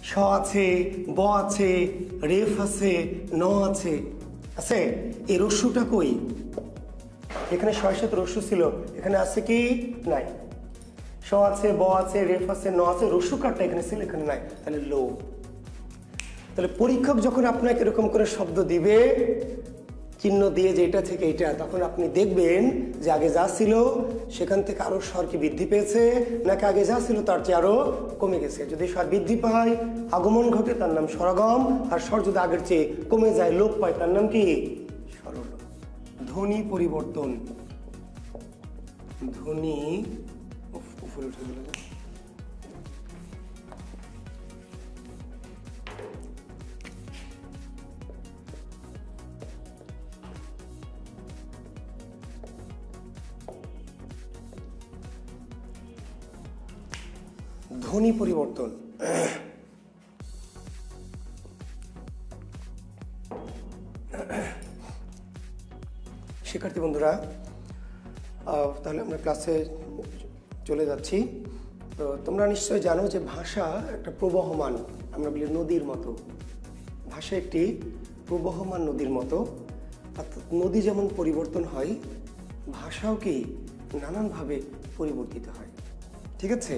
স আছে, ব আছে, রেফ আছে, ন আছে, আছে। এই রস্যুটা কই? এখানে স এর সাথে রস্যু ছিল, এখানে আছে কি? নাই। স আছে, ব আছে, রেফ আছে, ন আছে, রস্যু কারটা এখানে ছিল, এখানে নাই, তাহলে লো। তাহলে পরীক্ষক যখন আপনাকে এরকম করে শব্দ দিবে, চিহ্ন দিয়ে যে এটা থেকে এটা, তখন আপনি দেখবেন যে আগে যা ছিল সেখান থেকে আরো স্বর কি বৃদ্ধি পেয়েছে, নাকি আগে যা ছিল তার চেয়ে আরো কমে গেছে। যদি স্বর বৃদ্ধি পায়, আগমন ঘটে, তার নাম স্বরাগম। আর স্বর যদি আগের চেয়ে কমে যায়, লোপ পায়, তার নাম কি? স্বরলোপ। ধ্বনি পরিবর্তন। ধ্বনি উপরে উঠে গেল। ধ্বনি পরিবর্তন। শিক্ষার্থী বন্ধুরা, তাহলে আমরা ক্লাসে চলে যাচ্ছি। তো তোমরা নিশ্চয়ই জানো যে ভাষা একটা প্রবহমান, আমরা বলি নদীর মতো। ভাষা একটি প্রবহমান নদীর মতো। অর্থাৎ নদী যেমন পরিবর্তন হয়, ভাষাও কি নানানভাবে পরিবর্তিত হয়। ঠিক আছে?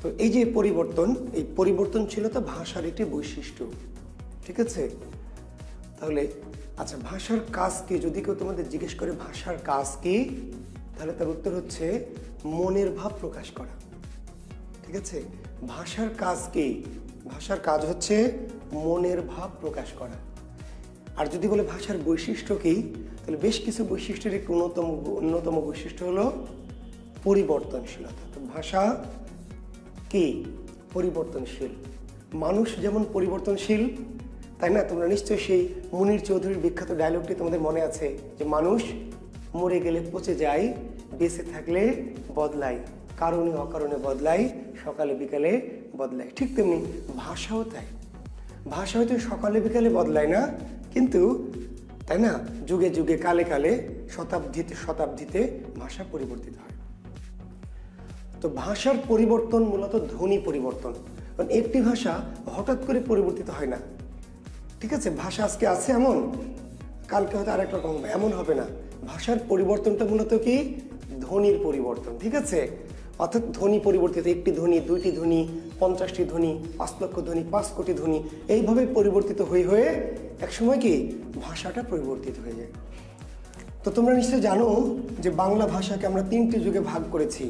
তো এই যে পরিবর্তন, এই পরিবর্তনশীলতা ভাষার একটি বৈশিষ্ট্য। ঠিক আছে? তাহলে আচ্ছা, ভাষার কাজ কি? যদি কেউ তোমাদের জিজ্ঞেস করে ভাষার কাজ কি, তাহলে তার উত্তর হচ্ছে মনের ভাব প্রকাশ করা। ঠিক আছে? ভাষার কাজ কি? ভাষার কাজ হচ্ছে মনের ভাব প্রকাশ করা। আর যদি বলে ভাষার বৈশিষ্ট্য কি, তাহলে বেশ কিছু বৈশিষ্ট্যের একটি অন্যতম বৈশিষ্ট্য হলো পরিবর্তনশীলতা। তো ভাষা কি? পরিবর্তনশীল। মানুষ যেমন পরিবর্তনশীল, তাই না? তোমরা নিশ্চয়ই সেই মুনির চৌধুরীর বিখ্যাত ডায়লগটি তোমাদের মনে আছে যে মানুষ মরে গেলে পচে যায়, বেঁচে থাকলে বদলায়, কারণে অকারণে বদলায়, সকালে বিকালে বদলায়। ঠিক তেমনি ভাষাও তাই। ভাষা হয়তো সকালে বিকালে বদলায় না, কিন্তু তাই না, যুগে যুগে কালে কালে শতাব্দীতে শতাব্দীতে ভাষা পরিবর্তিত হয়। তো ভাষার পরিবর্তন মূলত ধ্বনি পরিবর্তন। কারণ একটি ভাষা হঠাৎ করে পরিবর্তিত হয় না। ঠিক আছে? ভাষা আজকে আছে এমন, কালকে হয়তো আরেক রকম হবে, এমন হবে না। ভাষার পরিবর্তনটা মূলত কি? ধ্বনির পরিবর্তন। ঠিক আছে? অর্থাৎ ধ্বনি পরিবর্তিত, একটি ধ্বনি, দুইটি ধ্বনি, 50টি ধ্বনি, 5 লক্ষ ধ্বনি, 5 কোটি ধ্বনি, এইভাবে পরিবর্তিত হয়ে হয়ে একসময় কি ভাষাটা পরিবর্তিত হয়ে যায়। তো তোমরা নিশ্চয়ই জানো যে বাংলা ভাষাকে আমরা 3টি যুগে ভাগ করেছি।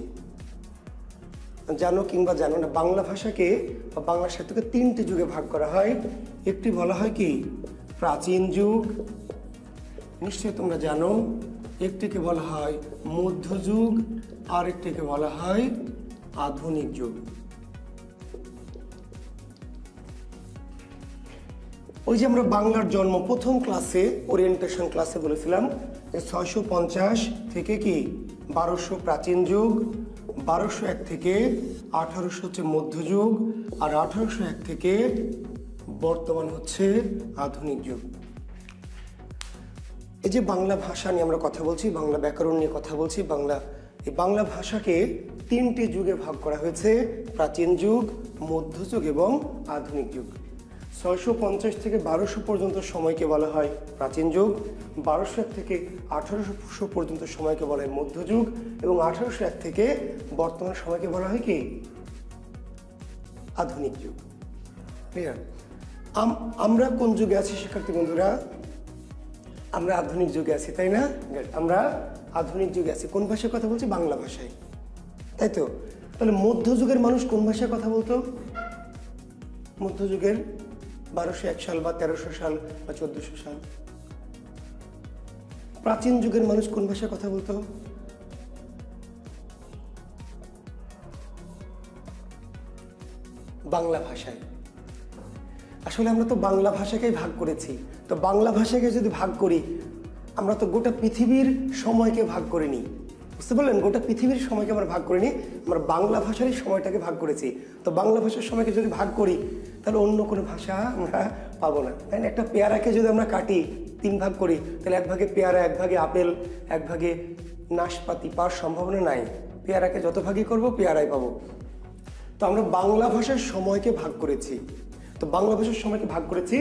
জানো কিংবা জানো না, বাংলা ভাষাকে বা বাংলা সাহিত্যকে 3টি যুগে ভাগ করা হয়। একটি বলা হয় কি? প্রাচীন যুগ, নিশ্চয়ই তোমরা জানো। একটিকে বলা হয় মধ্যযুগ, আর একটিকে বলা হয় আধুনিক যুগ। ওই যে আমরা বাংলার জন্ম প্রথম ক্লাসে, ওরিয়েন্টেশন ক্লাসে বলেছিলাম যে 650 থেকে কি 1200 প্রাচীন যুগ, 1201 থেকে 1800 হচ্ছে মধ্যযুগ, আর 1801 থেকে বর্তমান হচ্ছে আধুনিক যুগ। এই যে বাংলা ভাষা নিয়ে আমরা কথা বলছি, বাংলা ব্যাকরণ নিয়ে কথা বলছি, এই বাংলা ভাষাকে 3টি যুগে ভাগ করা হয়েছে: প্রাচীন যুগ, মধ্যযুগ এবং আধুনিক যুগ। 650 থেকে 1200 পর্যন্ত সময়কে বলা হয় প্রাচীন যুগ, 1201 থেকে 1800 পর্যন্ত সময়কে বলা হয় মধ্যযুগ, এবং 1801 থেকে বর্তমান সময়কে বলা হয় কি? আধুনিক যুগ। ক্লিয়ার? আমরা কোন যুগে আছি শিক্ষার্থী বন্ধুরা? আমরা আধুনিক যুগে আছি, তাই না? আমরা আধুনিক যুগে আছি। কোন ভাষায় কথা বলছি? বাংলা ভাষায়, তাই তো? তাহলে মধ্যযুগের মানুষ কোন ভাষায় কথা বলতো? মধ্যযুগের 1201 সাল বা 1300 সাল বা 1400 সাল। প্রাচীন যুগের মানুষ কোন ভাষায় কথা বলতো? বাংলা ভাষায়। আসলে আমরা তো বাংলা ভাষাকেই ভাগ করেছি। তো বাংলা ভাষাকে যদি ভাগ করি, আমরা তো গোটা পৃথিবীর সময়কে ভাগ করিনি। বুঝতে পারলেন? গোটা পৃথিবীর সময়কে আমরা ভাগ করিনি, আমরা বাংলা ভাষারই সময়টাকে ভাগ করেছি। তো বাংলা ভাষার সময়কে যদি ভাগ করি, তাহলে অন্য কোনো ভাষা আমরা পাবো না, তাই না? একটা পেয়ারাকে যদি আমরা কাটি, 3 ভাগ করি, তাহলে 1 ভাগে পেয়ারা, 1 ভাগে আপেল, 1 ভাগে নাশপাতি পাওয়ার সম্ভাবনা নাই। পেয়ারাকে যত ভাগই করবো পেয়ারাই পাবো। তো আমরা বাংলা ভাষার সময়কে ভাগ করেছি। তো বাংলা ভাষার সময়কে ভাগ করেছি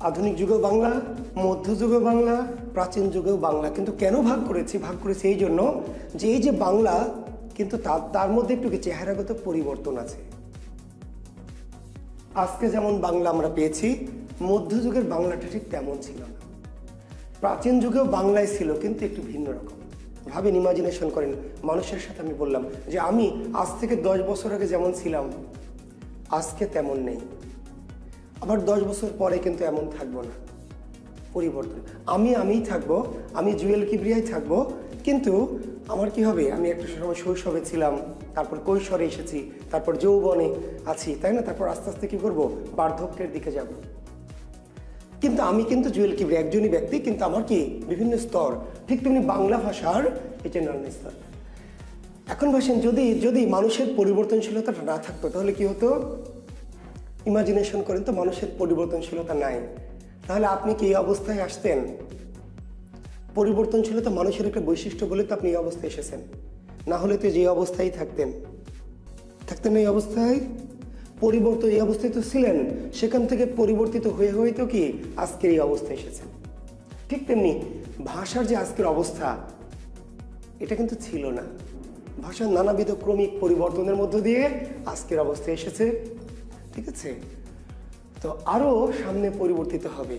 আধুনিক যুগেও বাংলা, মধ্যযুগেও বাংলা, প্রাচীন যুগেও বাংলা। কিন্তু কেন ভাগ করেছি? ভাগ করেছি এই জন্য যে এই যে বাংলা, কিন্তু তার মধ্যে একটু চেহারাগত পরিবর্তন আছে। আজকে যেমন বাংলা আমরা পেয়েছি, মধ্যযুগের বাংলাটা ঠিক তেমন ছিল না। প্রাচীন যুগেও বাংলায় ছিল, কিন্তু একটু ভিন্ন রকম। ভাবেন, ইমাজিনেশন করেন, মানুষের সাথে আমি বললাম যে আমি আজ থেকে 10 বছর আগে যেমন ছিলাম আজকে তেমন নেই, আবার 10 বছর পরে কিন্তু এমন থাকবো না। পরিবর্তন। আমিই থাকবো, আমি জুয়েল কিবরিয়াই থাকবো, কিন্তু আমার কি হবে? আমি একটা সময় শৈশবে ছিলাম, তারপর কৈশোরে এসেছি, তারপর যৌবনে আছি, তাই না? তারপর আস্তে আস্তে কি করবো? বার্ধক্যের দিকে যাব। কিন্তু আমি কিন্তু জুয়েল কিবরিয়া একজনই ব্যক্তি, কিন্তু আমার কি বিভিন্ন স্তর। ঠিক তেমনি বাংলা ভাষার এটা নানান স্তর। এখন ভাষেন, যদি মানুষের পরিবর্তনশীলতাটা না থাকতো তাহলে কি হতো? ইমাজিনেশন করেন তো, মানুষের পরিবর্তনশীলতা নাই, তাহলে আপনি কি এই অবস্থায় আসতেন? পরিবর্তনশীলতা মানুষের একটা বৈশিষ্ট্য বলে তো আপনি এই অবস্থায় এসেছেন, না হলে তো যে অবস্থায় থাকতেন না। এই অবস্থায় পরিবর্তন, এই অবস্থায় তো ছিলেন, সেখান থেকে পরিবর্তিত হয়ে তো কি আজকের এই অবস্থায় এসেছেন। ঠিক তেমনি ভাষার যে আজকের অবস্থা, এটা কিন্তু ছিল না। ভাষার নানাবিধ ক্রমিক পরিবর্তনের মধ্য দিয়ে আজকের অবস্থায় এসেছে। ঠিক আছে, তো আরো সামনে পরিবর্তিত হবে,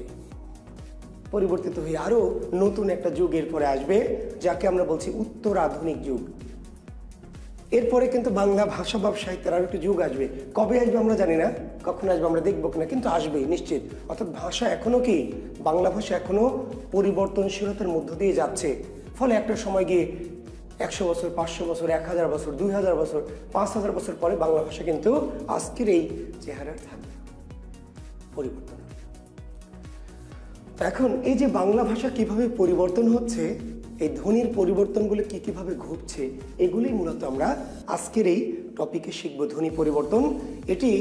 পরিবর্তিত হয়ে আরো নতুন একটা যুগ এরপরে আসবে, যাকে আমরা বলছি উত্তর আধুনিক যুগ। এরপরে কিন্তু বাংলা ভাষা বা সাহিত্যের আরো একটা যুগ আসবে। কবে আসবে আমরা জানি না, কখন আসবে আমরা দেখবো কিনা, কিন্তু আসবেই নিশ্চিত। অর্থাৎ ভাষা এখনো কি, বাংলা ভাষা এখনো পরিবর্তনশীলতার মধ্য দিয়ে যাচ্ছে। ফলে একটা সময় গিয়ে 100 বছর, 500 বছর, 1000 বছর, 2000 বছর, 5000 বছর পরে বাংলা ভাষা কিন্তু আজকের এই চেহারার থাকবে, পরিবর্তন। এখন এই যে বাংলা ভাষা কিভাবে পরিবর্তন হচ্ছে, এই ধ্বনির পরিবর্তনগুলো কিভাবে ঘটছে, এগুলি মূলত আমরা আজকের এই টপিকে শিখব। ধ্বনি পরিবর্তন, এটি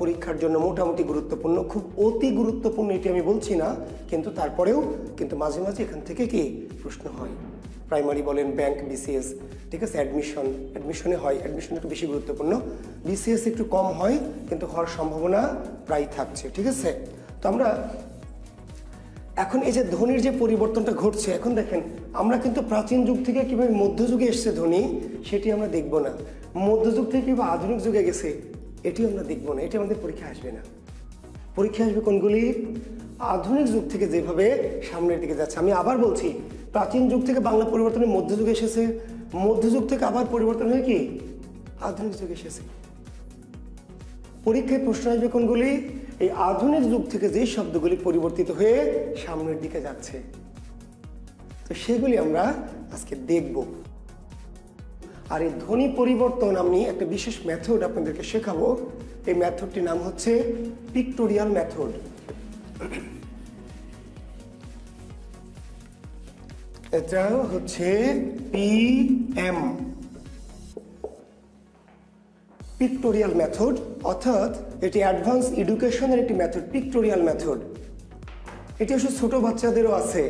পরীক্ষার জন্য মোটামুটি গুরুত্বপূর্ণ, খুব অতি গুরুত্বপূর্ণ এটি আমি বলছি না, কিন্তু তারপরেও কিন্তু মাঝে মাঝে এখান থেকে কি প্রশ্ন হয়। প্রাইমারি বলেন, ব্যাংক, বিসিএস, ঠিক আছে, অ্যাডমিশনে হয়, অ্যাডমিশন একটু বেশি গুরুত্বপূর্ণ, বিসিএস একটু কম হয়, কিন্তু হওয়ার সম্ভাবনা প্রায় থাকছে। ঠিক আছে, তো আমরা এখন এই যে ধ্বনির যে পরিবর্তনটা ঘটছে, এখন দেখেন আমরা কিন্তু প্রাচীন যুগ থেকে কিভাবে মধ্যযুগে এসছে ধ্বনি, সেটি আমরা দেখব না। মধ্যযুগ থেকে কিভাবে আধুনিক যুগে গেছে, এটি আমরা দেখব না, এটি আমাদের পরীক্ষা আসবে না। পরীক্ষা আসবে কোনগুলি? আধুনিক যুগ থেকে যেভাবে সামনের দিকে যাচ্ছে। আমি আবার বলছি, প্রাচীন যুগ থেকে বাংলা পরিবর্তনে মধ্যযুগে এসেছে, মধ্যযুগ থেকে আবার পরিবর্তন হয়ে কি আধুনিক যুগে এসেছে। পরীক্ষায় প্রশ্ন আসবে কোনগুলি? এই আধুনিক যুগ থেকে যে শব্দগুলি পরিবর্তিত হয়ে সামনের দিকে যাচ্ছে, তো সেগুলি আমরা আজকে দেখব। আর এই ধ্বনি পরিবর্তন আমি একটা বিশেষ মেথড আপনাদেরকে শেখাবো। এই মেথডটির নাম হচ্ছে পিক্টোরিয়াল মেথড। এটা হচ্ছে পিএম, পিক্টোরিয়াল মেথড, অর্থাৎ এটি অ্যাডভান্স এডুকেশনের একটি মেথড। পিক্টোরিয়াল মেথড এটি অবশ্য ছোট বাচ্চাদেরও আছে।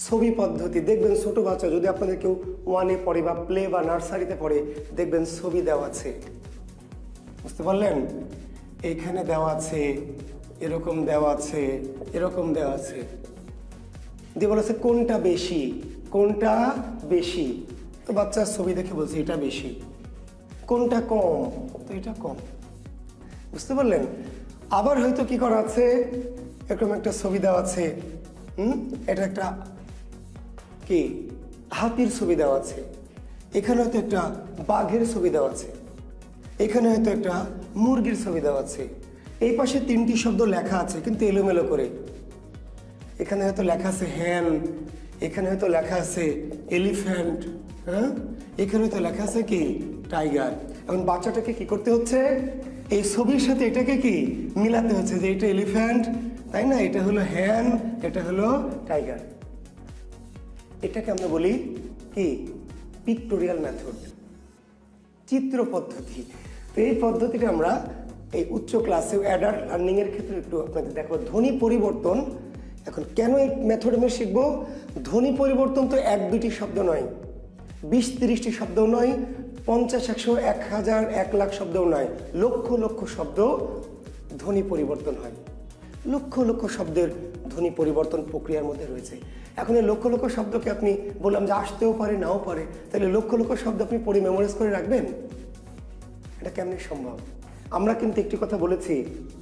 ছবি পদ্ধতি দেখবেন, ছোট বাচ্চা যদি আপনাদের কেউ 1-এ পড়ে বা প্লে বা নার্সারিতে পড়ে, দেখবেন ছবি দেওয়া আছে, বুঝতে পারলেন? এইখানে দেওয়া আছে, এরকম দেওয়া আছে, এরকম দেওয়া আছে, দিয়ে বলেছে কোনটা বেশি, কোনটা বেশি, তো বাচ্চার ছবি দেখে বলছে এটা বেশি। কোনটা কম, তো এটা কম, বুঝতে পারলেন? আবার হয়তো কি করা আছে, এরকম একটা ছবি দেওয়া আছে, এটা একটা কি হাতির ছবি দেওয়া আছে, এখানে হয়তো একটা বাঘের ছবি দেওয়া আছে, এখানে হয়তো একটা মুরগির ছবি দেওয়া আছে, এই পাশে 3টি শব্দ লেখা আছে কিন্তু এলোমেলো করে। এখানে হয়তো লেখা আছে হ্যান, এখানে হয়তো লেখা আছে এলিফ্যান্ট, হ্যাঁ, এখানে হয়তো লেখা আছে কি টাইগার। এখন বাচ্চাটাকে কি করতে হচ্ছে, এই ছবির সাথে এটাকে কি মিলাতে হচ্ছে, যে এটা এলিফ্যান্ট, তাই না, এটা হলো হ্যান, এটা হলো টাইগার। এটাকে আমরা বলি কি পিক্টোরিয়াল মেথড, চিত্র পদ্ধতি। তো এই পদ্ধতিটা আমরা এই উচ্চ ক্লাসে অ্যাডাল্ট লার্নিং এর ক্ষেত্রে একটু আপনাদের দেখবো। ধ্বনি পরিবর্তন, এখন কেন এই মেথড আমরা শিখবো? ধ্বনি পরিবর্তন তো 1-2টি শব্দ নয়, 20-30টি শব্দ নয়, 50, 100, 1000, 1 লাখ শব্দও নয়, লক্ষ লক্ষ শব্দ ধ্বনি পরিবর্তন হয়। লক্ষ লক্ষ শব্দের ধ্বনি পরিবর্তন প্রক্রিয়ার মধ্যে রয়েছে। এখন এই লক্ষ লক্ষ শব্দকে আপনি বললাম যে আসতেও পারে নাও পারে, তাহলে লক্ষ লক্ষ শব্দ আপনি পড়ে মেমোরাইজ করে রাখবেন? এটা কেমনি সম্ভব? আমরা কিন্তু একটি কথা বলেছি,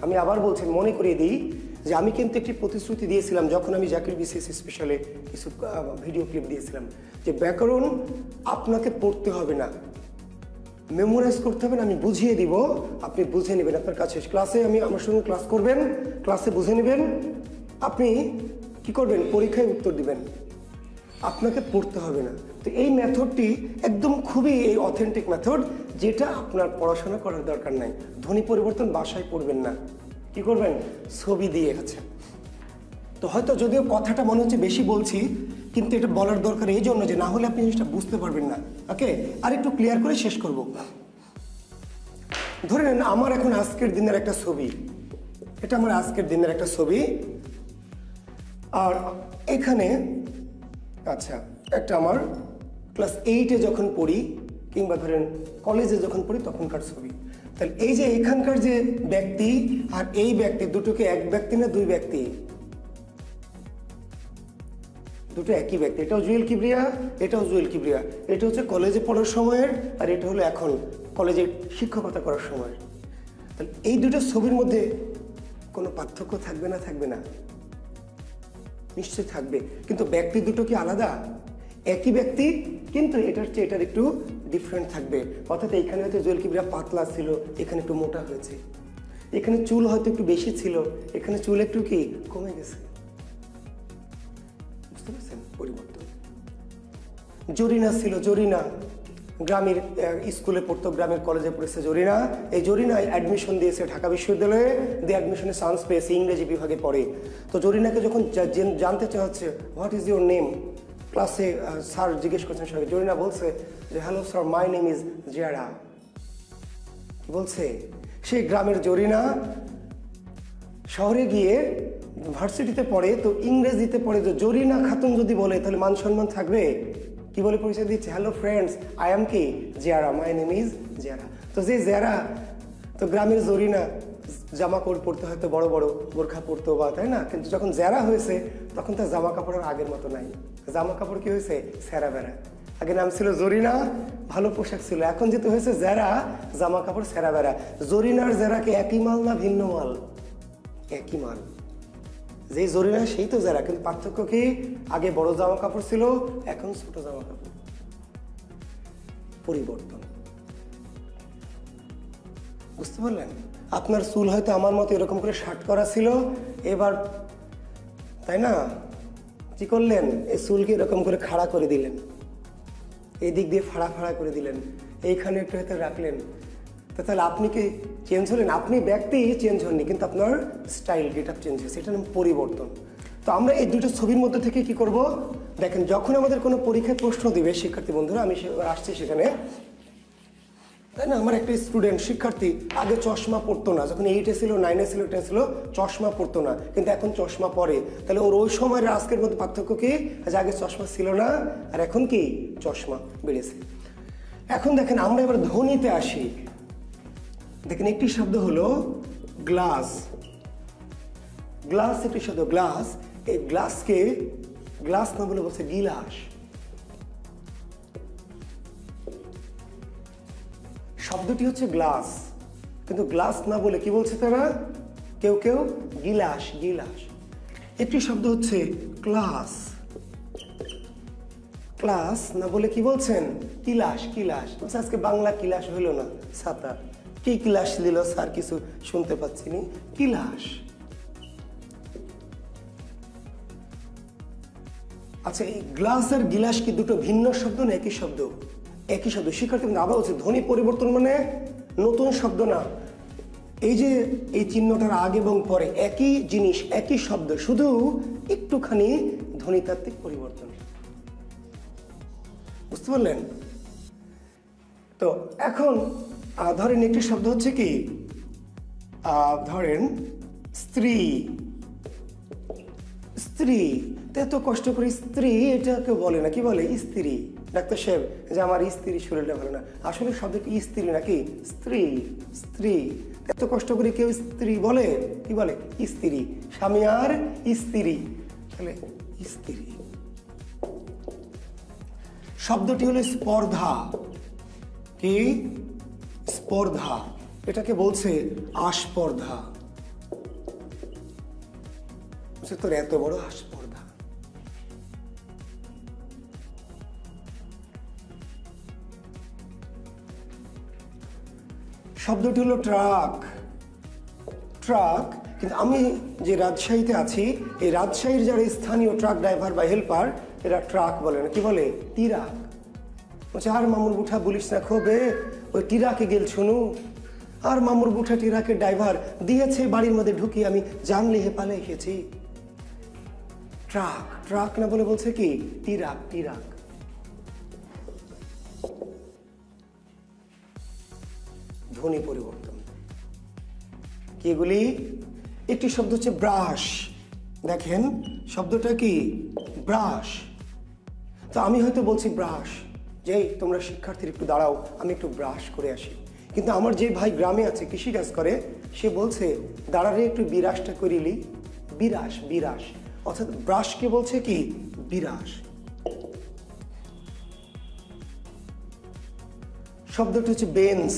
আমি আবার বলছি, মনে করিয়ে দিই যে আমি কিন্তু একটি প্রতিশ্রুতি দিয়েছিলাম যখন আমি জাকির বিসিএস স্পেশালে কিছু ভিডিও ক্লিপ দিয়েছিলাম, যে ব্যাকরণ আপনাকে পড়তে হবে না, মেমোরাইজ করতে হবে না, আমি বুঝিয়ে দিব, আপনি বুঝে নেবেন। আপনার কাছে ক্লাসে আমি আমার সঙ্গে ক্লাস করবেন, ক্লাসে বুঝে নেবেন, আপনি কি করবেন, পরীক্ষায় উত্তর দিবেন, আপনাকে পড়তে হবে না। তো এই মেথডটি একদম খুবই এই অথেন্টিক মেথড, যেটা আপনার পড়াশোনা করার দরকার নাই। ধ্বনি পরিবর্তন বাসায় পড়বেন না, কি করবেন, ছবি দিয়ে আছে। তো হয়তো যদিও কথাটা মনে হচ্ছে বেশি বলছি, কিন্তু এটা বলার দরকার এই জন্য যে না হলে আপনি জিনিসটা বুঝতে পারবেন না। ওকে, আর একটু ক্লিয়ার করে শেষ করব। ধরে নেন আমার এখন আজকের দিনের একটা ছবি, এটা আমার আজকের দিনের একটা ছবি, আর এখানে আচ্ছা একটা আমার ক্লাস 8-এ যখন পড়ি কিংবা ধরেন কলেজে যখন পড়ি তখনকার ছবি। তাহলে এই যে এখানকার যে ব্যক্তি আর এই ব্যক্তি, দুটোকে এক ব্যক্তি না দুই ব্যক্তি? দুটো একই ব্যক্তি। এটাও জুয়েল কিবরিয়া, এটাও জুয়েল কিবরিয়া। এটা হচ্ছে কলেজে পড়ার সময়ের, আর এটা হলো এখন কলেজে শিক্ষকতা করার সময়। তাহলে এই দুটো ছবির মধ্যে কোনো পার্থক্য থাকবে না? থাকবে না, নিশ্চয়ই থাকবে। কিন্তু ব্যক্তি দুটো কি আলাদা? একই ব্যক্তি, কিন্তু এটার চেয়ে এটার একটু ডিফারেন্ট থাকবে। অর্থাৎ এখানে হয়তো জুয়েল কিবরিয়া পাতলা ছিল, এখানে একটু মোটা হয়েছে। এখানে চুল হয়তো একটু বেশি ছিল, এখানে চুল একটু কি কমে গেছে। বুঝতে পারছেন পরিবর্তন? জরিনা ছিল, জরিনা গ্রামের স্কুলে পড়তো, গ্রামের কলেজে পড়েছে জরিনা। এই জরিনা অ্যাডমিশন দিয়েছে ঢাকা বিশ্ববিদ্যালয়ে, দিয়ে অ্যাডমিশনে চান্স পেয়েছে, ইংরেজি বিভাগে পড়ে। তো জরিনাকে যখন জানতে চাওয়া হচ্ছে হোয়াট ইজ ইউর নেম, ক্লাসে স্যার জিজ্ঞেস করছেন সবাই, জরিনা বলছে যে hello sir, my name is Jiara. বলছে সেই গ্রামের জরিনা শহরে গিয়ে ভার্সিটিতে পড়ে, তো ইংরেজিতে পড়ে। তো জরিনা খাতুন যদি বলে তাহলে মান সম্মান থাকবে? কি বলে পরিচয় দিচ্ছে? হ্যালো ফ্রেন্ডস, আই এম কি Jiara, my name is Jiara. তো যে জিয়ারা, তো গ্রামের জরিনা জামা কাপড় পরতে হয়তো বড় বড় বোরখা পরতো বা, তাই না? কিন্তু যখন জিয়ারা হয়েছে তখন তার জামা কাপড়ের আগের মতো নাই। জামা কাপড় কি হয়েছে? সেরা বেড়া। আগে নাম ছিল জরিনা, ভালো পোশাক ছিল। এখন যেহেতু হয়েছে জিয়ারা, জামা কাপড় সেরা বেড়া। জরিনার জিয়ারাকে একই মাল না ভিন্ন মাল? একই মাল। যে জরিনা সেই তো যারা, কিন্তু পার্থক্য কি? আগে বড় জামা কাপড় ছিল, এখন ছোট জামা কাপড়। পরিবর্তন। বুঝতে পারলেন? আপনার চুল হয়তো আমার মতো এরকম করে শার্ট করা ছিল, এবার তাই না কি করলেন, এই চুলকে এরকম করে খাড়া করে দিলেন, এই দিক দিয়ে ফাড়া ফাড়া করে দিলেন, এইখানে একটু হয়তো রাখলেন। তাহলে আপনি কি চেঞ্জ হলেন? আপনি ব্যক্তি চেঞ্জ হননি, কিন্তু আপনার স্টাইল, গেট আপ চেঞ্জ হয়েছে। এটা নাম পরিবর্তন। তো আমরা এই দুটো ছবির মধ্যে থেকে কি করব? দেখেন, যখন আমাদের কোনো পরীক্ষায় প্রশ্ন দিবে শিক্ষার্থী বন্ধুরা, আমি আসছি সেখানে, তাই না? আমার একটা স্টুডেন্ট শিক্ষার্থী আগে চশমা পরতো না, যখন 8-এ ছিল, 9-এ ছিল, 10-এ ছিল, চশমা পরতো না, কিন্তু এখন চশমা পরে। তাহলে ওর ওই সময়ের আজকের মধ্যে পার্থক্য কি? যে আগে চশমা ছিল না আর এখন কি চশমা বেড়েছে। এখন দেখেন আমরা এবার ধ্বনিতে আসি। দেখেন একটি শব্দ হলো গ্লাস। গ্লাস একটি শব্দ, গ্লাস। এই গ্লাসকে গ্লাস না বলে বলছে গিলাস। শব্দটি হচ্ছে গ্লাস, কিন্তু গ্লাস না বলে কি বলছে তারা? কেউ কেউ গিলাস, গিলাস। একটি শব্দ হচ্ছে ক্লাস। ক্লাস না বলে কি বলছেন? Class, class. আজকে বাংলা কিলাস হইল না, ছাতা। কি ক্লাস দিল স্যার, কিছু শুনতে পাচ্ছি নি। কিলাস। আচ্ছা, এই গ্লাস আর গিলাস কি দুটো ভিন্ন শব্দ না একই শব্দ? একই শব্দ। শিক্ষার্থী আবার হচ্ছে ধ্বনি পরিবর্তন মানে নতুন শব্দ না। এই যে এই চিহ্নটার আগে এবং পরে একই জিনিস, একই শব্দ, শুধু একটুখানি ধ্বনিতাত্ত্বিক পরিবর্তন। বুঝতে পারলেন? তো এখন ধরেন একটি শব্দ হচ্ছে কি, ধরেন স্ত্রী। স্ত্রী, এত কষ্ট করে স্ত্রী, এটা কেউ বলে না, কি বলে? স্ত্রী। ডাক্তার সাহেব যে আমার স্ত্রী শরীরটা ভালো না, আসলে শব্দটি স্ত্রী নাকি স্ত্রী, স্ত্রী। এত কষ্ট করে কেউ স্ত্রী বলে, কি বলে? স্ত্রী। স্বামী আর স্ত্রী, তাহলে স্ত্রী। শব্দটি হলো স্পর্ধা। কি? স্পর্ধা। এটাকে বলছে আস্পর্ধা। তোর এত বড় আস্পর্ধা। শব্দটি হলো ট্রাক। ট্রাক, কিন্তু আমি যে রাজশাহীতে আছি, এই রাজশাহীর যারা স্থানীয় ট্রাক ড্রাইভার বা হেল্পার, এরা ট্রাক বলে না, কি বলে? টিরাক। বলছে আর মামুর বুঠা বলিস না খোবে, ওই টিরাকে গেল শুনু। আর মামুর বুঠা টিরাকের ড্রাইভার দিয়েছে বাড়ির মধ্যে ঢুকিয়ে আমি জানলে হে পালে এসেছি। ট্রাক, ট্রাক না বলে বলছে কি? টিরাক, টিরাক। ধ্বনি পরিবর্তন কি এগুলি? একটি শব্দ হচ্ছে ব্রাশ। দেখেন শব্দটা কি? ব্রাশ। তো আমি হয়তো বলছি ব্রাশ, যে তোমরা শিক্ষার্থীর একটু দাঁড়াও, আমি একটু ব্রাশ করে আসি। কিন্তু আমার যে ভাই গ্রামে আছে, কৃষিকাজ করে, সে বলছে দাঁড়ারে একটু বিরাসটা করিলি। বিরাস, বিরাস। অর্থাৎ ব্রাশকে বলছে কি? বিরাস। শব্দটি হচ্ছে বেঞ্চ।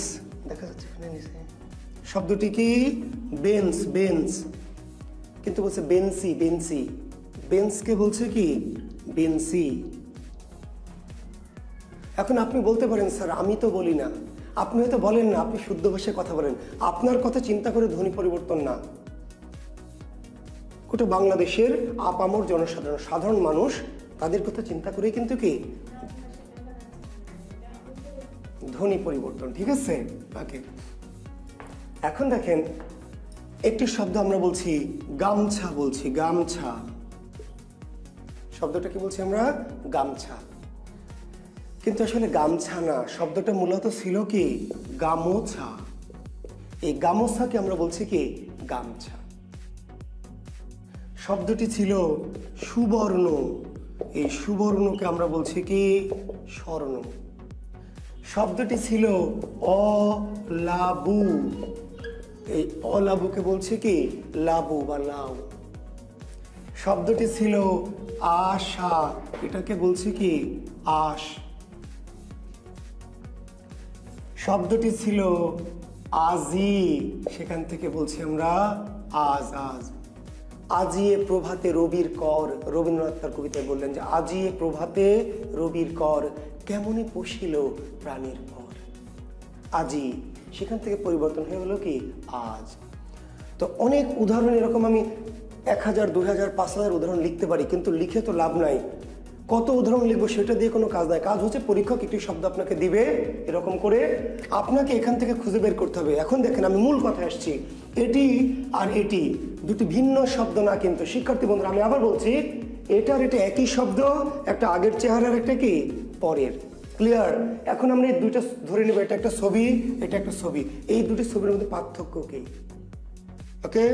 দেখা যাচ্ছে এখানে নিচে শব্দটি কি? Bench, bench. কিন্তু বলছে বেঞ্চি, বেঞ্চি। বেঞ্চকে বলছে কি? বেঞ্চি। এখন আপনি বলতে পারেন স্যার আমি তো বলি না। আপনি হয়তো বলেন না, আপনি শুদ্ধ ভাষায় কথা বলেন, আপনার কথা চিন্তা করে ধ্বনি পরিবর্তন না। গোটা বাংলাদেশের আপামর জনসাধারণ, সাধারণ মানুষ, তাদের কথা চিন্তা করেই কিন্তু কি ধ্বনি পরিবর্তন। ঠিক আছে? ওকে। এখন দেখেন একটি শব্দ আমরা বলছি গামছা, বলছি গামছা। শব্দটা কি বলছি আমরা? গামছা। কিন্তু আসলে গামছা না, শব্দটা মূলত ছিল কি? গামোছা। এই গামোছাকে আমরা বলছি কি? গামছা। শব্দটি ছিল সুবর্ণ। এই সুবর্ণকে আমরা বলছি কি? স্বর্ণ। শব্দটি ছিল অলাবু। এই অলাবুকে বলছে কি? লাবু বা লাউ। শব্দটি ছিল আশা, এটাকে বলছি কি? আশ। শব্দটি ছিল আজি, সেখান থেকে বলছি আমরা আজ, আজ। আজিয়ে প্রভাতে রবির কর, রবীন্দ্রনাথ তার কবিতায় বললেন যে আজিয়ে প্রভাতে রবির কর, কেমনে পশিল প্রাণীর পর। আজি, সেখান থেকে পরিবর্তন হয়ে হলো কি? আজ। তো অনেক উদাহরণ এরকম আমি 1000, 2000, 5000 উদাহরণ লিখতে পারি, কিন্তু লিখে তো লাভ নাই। কত উদাহরণ লিখবো সেটা দিয়ে কোনো কাজ নাই। কাজ হচ্ছে পরীক্ষক একটি শব্দ আপনাকে দিবে, এরকম করে আপনাকে এখান থেকে খুঁজে বের করতে হবে। এখন দেখেন আমি মূল কথায় আসছি। এটি আর এটি দুটি ভিন্ন শব্দ না, কিন্তু শিক্ষার্থী বন্ধুরা আমি আবার বলছি, এটা আর এটা একই শব্দ, একটা আগের চেহারার, একটা কি পরের। ক্লিয়ার? এখন আমরা এই দুইটা ধরে নেব, এটা একটা ছবি, এটা একটা ছবি। এই দুটি ছবির মধ্যে পার্থক্য কি? ওকে,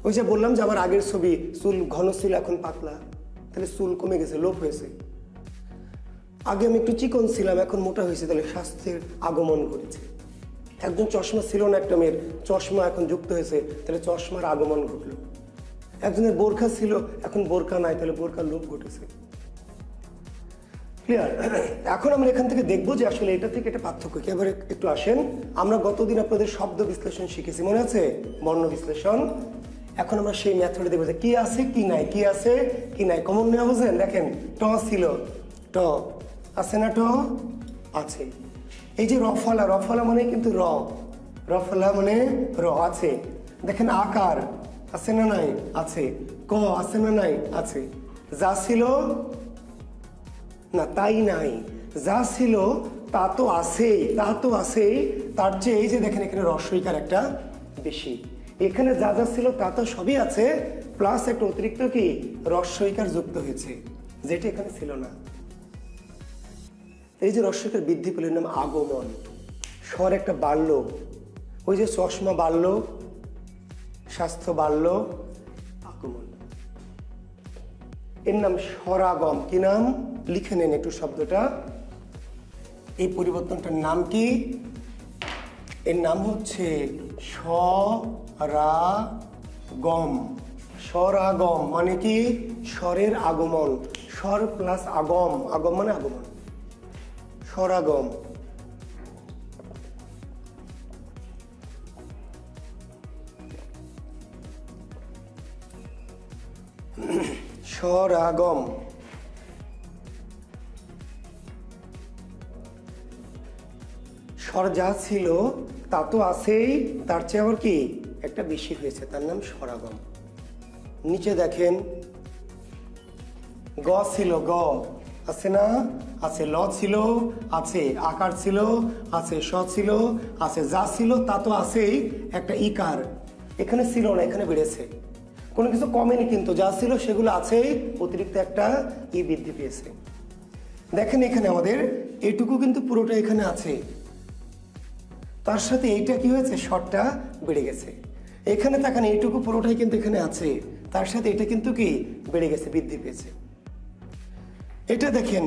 ওই যে বললাম যে আমার আগের ছবি চুল ঘন ছিল, এখন পাতলা, তাহলে চুল কমে গেছে, লোপ হয়েছে। আগে আমি একটু চিকন ছিলাম, এখন মোটা হয়েছে, তাহলে স্বাস্থ্যের আগমন ঘটেছে। একজন চশমা ছিল না একটা মেয়ের, চশমা এখন যুক্ত হয়েছে, তাহলে চশমার আগমন ঘটলো। একজনের বোরখা ছিল, এখন বোরখা নাই, তাহলে বোরখার লোপ ঘটেছে। ক্লিয়ার? এখন আমরা এখান থেকে দেখবো যে আসলে এটা থেকে এটা পার্থক্য কি। এবার একটু আসেন, আমরা গতদিন আপনাদের শব্দ বিশ্লেষণ শিখেছি, মনে আছে? বর্ণ বিশ্লেষণ। এখন আমরা সেই মেথডে দেখবো যে কি আছে কি নাই, কি আছে কি নাই। কমন নেওয়া বুঝেন? দেখেন ট ছিল, ট আছে না? ট আছে। এই যে রফলা, রফলা মানে কিন্তু র, রফলা মানে র আছে। দেখেন আকার আছে না নাই? আছে। ক আছে না নাই? আছে। যা ছিল না তাই নাই, যা ছিল তা তো আছেই, তা তো আছেই। তার চেয়ে এই যে দেখেন এখানে রস্বইকার একটা বেশি। এখানে যা যা ছিল তা তো সবই আছে, প্লাস একটা অতিরিক্ত কি রস্বইকার যুক্ত হয়েছে, যেটা এখানে ছিল না। এই যে রস্বইকার বৃদ্ধি পেল, নাম আগমন। স্বর একটা বাড়লো, ওই যে চশমা বাড়লো, স্বাস্থ্য বাড়লো, আগমন। এর নাম স্বরাগম। কি নাম? লিখে নেন একটু শব্দটা। এই পরিবর্তনটার নাম কি? এর নাম হচ্ছে স্বরাগম। স্বরাগম মানে কি? স্বরের আগমন। স্বর প্লাস আগম, আগম মানে আগমন। স্বরাগম। স্বরাগম। স্বর যা ছিল তা তো আছেই, তার চেয়ে আবার কি একটা বেশি হয়েছে, তার নাম স্বরাগম। নিচে দেখেন, গ ছিল, গ আছে না? আছে। ল ছিল, আছে। আকার ছিল, আছে। স ছিল, আছে। যা ছিল তা তো আছেই, একটা ইকার এখানে ছিল না, এখানে বেড়েছে। কোনো কিছু কমেনি কিন্তু, যা ছিল সেগুলো আছেই, অতিরিক্ত একটা ই বৃদ্ধি পেয়েছে। দেখেন এখানে আমাদের এইটুকু কিন্তু পুরোটা এখানে আছে, তার সাথে এইটা কি হয়েছে? স্বরটা বেড়ে গেছে। এখানে তাকান, এইটুকু পুরোটাই কিন্তু এখানে আছে, তার সাথে এটা কিন্তু কি বেড়ে গেছে, বৃদ্ধি পেয়েছে। এটা দেখেন,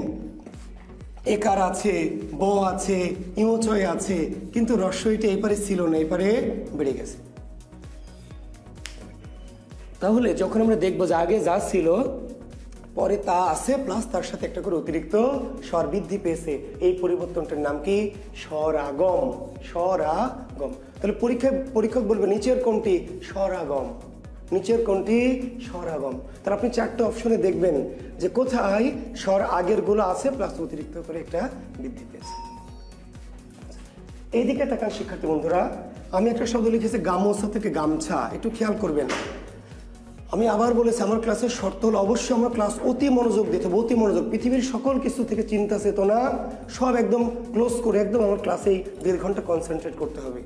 একার আছে, ব আছে, ইমচয় আছে, কিন্তু রস্বইটা এপারে ছিল না, এপারে বেড়ে গেছে। তাহলে যখন আমরা দেখবো যে আগে যা ছিল পরে তা আছে প্লাস তার সাথে একটা করে অতিরিক্ত স্বর বৃদ্ধি পেয়েছে, এই পরিবর্তনটার নাম কি? স্বরাগম। স্বরাগম। তাহলে পরীক্ষক বলবে নিচের কোনটি? স্বরাগম। নিচের কোনটি? স্বরাগম। তাহলে আপনি চারটে অপশনে দেখবেন যে কোথায় স্বর আগের গুলো আছে প্লাস অতিরিক্ত করে একটা বৃদ্ধি পেয়েছে। এইদিকে তাকান শিক্ষার্থী বন্ধুরা, আমি একটা শব্দ লিখেছি গামছা থেকে গামছা, একটু খেয়াল করবেন। আমি আবার বলেছি, আমার ক্লাসের শর্ত হলো অবশ্যই আমার ক্লাস অতি মনোযোগ দিতে হবে, অতি মনোযোগ। পৃথিবীর সকল কিছু থেকে চিন্তা চেতনা সব একদম ক্লোজ করে একদম আমার ক্লাসেই 1.5 ঘন্টা কনসেন্ট্রেট করতে হবে।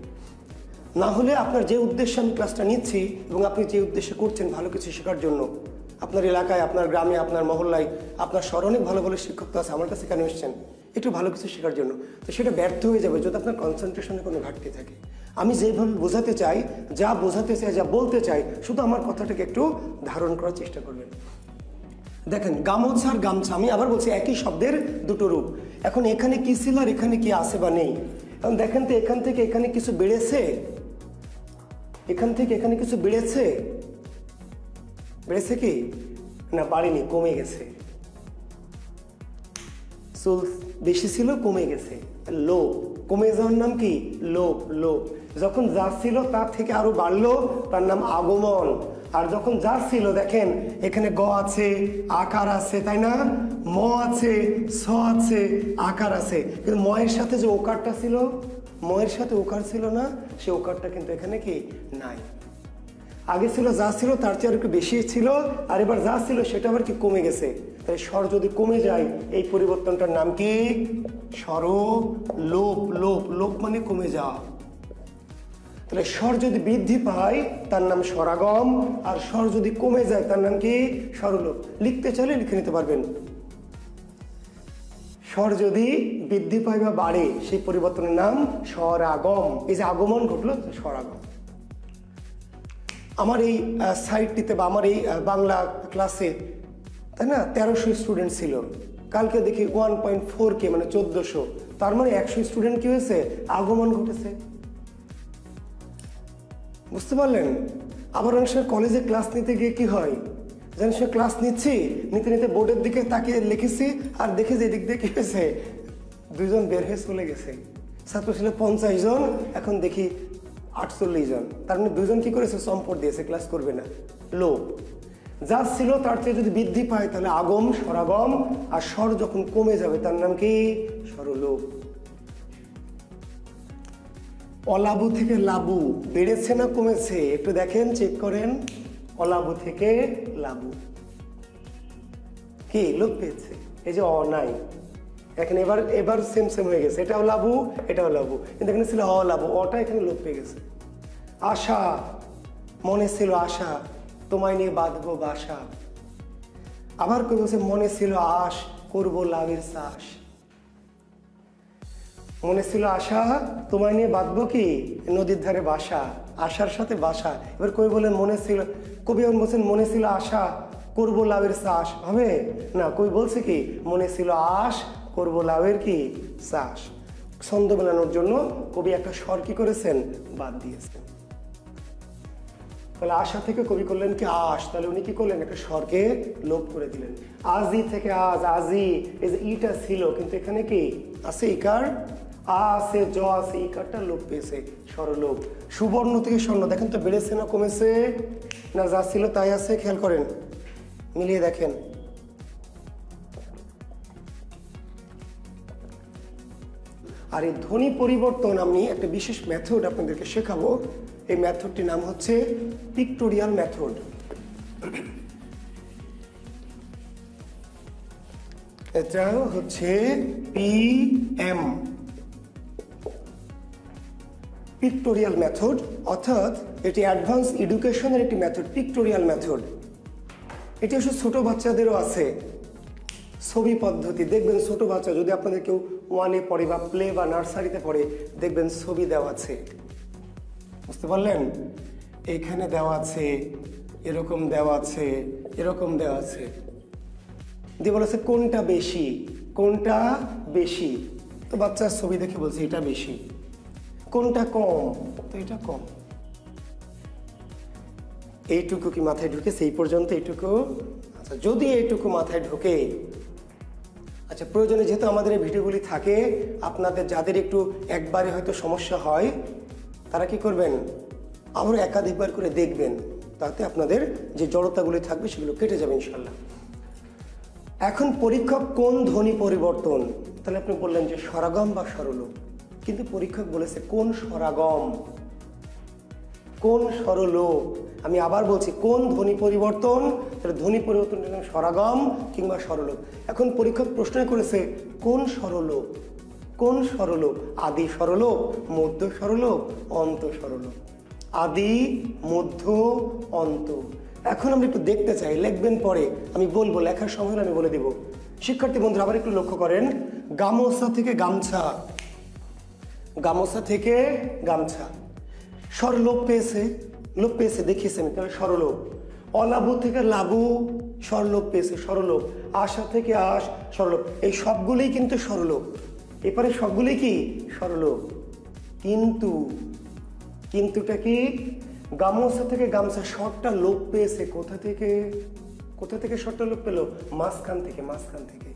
না হলে আপনার যে উদ্দেশ্যে আমি ক্লাসটা নিচ্ছি এবং আপনি যে উদ্দেশ্যে করছেন ভালো কিছু শেখার জন্য, আপনার এলাকায়, আপনার গ্রামে, আপনার মহল্লায়, আপনার শহরে অনেক ভালো ভালো শিক্ষক তো আছে, আমার কাছে কেন এসছেন? একটু ভালো কিছু শেখার জন্য। তো সেটা ব্যর্থ হয়ে যাবে যদি আপনার কনসেন্ট্রেশনে কোনো ঘাটতি থাকে। আমি যেভাবে বোঝাতে চাই, যা বোঝাতে চাই, যা বলতে চাই, শুধু আমার কথাটাকে একটু ধারণ করার চেষ্টা করবেন। দেখেন, গামছা আর গামছা, আমি আবার বলছি একই শব্দের দুটো রূপ। এখন এখানে কি ছিল আর এখানে কি আছে বা নেই? এখন দেখেন তো, এখান থেকে এখানে কিছু বেড়েছে, এখান থেকে এখানে কিছু বেড়েছে, বেড়েছে কি না? বাড়েনি, কমে গেছে। চুল বেশি ছিল, কমে গেছে। লোভ, কমে যাওয়ার নাম কি? লোভ। লোভ। যখন যা ছিল তার থেকে আরো বাড়লো, তার নাম আগমন। আর যখন যা ছিল, দেখেন এখানে গ আছে, আকার আছে, তাই না? ম আছে, স আছে, আকার আছে, কিন্তু ময়ের সাথে যে ওকারটা ছিল, ময়ের সাথে ওকার ছিল না, সে ওকারটা কিন্তু এখানে কি নাই। আগে ছিল যা ছিল তার চেয়ে আর একটু বেশি ছিল, আর এবার যা ছিল সেটা আবার কি কমে গেছে। তাই স্বর যদি কমে যায়, এই পরিবর্তনটার নাম কি? স্বরলোপ। লোপ, লোপ মানে কমে যাওয়া। তাহলে স্বর যদি বৃদ্ধি পায় তার নাম স্বরাগম, আর স্বর যদি কমে যায় তার নাম কি? স্বরলোপ। লিখতে চাইলে লিখে নিতে পারবেন। স্বর যদি বৃদ্ধি পায় বা বাড়ে, সেই পরিবর্তনের নাম স্বরাগম। এই যে আগমন ঘটলো, স্বরাগম। আমার এই সাইটটিতে বা আমার এই বাংলা ক্লাসে, তাই না, 1300 স্টুডেন্ট ছিল। কালকে দেখি 1.4K মানে 1400, তার মানে 100 স্টুডেন্ট কি হয়েছে? আগমন ঘটেছে। বুঝতে পারলেন? আবার অনেক সময় কলেজে ক্লাস নিতে গিয়ে কি হয়, জানেন, সে ক্লাস নিচ্ছি, নিতে নিতে বোর্ডের দিকে তাকিয়ে লিখেছি, আর দেখে যে দিক দিয়ে কি হয়েছে, 2 জন বের হয়ে চলে গেছে। ছাত্র ছিল 50 জন, এখন দেখি 48 জন। তার মানে 2 জন কি করেছে? চম্পট দিয়েছে, ক্লাস করবে না। লোভ। যা ছিল তার চেয়ে যদি বৃদ্ধি পায় তাহলে আগম, স্বরাগম, আর স্বর যখন কমে যাবে তার নাম কি? স্বরলোপ। অলাবু থেকে লাবু, বেড়েছে না কমেছে? একটু দেখেন, চেক করেন। অলাবু থেকে লাবু, কি লোপ পেয়েছে? এই যে অ নাই, এখানে এবার সেম সেম হয়ে গেছে। এটাও লাবু, এটাও লাবু, কিন্তু এখানে ছিল অলাবু, অটা এখানে লোপ পেয়ে গেছে। আশা, মনে ছিল আশা, তোমায় নিয়ে বাঁধবো বাসা। আবার কই বলছে, মনে ছিল আশ, করবো লাভের চাষ। মনে ছিল আশা, তোমায় নিয়ে বাঁধবো কি নদীর ধারে বাসা। আশার সাথে বাসা। এবার কবি বলেন মনে ছিল, কবি বলছেন মনে ছিল আশা, করব লাউয়ের চাষ হবে না, কই বলছে কি মনে ছিল আশ করব লাউয়ের কি চাষ। ছন্দ মেলানোর জন্য কবি একটা স্বর কি করেছেন বাদ দিয়েছেন। তাহলে আশা থেকে কবি করলেন কি আশ, তাহলে উনি কি করলেন একটা স্বরকে লোপ করে দিলেন। আজি থেকে আজ, আজি এই যে ইটা ছিল কিন্তু এখানে কি আছে ইকার, আছে জ আছে, ইকারটা লোপ পেয়েছে, স্বরলোপ। সুবর্ণ থেকে স্বর্ণ দেখেন তো বেড়েছে না কমেছে, না যা ছিল তাই আছে, খেয়াল করেন মিলিয়ে দেখেন। আর এই ধ্বনি পরিবর্তন আমি একটা বিশেষ মেথড আপনাদেরকে শেখাবো। এই মেথডটির নাম হচ্ছে পিক্টোরিয়াল মেথড। এটা হচ্ছে পিএম, পিক্টোরিয়াল মেথড, অর্থাৎ এটি অ্যাডভান্স এডুকেশনের একটি মেথড। পিক্টোরিয়াল মেথড এটি অবশ্য ছোট বাচ্চাদেরও আছে। ছবি পদ্ধতি দেখবেন ছোট বাচ্চা যদি আপনাদের কেউ ওয়ানে পড়ে বা প্লে বা নার্সারিতে পড়ে দেখবেন ছবি দেওয়া আছে, বুঝতে পারলেন? এইখানে দেওয়া আছে, এরকম দেওয়া আছে, এরকম দেওয়া আছে, দিয়ে বলেছে কোনটা বেশি, কোনটা বেশি, তো বাচ্চার ছবি দেখে বলছে এটা বেশি। কোনটা কম, তো এটা কম। এইটুকু কি মাথায় ঢুকেছে এই পর্যন্ত? এইটুকু, আচ্ছা যদি এইটুকু মাথায় ঢোকে, আচ্ছা প্রয়োজনে যেহেতু আমাদের এই ভিডিওগুলি থাকে, আপনাদের যাদের একটু একবারে হয়তো সমস্যা হয় তারা কি করবেন আবার একাধিকবার করে দেখবেন, তাতে আপনাদের যে জড়তাগুলি থাকবে সেগুলো কেটে যাবে ইনশাল্লাহ। এখন পরীক্ষক কোন ধ্বনি পরিবর্তন, তাহলে আপনি বললেন যে স্বরাগম বা স্বরলোপ, কিন্তু পরীক্ষক বলেছে কোন স্বরাগম কোন স্বরলোপ। আমি আবার বলছি কোন ধ্বনি পরিবর্তন, তাহলে ধ্বনি পরিবর্তন স্বরাগম কিংবা স্বরলোপ। এখন পরীক্ষক প্রশ্ন করেছে কোন স্বরলোপ, কোন স্বরলোপ, আদি স্বরলোপ, মধ্য স্বরলোপ, অন্ত স্বরলোপ, আদি মধ্য অন্ত। এখন আমরা একটু দেখতে চাই, লিখবেন পরে, আমি বলবো লেখার সময় আমি বলে দিব। শিক্ষার্থী বন্ধুরা আবার একটু লক্ষ্য করেন, গামোচা থেকে গামছা, গামোচা থেকে গামছা, স্বর লোপ পেয়েছে, লোপ পেয়েছে দেখিয়েছেন, তাহলে স্বরলোপ। অলাবু থেকে লাবু, স্বরলোপ পেয়েছে, স্বরলোপ। আশা থেকে আশ, স্বরলোপ। এই সবগুলোই কিন্তু স্বরলোপ, এবারে সবগুলোই কি স্বরলোপ। কিন্তু কিন্তুটা কি, গামোচা থেকে গামছা স্বরটা লোপ পেয়েছে কোথা থেকে, কোথা থেকে স্বরটা লোপ পেল? মাঝখান থেকে, মাঝখান থেকে।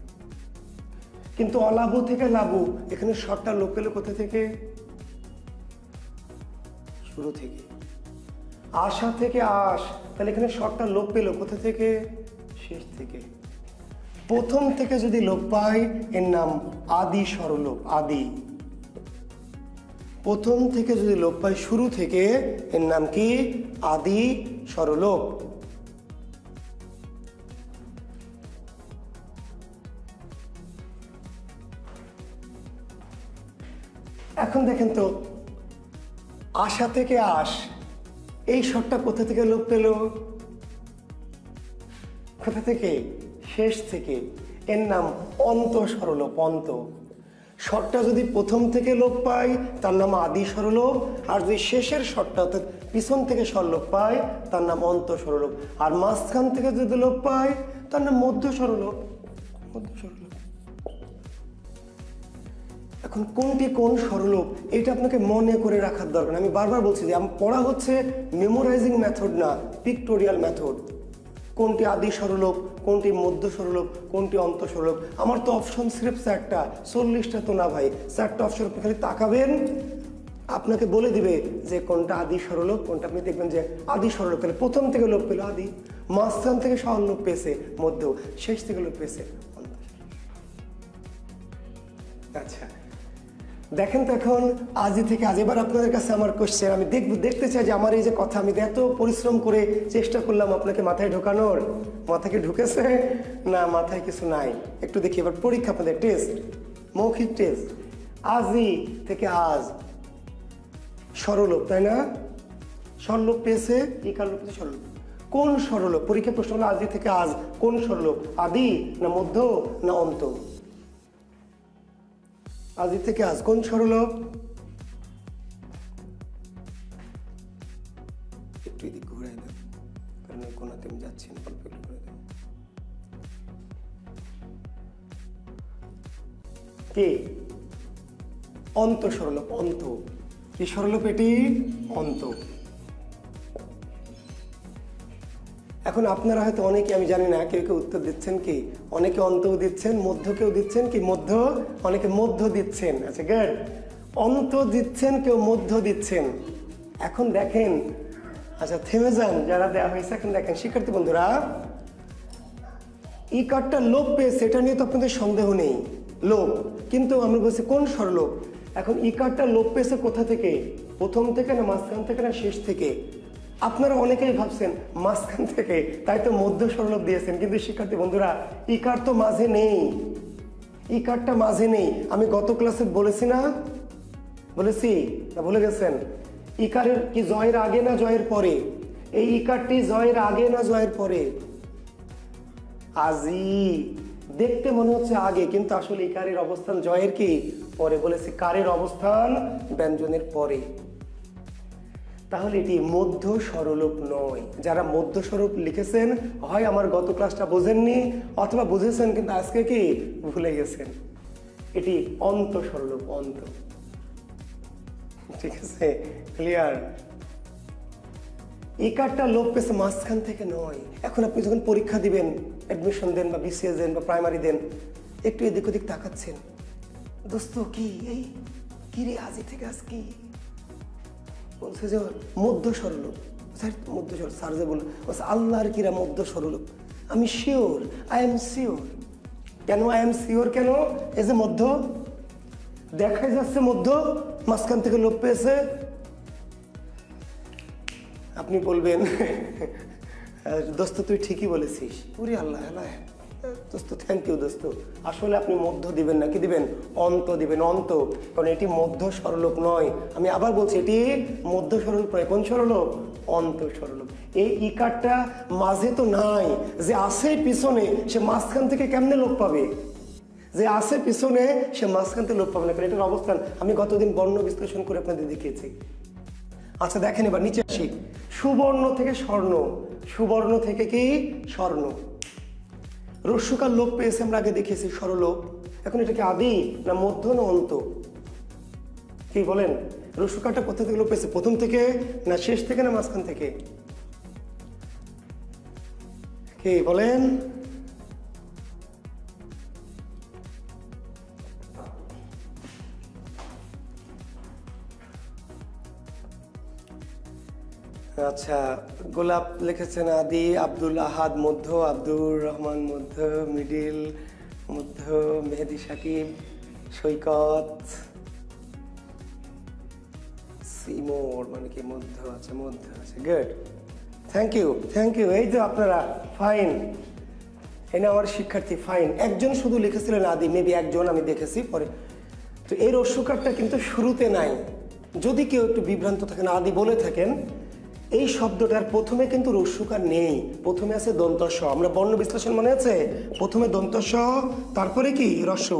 কিন্তু অলাবু থেকে লাবু এখানে স্বরটা লোপ পেল কোথা থেকে? শুরু থেকে। আশা থেকে আশ, তাহলে এখানে স্বরটা লোপ পেল কোথা থেকে? শেষ থেকে। প্রথম থেকে যদি লোপ পাই এর নাম আদি স্বরলোপ, আদি। প্রথম থেকে যদি লোপ পাই শুরু থেকে এর নাম কি? আদি স্বরলোপ। এখন দেখেন তো, আশা থেকে আশ এই স্বরটা কোথা থেকে লোপ পেল? কোথা থেকে? শেষ থেকে। এর নাম অন্ত স্বরলোপ, অন্ত। স্বরটা যদি প্রথম থেকে লোপ পাই তার নাম আদি স্বরলোপ, আর যদি শেষের স্বরটা অর্থাৎ পিছন থেকে স্বরলোপ পাই তার নাম অন্ত স্বরলোপ, আর মাঝখান থেকে যদি লোপ পাই তার নাম মধ্য স্বরলোপ, মধ্য স্বরলোপ। এখন কোনটি কোন স্বরলোপ এটা আপনাকে মনে করে রাখার দরকার। আমি বারবার বলছি যে পড়া হচ্ছে মেমোরাইজিং মেথড না, পিক্টোরিয়াল মেথড। কোনটি আদি স্বরলোপ, কোনটি মধ্য স্বরলোপ, কোনটি অন্ত স্বরলোপ। আমার তো অপশন সির্ফ 4টা, 40টা তো না ভাই। 4টা অপশন আপনি খালি তাকাবেন, আপনাকে বলে দিবে যে কোনটা আদি স্বরলোপ, কোনটা। আপনি দেখবেন যে আদি স্বরলোপ, তাহলে প্রথম থেকে লোপ পেল আদি, মাঝখান থেকে স্বরলোপ পেয়েছে মধ্য, শেষ থেকে লোপ পেয়েছে অন্ত। আচ্ছা দেখেন তো এখন আদি থেকে আজ। এবার আপনাদের কাছে আমার কোশ্চেন, আমি দেখতে চাই যে আমার এই যে কথা আমি এত পরিশ্রম করে চেষ্টা করলাম আপনাকে মাথায় ঢোকানোর, মাথায় কি ঢুকেছে না মাথায় কিছু নাই? একটু দেখি এবার পরীক্ষা, আপনাদের টেস্ট, মৌখিক টেস্ট। আজি থেকে আজ স্বরলোপ, তাই না? স্বরলোপ পেয়েছে, ইকার লোপ পেয়েছে, স্বরলোপ। কোন স্বরলোপ? পরীক্ষা প্রশ্ন হলো আদি থেকে আজ কোন স্বরলোপ, আদি না মধ্য না অন্ত? আদি থেকে আজ কোন স্বরলোপ? একটু এদিক ঘুরাই দাও, করেন, ওই কোনাতে আমি যাচ্ছি না, অল্প একটু করে দেন। কি অন্ত সরলোপ, অন্ত কি সরলোপ এটি? অন্ত। এখন আপনারা হয়তো অনেকে, আমি জানি না, কেউ কেউ উত্তর দিচ্ছেন কি, অনেকে অন্তও দিচ্ছেন, মধ্য কেউ দিচ্ছেন কি, মধ্য, অনেকে মধ্য দিচ্ছেন। আচ্ছা গুড, অন্ত দিচ্ছেন, কেউ মধ্য দিচ্ছেন। এখন দেখেন, আচ্ছা থেমে যান যারা দেওয়া হয়েছে। এখন দেখেন শিক্ষার্থী বন্ধুরা, ই কারটা লোপ পেয়েছে, এটা নিয়ে তো আপনাদের সন্দেহ নেই, লোপ। কিন্তু আমরা বলছি কোন স্বরলোপ। এখন ই কারটা লোপ পেয়েছে কোথা থেকে? প্রথম থেকে না মাঝখান থেকে না শেষ থেকে? আপনারা অনেকেই ভাবছেন মাঝখান থেকে, তাই তো মধ্য স্বরলোপ দিয়েছেন। কিন্তু শিক্ষার্থী বন্ধুরা, ই কার তো মাঝে নেই, ই কারটা মাঝে নেই। আমি গত ক্লাসে বলেছি না, বলেছি না, ভুলে গেছেন? ইকারের কি জয়ের আগে না জয়ের পরে? এই ইকারটি জয়ের আগে না জয়ের পরে? আজি দেখতে মনে হচ্ছে আগে, কিন্তু আসলে ইকারের অবস্থান জয়ের কি পরে। বলেছি কারের অবস্থান ব্যঞ্জনের পরে। তাহলে এটি মধ্য স্বরলোপ নয়। যারা মধ্য স্বরূপ লিখেছেন, হয় আমার গত ক্লাসটা বোঝেননি, অথবা বুঝেছেন কিন্তু আজকে কি ভুলে গেছেন। এটি অন্ত স্বরলোপ, অন্ত। ঠিক আছে, ক্লিয়ার? এই কারটা লোপ পেয়েছে মাঝখান থেকে নয়। এখন আপনি যখন পরীক্ষা দিবেন, অ্যাডমিশন দেন বা বিসিএস দেন বা প্রাইমারি দেন, একটু এদিক ওদিক তাকাচ্ছেন, দোস্ত কি এই কি রে আজি থেকে আজ কি বলছে যে মধ্য স্বরলোপ। স্যার মধ্য স্বর, স্যার যে বলল আল্লাহর কিরা মধ্য স্বরলোপ। আমি শিওর, আই এম শিওর। কেন আই এম শিওর? কেন? এই যে মধ্য দেখাই যাচ্ছে, মধ্য মাঝখান থেকে লোপ পেয়েছে। আপনি বলবেন দোস্ত তুই ঠিকই বলেছিস, ওরে আল্লাহ আল্লাহ দোস্ত, থ্যাংক ইউ দোস্ত। আসলে আপনি মধ্য দিবেন না, কি দিবেন? অন্ত দিবেন, অন্ত। কারণ এটি মধ্য স্বরলোপ নয়। আমি আবার বলছি, এটি মধ্য স্বরলোপ নয়। কোন স্বরলোপ? অন্ত স্বরলোপ। এই ইকারটা মাঝে তো নাই, যে আছে পিছনে সে মাঝখান থেকে কেমনে লোপ পাবে? যে আছে পিছনে সে মাঝখান থেকে লোপ পাবে না। কারণ এটার অবস্থান আমি গতদিন বর্ণ বিশ্লেষণ করে আপনাদের দেখিয়েছি। আচ্ছা দেখেন, এবার নিচে আসি। সুবর্ণ থেকে স্বর্ণ, সুবর্ণ থেকে কি স্বর্ণ। রস্যকার লোপ পেয়েছে, আমরা আগে দেখেছি স্বরলোপ। এখন এটা কি আদি না মধ্য না অন্ত? কি বলেন? রস্যকারটা কোথা থেকে লোপ পেয়েছে? প্রথম থেকে না শেষ থেকে না মাঝখান থেকে? কি বলেন? আচ্ছা, গোলাপ লিখেছেন আদি, আব্দুল আহাদ মধ্য, আব্দুর রহমান মধ্য, মিডিল মধ্য, মেহেদি সাকিব, সৈকত, সিমোর মানে কি মধ্য। আচ্ছা মধ্য, আচ্ছা good, thank you, thank you. এই যে আপনারা ফাইন, এনে আমার শিক্ষার্থী ফাইন। একজন শুধু লিখেছিলেন আদি, মেবি একজন, আমি দেখেছি পরে। তো এই রস্যকারটা কিন্তু শুরুতে নাই। যদি কেউ একটু বিভ্রান্ত থাকেন, আদি বলে থাকেন, এই শব্দটার প্রথমে কিন্তু রস্যকার নেই, প্রথমে আছে দন্ত স। আমরা বর্ণ বিশ্লেষণ মনে আছে, প্রথমে দন্ত স, তারপরে কি রস্য।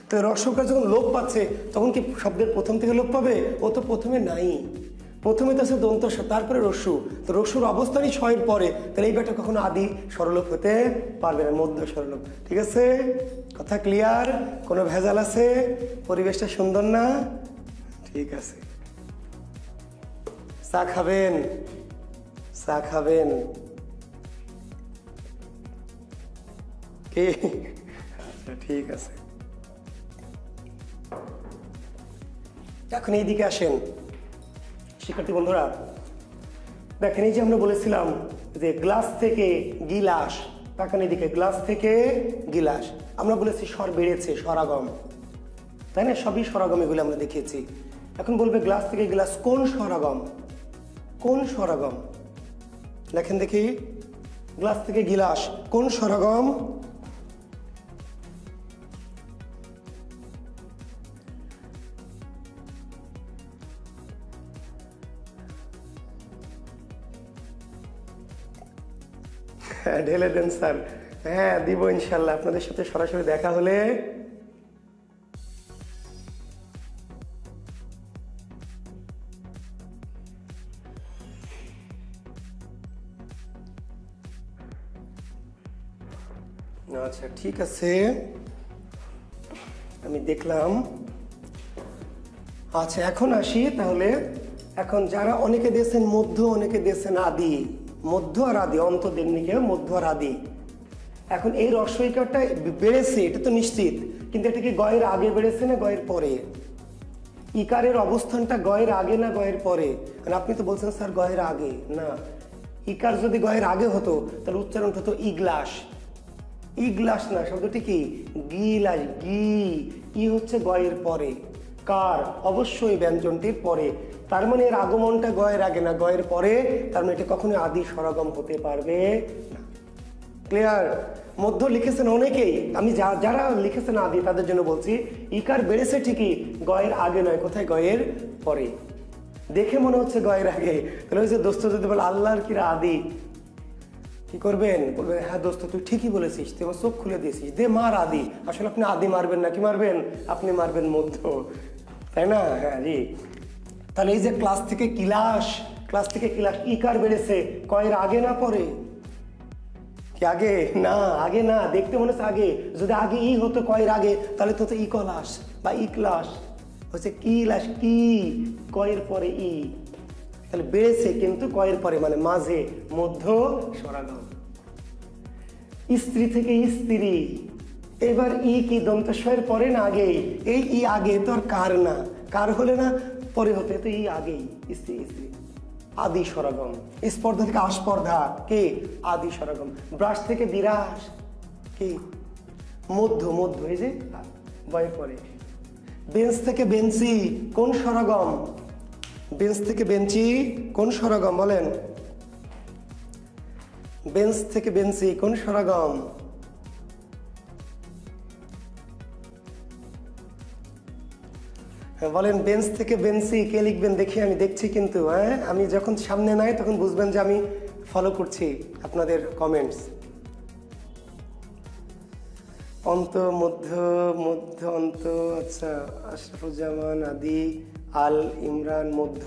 তো রস্যকার যখন লোপ পাচ্ছে, তখন কি শব্দের প্রথম থেকে লোপ পাবে? ও তো প্রথমে নাই, প্রথমে তো আছে দন্ত স, তারপরে রস্য। তো রস্যুর অবস্থানই ছয়ের পরে, তাহলে এই ব্যাটা কখনো আদি স্বরলোপ হতে পারবে না, মধ্য স্বরলোপ। ঠিক আছে, কথা ক্লিয়ার? কোনো ভেজাল আছে? পরিবেশটা সুন্দর না? ঠিক আছে। চা খাবেন? চা খাবেন কি? আচ্ছা ঠিক আছে। এখন এইদিকে আসেন শিক্ষার্থী বন্ধুরা, দেখেন এই যে আমরা বলেছিলাম যে গ্লাস থেকে গিলাস, তাকান এদিকে, গ্লাস থেকে গিলাস। আমরা বলেছি স্বর বেড়েছে, স্বরাগম, তাই না? সবই স্বরাগম, এগুলো আমরা দেখিয়েছি। এখন বলবে গ্লাস থেকে গিলাস কোন স্বরাগম? কোন স্বরাগম? লেখেন দেখি, গ্লাস থেকে গিলাস কোন স্বরাগম? হ্যাঁ ঢেলে দেন স্যার। হ্যাঁ দিব ইনশাল্লাহ, আপনাদের সাথে সরাসরি দেখা হলে। আচ্ছা ঠিক আছে, আমি দেখলাম। আচ্ছা এখন আসি তাহলে। এখন যারা অনেকে দিয়েছেন মধ্য, অনেকে দিয়েছেন আদি, মধ্য আর আদি, অন্ত দেননি কেউ, মধ্য আর আদি। এখন এই রস্বইকারটা বেড়েছে এটা তো নিশ্চিত, কিন্তু এটা কি গয়ের আগে বেড়েছে না গয়ের পরে? ইকারের অবস্থানটা গয়ের আগে না গয়ের পরে? কারণ আপনি তো বলছেন স্যার গয়ের আগে। না, ইকার যদি গয়ের আগে হতো তাহলে উচ্চারণটা হতো ইগ্লাস। ইগ্লাস না, শব্দটি কি গিলাস, গি। ই হচ্ছে গয়ের পরে, কার অবশ্যই ব্যঞ্জনটির পরে। তার মানে এর আগমনটা গয়ের আগে না গয়ের পরে, তার মানে এটা কখনোই আদি স্বরগম হতে পারবে না। ক্লিয়ার? মধ্য লিখেছেন অনেকেই, আমি যারা লিখেছেন আদি তাদের জন্য বলছি, ইকার বেড়েছে ঠিকই, গয়ের আগে নয়। কোথায়? গয়ের পরে। দেখে মনে হচ্ছে গয়ের আগে, তাহলে হচ্ছে দোস্ত যদি বলে আল্লাহর কিরা আদি, কি করবেন? বলবেন হ্যাঁ দোস্ত তুই ঠিকই বলেছিস, তুই আমার চোখ খুলে দিয়েছিস, দে মার আদি। আসলে আপনি আদি মারবেন না, কি মারবেন? আপনি মারবেন মধ্য, তাই না? হ্যাঁ জি। তাহলে এই যে ক্লাস থেকে কিলাস, ক্লাস থেকে কিলাস, ইকার বেড়েছে কয়ের আগে না পরে? কি আগে? না, আগে না। দেখতে মনে হচ্ছে আগে। যদি আগে ই হতো কয়ের আগে, তাহলে তো ই কলাস বা ই ক্লাস হচ্ছে কি লাস, কি কয়ের পরে ই। তাহলে বেড়েছে কিন্তু কয়ের পরে, মানে মাঝে, মধ্য স্বরাগম। স্ত্রী থেকে স্ত্রী, এবার ই কি দন্তস্বয়ের পরে না আগে? এই ই আগে তো আর কার না, কার হলে না পরে হতে, তো ই আগেই, স্ত্রী স্ত্রী, আদি স্বরাগম। স্পর্ধা থেকে আস্পর্ধা, কে? আদি স্বরাগম। ব্রাশ থেকে বিরাস, কি? মধ্য, মধ্য, এই যে বয়ের পরে। বেঞ্চ থেকে বেঞ্চি, কোন স্বরাগম? বেঞ্চ থেকে বেঞ্চি কোন স্বরাগম বলেন? বেঞ্চ থেকে বেঞ্চি কোন স্বরাগম? বলেন বেঞ্চ থেকে বেঞ্চি কে লিখবেন দেখি, আমি দেখছি কিন্তু। হ্যাঁ, আমি যখন সামনে নাই তখন বুঝবেন যে আমি ফলো করছি আপনাদের কমেন্টস। অন্ত, মধ্য, মধ্য, অন্ত। আচ্ছা, আশরাফুজ্জামান, আদি, আল ইমরান, মধ্য,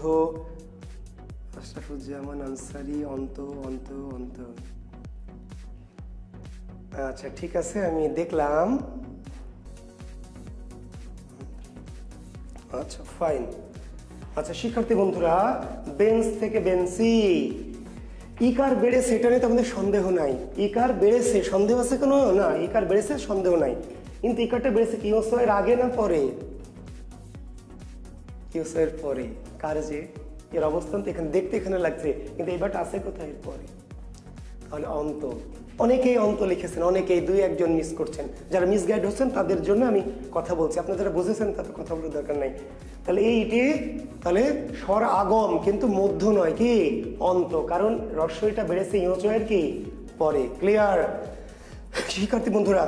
আশরাফুজ্জামান আনসারি, অন্ত, অন্ত, অন্ত। আচ্ছা ঠিক আছে, আমি দেখলাম। আচ্ছা ফাইন। আচ্ছা শিক্ষার্থী বন্ধুরা, বেঞ্চ থেকে বেঞ্চি, ইকার বেড়েছে এটা নিয়ে তো আমাদের সন্দেহ নাই। ইকার বেড়েছে, সন্দেহ আছে কোনো? না, ইকার বেড়েছে সন্দেহ নাই। কিন্তু ইকারটা বেড়েছে কি এর আগে না পরে? কি এর পরে। কার যে এর অবস্থান তো এখানে দেখতে এখানে লাগছে, কিন্তু এবারটা আছে কোথায়? এর পরে। তাহলে অন্ত। অনেকেই অন্ত লিখেছেন, অনেকেই, দুই একজন মিস করছেন। যারা মিসগাইড হচ্ছেন তাদের জন্য আমি কথা বলছি, আপনারা যারা বুঝেছেন তাদের কথা বলার দরকার নাই। তাহলে এইটি তাহলে স্বর আগম, কিন্তু মধ্য নয়, কি? অন্ত। কারণ রস্বইটা বেড়েছে ইয়চয়ের কি পরে। ক্লিয়ার? শিক্ষার্থী বন্ধুরা,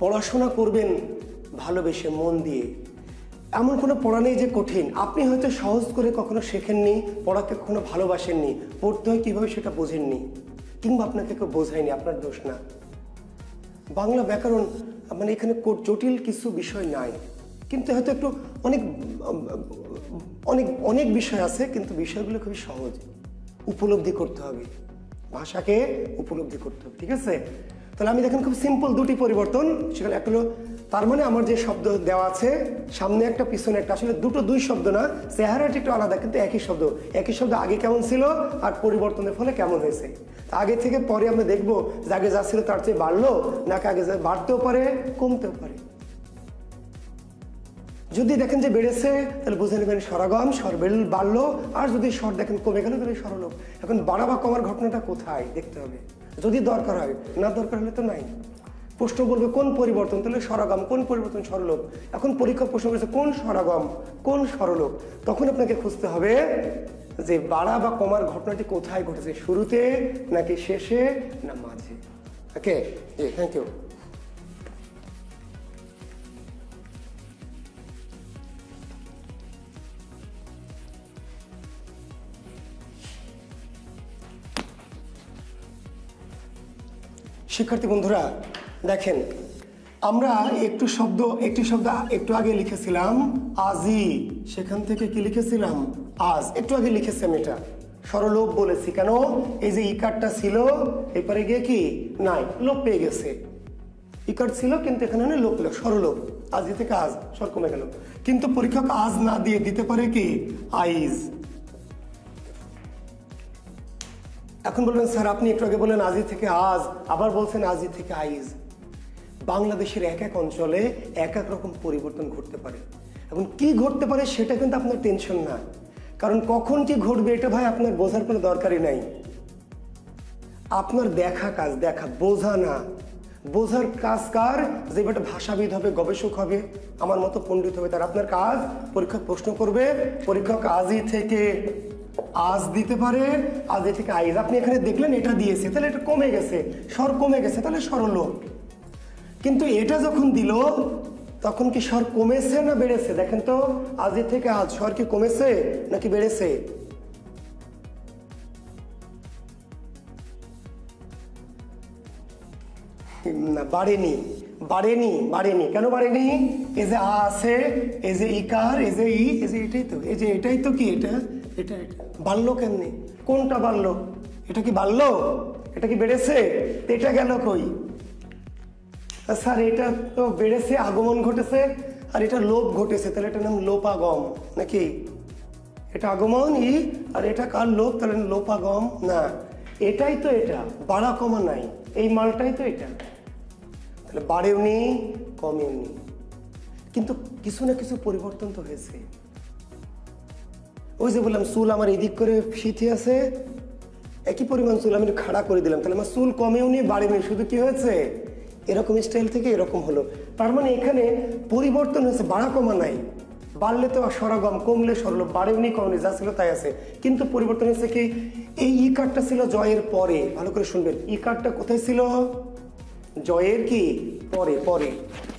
পড়াশোনা করবেন ভালোবেসে, মন দিয়ে। এমন কোনো পড়া নেই যে কঠিন। আপনি হয়তো সহজ করে কখনো শেখেননি, পড়াকে কখনো ভালোবাসেননি, পড়তে হয় কীভাবে সেটা বোঝেননি, কিংবা আপনাকে কেউ বোঝায়নি, আপনার দোষ না। বাংলা ব্যাকরণ মানে এখানে জটিল কিছু বিষয় নাই, কিন্তু হয়তো একটু অনেক অনেক অনেক বিষয় আছে, কিন্তু বিষয়গুলো খুবই সহজ। উপলব্ধি করতে হবে, ভাষাকে উপলব্ধি করতে হবে। ঠিক আছে? তাহলে আমি দেখেন খুব সিম্পল দুটি পরিবর্তন। সেখানে একটা হলো, তার মানে আমার যে শব্দ দেওয়া আছে সামনে একটা পিছনে একটা, আসলে দুই শব্দ না, চেহারাটা একটু আলাদা কিন্তু একই শব্দ। একই শব্দ আগে কেমন ছিল আর পরিবর্তনের ফলে কেমন হয়েছে। আগে থেকে পরে আমরা দেখবো যে আগে যা ছিল তার চেয়ে বাড়লো নাকি আগে যা বাড়তেও পারে কমতেও পারে। যদি দেখেন যে বেড়েছে তাহলে বুঝে নেবেন স্বরাগম, স্বর বাড়লো। আর যদি স্বর দেখেন কমে গেল তাহলে স্বরলোপ। এখন বাড়া বা কমার ঘটনাটা কোথায় দেখতে হবে, যদি দরকার হয়, না দরকার হলে তো নাই। প্রশ্ন বলবে কোন পরিবর্তন, তাহলে স্বরাগম। কোন পরিবর্তন? স্বরলোপ। এখন পরীক্ষা প্রশ্ন করেছে কোন স্বরাগম কোন স্বরলোপ, তখন আপনাকে খুঁজতে হবে যে বাড়া বা কমার ঘটনাটি কোথায় ঘটেছে, শুরুতে নাকি শেষে না মাঝে। ওকে, থ্যাংক ইউ। শিক্ষার্থী বন্ধুরা দেখেন, আমরা একটি শব্দ একটু আগে লিখেছিলাম আজি, সেখান থেকে কি লিখেছিলাম আজ, একটু আগে লিখেছি আমি, এটা স্বরলোপ বলেছি। কেন? এই যে ইকারটা ছিল এরপরে গিয়ে কি নাই, লোপ পেয়ে গেছে। ইকার ছিল কিন্তু এখানে লোপ এলো, স্বরলোপ, আজি থেকে আজ, স্বর কমে গেল। কিন্তু পরীক্ষক আজ না দিয়ে দিতে পারে কি আইজ। এখন বলবেন স্যার আপনি একটু আগে বললেন আজি থেকে আজ, আবার বলছেন আজি থেকে আইজ। বাংলাদেশের এক এক অঞ্চলে এক এক রকম পরিবর্তন ঘটতে পারে। এখন কি ঘটতে পারে সেটা কিন্তু আপনার টেনশন না, কারণ কখন কি ঘটবে এটা ভাই আপনার বোঝার কোনো দরকারই নাই। আপনার দেখা কাজ, দেখা, বোঝা না। বোঝার কাজ কার? যে বেটা ভাষাবিদ হবে, গবেষক হবে, আমার মতো পণ্ডিত হবে, তার আপনার কাজ পরীক্ষক প্রশ্ন করবে, পরীক্ষক আজি থেকে আজ দিতে পারে, আজি থেকে আইজ। আপনি এখানে দেখলেন এটা দিয়েছে, তাহলে এটা কমে গেছে, স্বর কমে গেছে, তাহলে স্বরলোপ। কিন্তু এটা যখন দিল তখন কি স্বর কমেছে না বেড়েছে? দেখেন তো, আজি থেকে আজ স্বর কি কমেছে নাকি বেড়েছে? না, বাড়েনি, বাড়েনি, বাড়েনি। কেন বাড়েনি? এই যে আ আছে, এই যে ইকার, এই যে ই, এই যে এটাই তো, এই যে এটাই তো কি এটা, এটা বাড়লো কেমনে? কোনটা বাড়লো? এটা কি বাড়লো? এটা কি বেড়েছে? এটা গেল কই? স্যার এটা তো বেড়েছে, আগমন ঘটেছে, আর এটা লোপ ঘটেছে, তাহলে এটার নাম লোপাগম নাকি? এটা আগমন ই, আর এটা কার লোপ, তাহলে লোপাগম না। এটাই তো, এটা বাড়া কমা নাই, এই মালটাই তো এটা। তাহলে বাড়েও নি, কমেও নি, কিন্তু কিছু না কিছু পরিবর্তন তো হয়েছে। ওই যে বললাম চুল আমার এদিক করে সিথে আছে, একই পরিমাণ চুল আমি খাড়া করে দিলাম, তাহলে আমার চুল কমেও নি, বাড়েও নি, শুধু কি হয়েছে এরকম স্টাইল থেকে এরকম হলো। তার মানে এখানে পরিবর্তন হয়েছে, বাড়া কমা নাই। বাড়লে তো স্বরাগম, কমলে স্বরলোপ, বাড়েও নি, কমেনি, যা ছিল তাই আছে। কিন্তু পরিবর্তন হয়েছে কি, এই ই কারটা ছিল জয়ের পরে, ভালো করে শুনবেন, ই কারটা কোথায় ছিল? জয়ের কি পরে, পরে।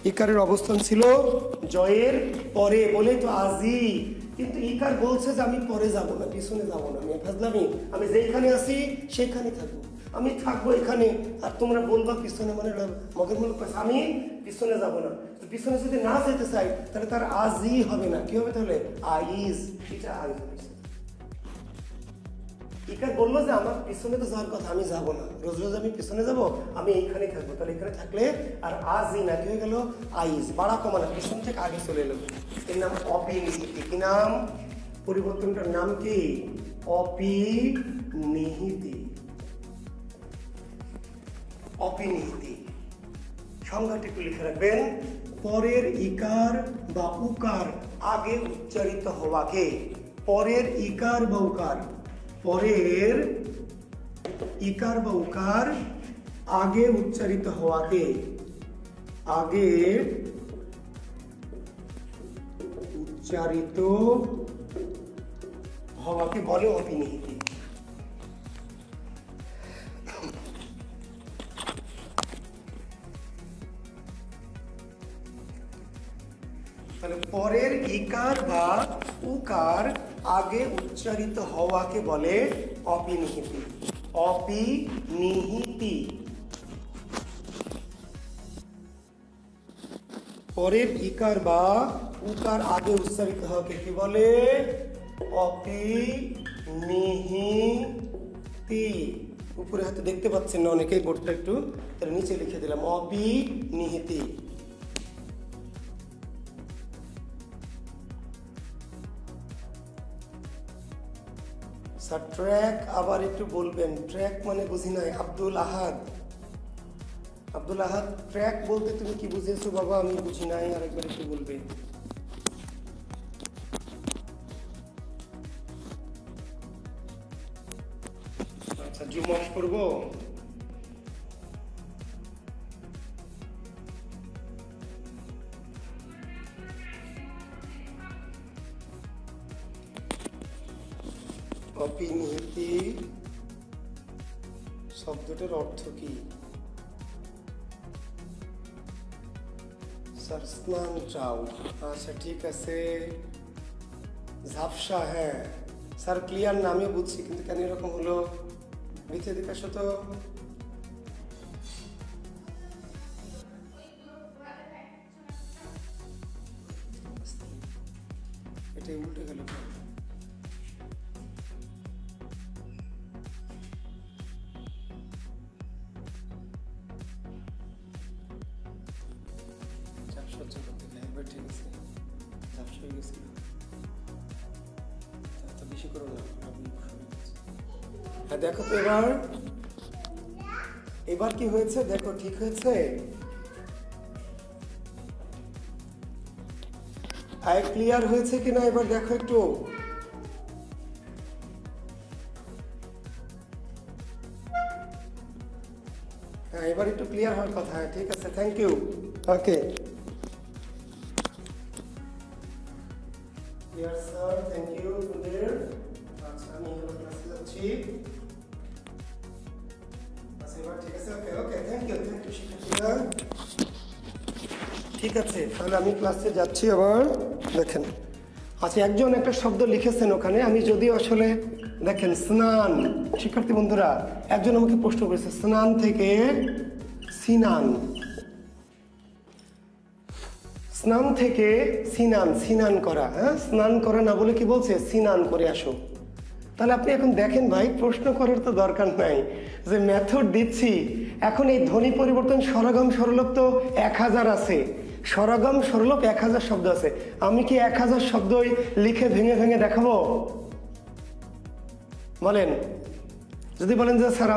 ইকারের অবস্থান ছিল জয়ের পরে, বলে তো আজি। কিন্তু ইকার বলছে যে আমি পরে যাব না, পিছনে যাব না, আমি ফাজলামি, আমি যেখানে আছি সেখানে থাকবো, আমি থাকবো এখানে, আর তোমরা বলবা পিছনে, মানে মগের মূল, আমি পিছনে যাব না। পিছনে যদি না যেতে চাই তাহলে তার আজি হবে না, কি হবে তাহলে? আইজ। এটা আইজ হয়েছে। ইকার বললো যে আমার পিছনে তো যাওয়ার কথা, আমি যাব না, রোজ রোজ আমি পিছনে যাব, আমি এইখানে থাকবো, তাহলে এখানে থাকলে আর আজি না, কি হয়ে গেল? আইজ। বাড়া কমা না, পিছন থেকে আগে চলে এলো, এর নাম অপিনিহিতি। কি নাম? পরিবর্তনটার নাম কি? অপিনিহিতি। অপিনিহিতি সংজ্ঞাটি একটু লিখে রাখবেন। পরের ইকার বা উকার আগে উচ্চারিত হওয়াকে, পরের ইকার বা উকার, পরের ইকার বা উকার আগে উচ্চারিত হওয়াকে, আগে উচ্চারিত হওয়াকে বলে অপিনিহিতি। তাহলে পরের ইকার বা উকার আগে উচ্চারিত হওয়াকে বলে অপিনিহিতি। অপিনিহিতি। পরের ইকার বা উকার আগে উচ্চারিত হওয়াকে কি বলে? অপিনিহিতি। উপরে হয়তো দেখতে পাচ্ছেন না অনেকেই, বোর্ডটা একটু তাহলে নিচে লিখে দিলাম, অপিনিহিতি। স্যার ট্র্যাক আবার একটু বলবেন, ট্র্যাক মানে বুঝি নাই। আব্দুল আহাদ, আব্দুল আহাদ, ট্র্যাক বলতে তুমি কি বুঝেছো বাবা? আমি বুঝি নাই, আরেকবার একটু বলবে। আচ্ছা, জুম অফ করবো। অপিনিহিতি শব্দটার অর্থ কি? স্যার স্নান চাও। আচ্ছা ঠিক আছে। ঝাপসা, হ্যাঁ স্যার ক্লিয়ার না, আমিও বুঝছি, কিন্তু কেন এরকম হলো? ভিতরে দিকে আসো তো। এটাই উল্টে গেল। এবার ঠিক আছে, ঝাপসা হয়ে গেছিল, তো বেশি করো না। হ্যাঁ দেখো তো এবার কি হয়েছে, দেখো ঠিক হয়েছে। আই ক্লিয়ার হয়েছে কিনা এবার দেখো একটু। হ্যাঁ এবার একটু ক্লিয়ার হওয়ার কথা। হ্যাঁ ঠিক আছে, thank you. Okay clear sir, thank you তোদের। আচ্ছা আমি ক্লাসে যাচ্ছি। আচ্ছা এবার ঠিক আছে, ওকে ওকে থ্যাংক ইউ শিক্ষার্থীরা। ঠিক আছে তাহলে আমি ক্লাসে যাচ্ছি আবার। দেখেন আচ্ছা একজন একটা শব্দ লিখেছেন ওখানে, আমি যদিও আসলে দেখেন স্নান, শিক্ষার্থী বন্ধুরা একজন আমাকে প্রশ্ন করেছে স্নান থেকে সিনান, স্নান থেকে সিনান, সিনান করা। হ্যাঁ স্নান করা না বলে কি বলছে, সিনান করে আসো। তাহলে আপনি এখন দেখেন ভাই, প্রশ্ন করার তো দরকার নাই, যে মেথড দিচ্ছি। এখন এই ধ্বনি পরিবর্তন স্বরগম সরলোপ তো 1000 আছে, স্বরগম সরলোপ 1000 শব্দ আছে। আমি কি 1000 শব্দই লিখে ভেঙে ভেঙে দেখাবো? বলেন। যদি বলেন যে স্যার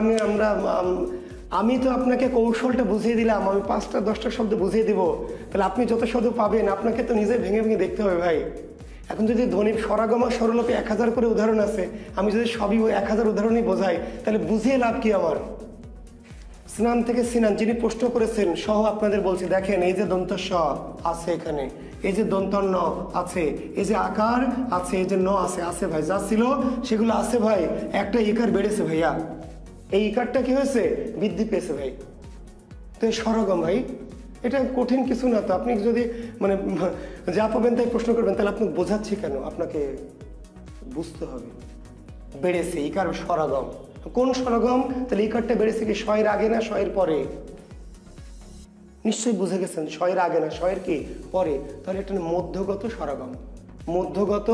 আমি তো আপনাকে কৌশলটা বুঝিয়ে দিলাম, আমি 5টা 10টা শব্দ বুঝিয়ে দিব, তাহলে আপনি যত শব্দ পাবেন আপনাকে তো নিজে ভেঙে ভেঙে দেখতে হবে ভাই। এখন যদি ধ্বনির স্বরাগম আর স্বরলোপে 1000 করে উদাহরণ আছে, আমি যদি সবই 1000 উদাহরণই বোঝাই, তাহলে বুঝিয়ে লাভ কি আমার? স্নান থেকে সিনান যিনি প্রশ্ন করেছেন সহ আপনাদের বলছি, দেখেন এই যে দন্ত স আছে এখানে, এই যে দন্ত ন আছে, এই যে আকার আছে, এই যে ন আছে, আছে ভাই, যা ছিল সেগুলো আছে ভাই। একটা ইকার বেড়েছে ভাইয়া, এই ইকারটা কি হয়েছে, বৃদ্ধি পেয়েছে ভাই। তো এই স্বরগম ভাই, এটা কঠিন কিছু না। তো আপনি যদি মানে যা পাবেন তাই প্রশ্ন করবেন, তাহলে আপনি বোঝাচ্ছি কেন, আপনাকে বুঝতে হবে। বেড়েছে ইকার স্বরগম, কোন স্বরগম? তাহলে ইকারটা বেড়েছে কি শয়ের আগে না শয়ের পরে? নিশ্চয়ই বুঝে গেছেন, শয়ের আগে না শয়ের কি পরে। তাহলে এটা মধ্যগত স্বরগম, মধ্যগত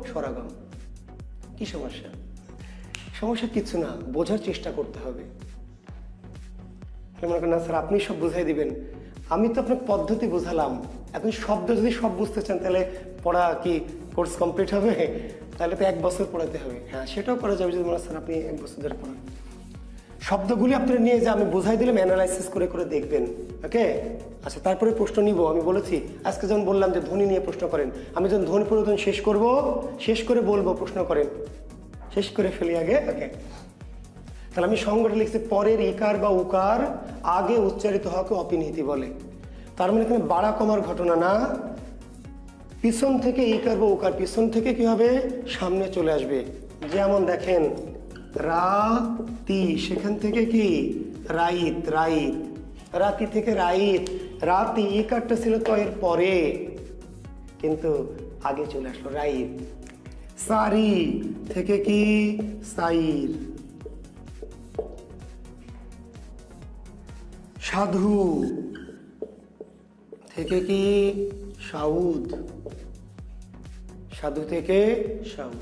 স্বরগম। কি সমস্যা? সমস্যা কিছু না, বোঝার চেষ্টা করতে হবে। মনে করেন না স্যার আপনি সব বুঝাই দিবেন, আমি তো আপনাকে পদ্ধতি বুঝালাম, এখন শব্দ যদি সব বুঝতে চান তাহলে পড়া কি কোর্স কমপ্লিট হবে? তাহলে তো 1 বছর পড়াতে হবে। হ্যাঁ সেটাও করা যাবে যদি মনে স্যার আপনি 1 বছর ধরে পড়ান। শব্দগুলি আপনারা নিয়ে যে আমি বুঝাই দিলাম, অ্যানালাইসিস করে করে দেখবেন। ওকে আচ্ছা তারপরে প্রশ্ন নিব। আমি বলেছি আজকে যখন বললাম যে ধ্বনি নিয়ে প্রশ্ন করেন, আমি যখন ধ্বনি পরিবর্তন শেষ করব, শেষ করে বলবো প্রশ্ন করেন, শেষ করে ফেলি আগে। ওকে তাহলে আমি সংজ্ঞাটা লিখছি, পরের ইকার বা উকার আগে উচ্চারিত হওয়াকে অপিনিহিতি বলে। তার মানে এখানে বাড়া কমার ঘটনা না, পিছন থেকে ইকার বা উকার পিছন থেকে কি হবে, সামনে চলে আসবে। যেমন দেখেন রাতি, সেখান থেকে কি রাইত, রাইত, রাতি থেকে রাইত, রাতি ইকারটা ছিল তো এর পরে, কিন্তু আগে চলে আসলো রাইত। সারি থেকে কি সাইর, সাধু থেকে কি সাউদ, সাধু থেকে সাউদ।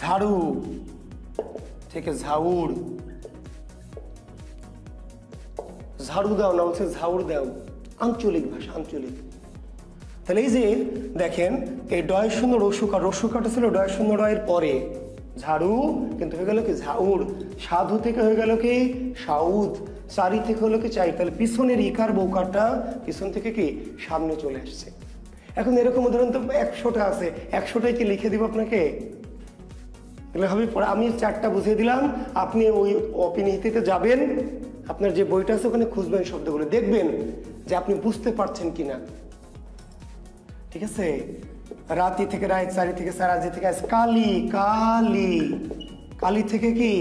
ঝাড়ু থেকে ঝাউড়, ঝাড়ু দাও না বলছে ঝাউড় দাও, আঞ্চলিক ভাষা, আঞ্চলিক। তাহলে এই যে দেখেন এই ডয় শূন্য রসুকার, রসুকাটা ছিল ডয় শূন্য ডয়ের পরে, ঝাড়ু কিন্তু হয়ে গেল কি ঝাউড়। সাধু থেকে হয়ে গেল কি সাউদ, চারি থেকে হলো কি চাই। তাহলে পিছনের ইকার বৌকারটা পিছন থেকে কি সামনে চলে আসছে। এখন এরকম উদাহরণ তো 100টা আছে, 100টাই কি লিখে দিব আপনাকে? হবে আমি 4টা বুঝিয়ে দিলাম, আপনি ওই অপিনিহিতিতে যাবেন, আপনার যে বইটা আছে ওখানে খুঁজবেন শব্দগুলো, দেখবেন যে আপনি বুঝতে পারছেন কিনা। ঠিক আছে, রাতি থেকে রাইত, সারি থেকে সারাজি থেকে কালি, কালি, কালি থেকে কি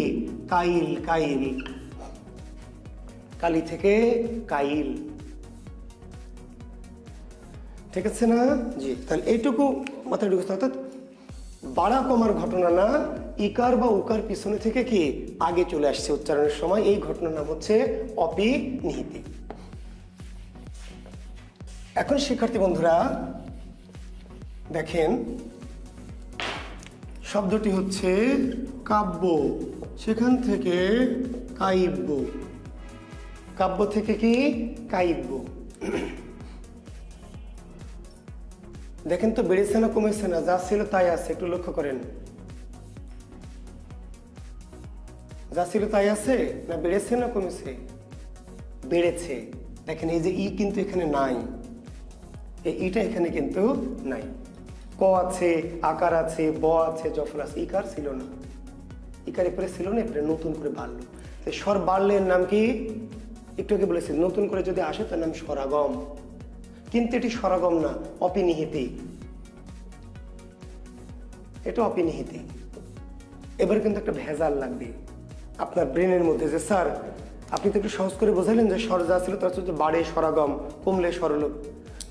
কাইল, কাইল, কালি থেকে কাইল। ঠিক আছে না জি? তাহলে এইটুকু মাথায় ঢুকতে, অর্থাৎ বাড়া কমার ঘটনা না, ইকার বা উকার পিছনে থেকে কি আগে চলে আসছে উচ্চারণের সময়, এই ঘটনার নাম হচ্ছে অপিনিহিতি। এখন শিক্ষার্থী বন্ধুরা দেখেন শব্দটি হচ্ছে কাব্য, সেখান থেকে কাব্য, কাব্য থেকে কি কাব্য। দেখেন তো বেড়েছে না কমেছে না? যা ছিল তাই আছে, একটু লক্ষ্য করেন। যা ছিল তাই আছে না বেড়েছে না কমেছে? বেড়েছে। দেখেন এই যে ই কিন্তু এখানে নাই, এই ইটা এখানে কিন্তু নাই। ক আছে, আকার আছে, ব আছে, জফর আছে, ইকার ছিল না। ইকার এরপরে ছিল না, এরপরে নতুন করে বাড়লো। স্বর বাড়লের নাম কি? একটু আগে বলেছি, নতুন করে যদি আসে তার নাম স্বরাগম। কিন্তু এটি স্বরাগম না, অপিনিহিতি। এটা অপিনিহিতি। এবার কিন্তু একটা ভেজাল লাগবে আপনার ব্রেনের মধ্যে যে স্যার আপনি তো একটু সহজ করে বোঝালেন যে স্বর যা ছিল তার হচ্ছে বাড়ে স্বরাগম, কমলে স্বরলোপ।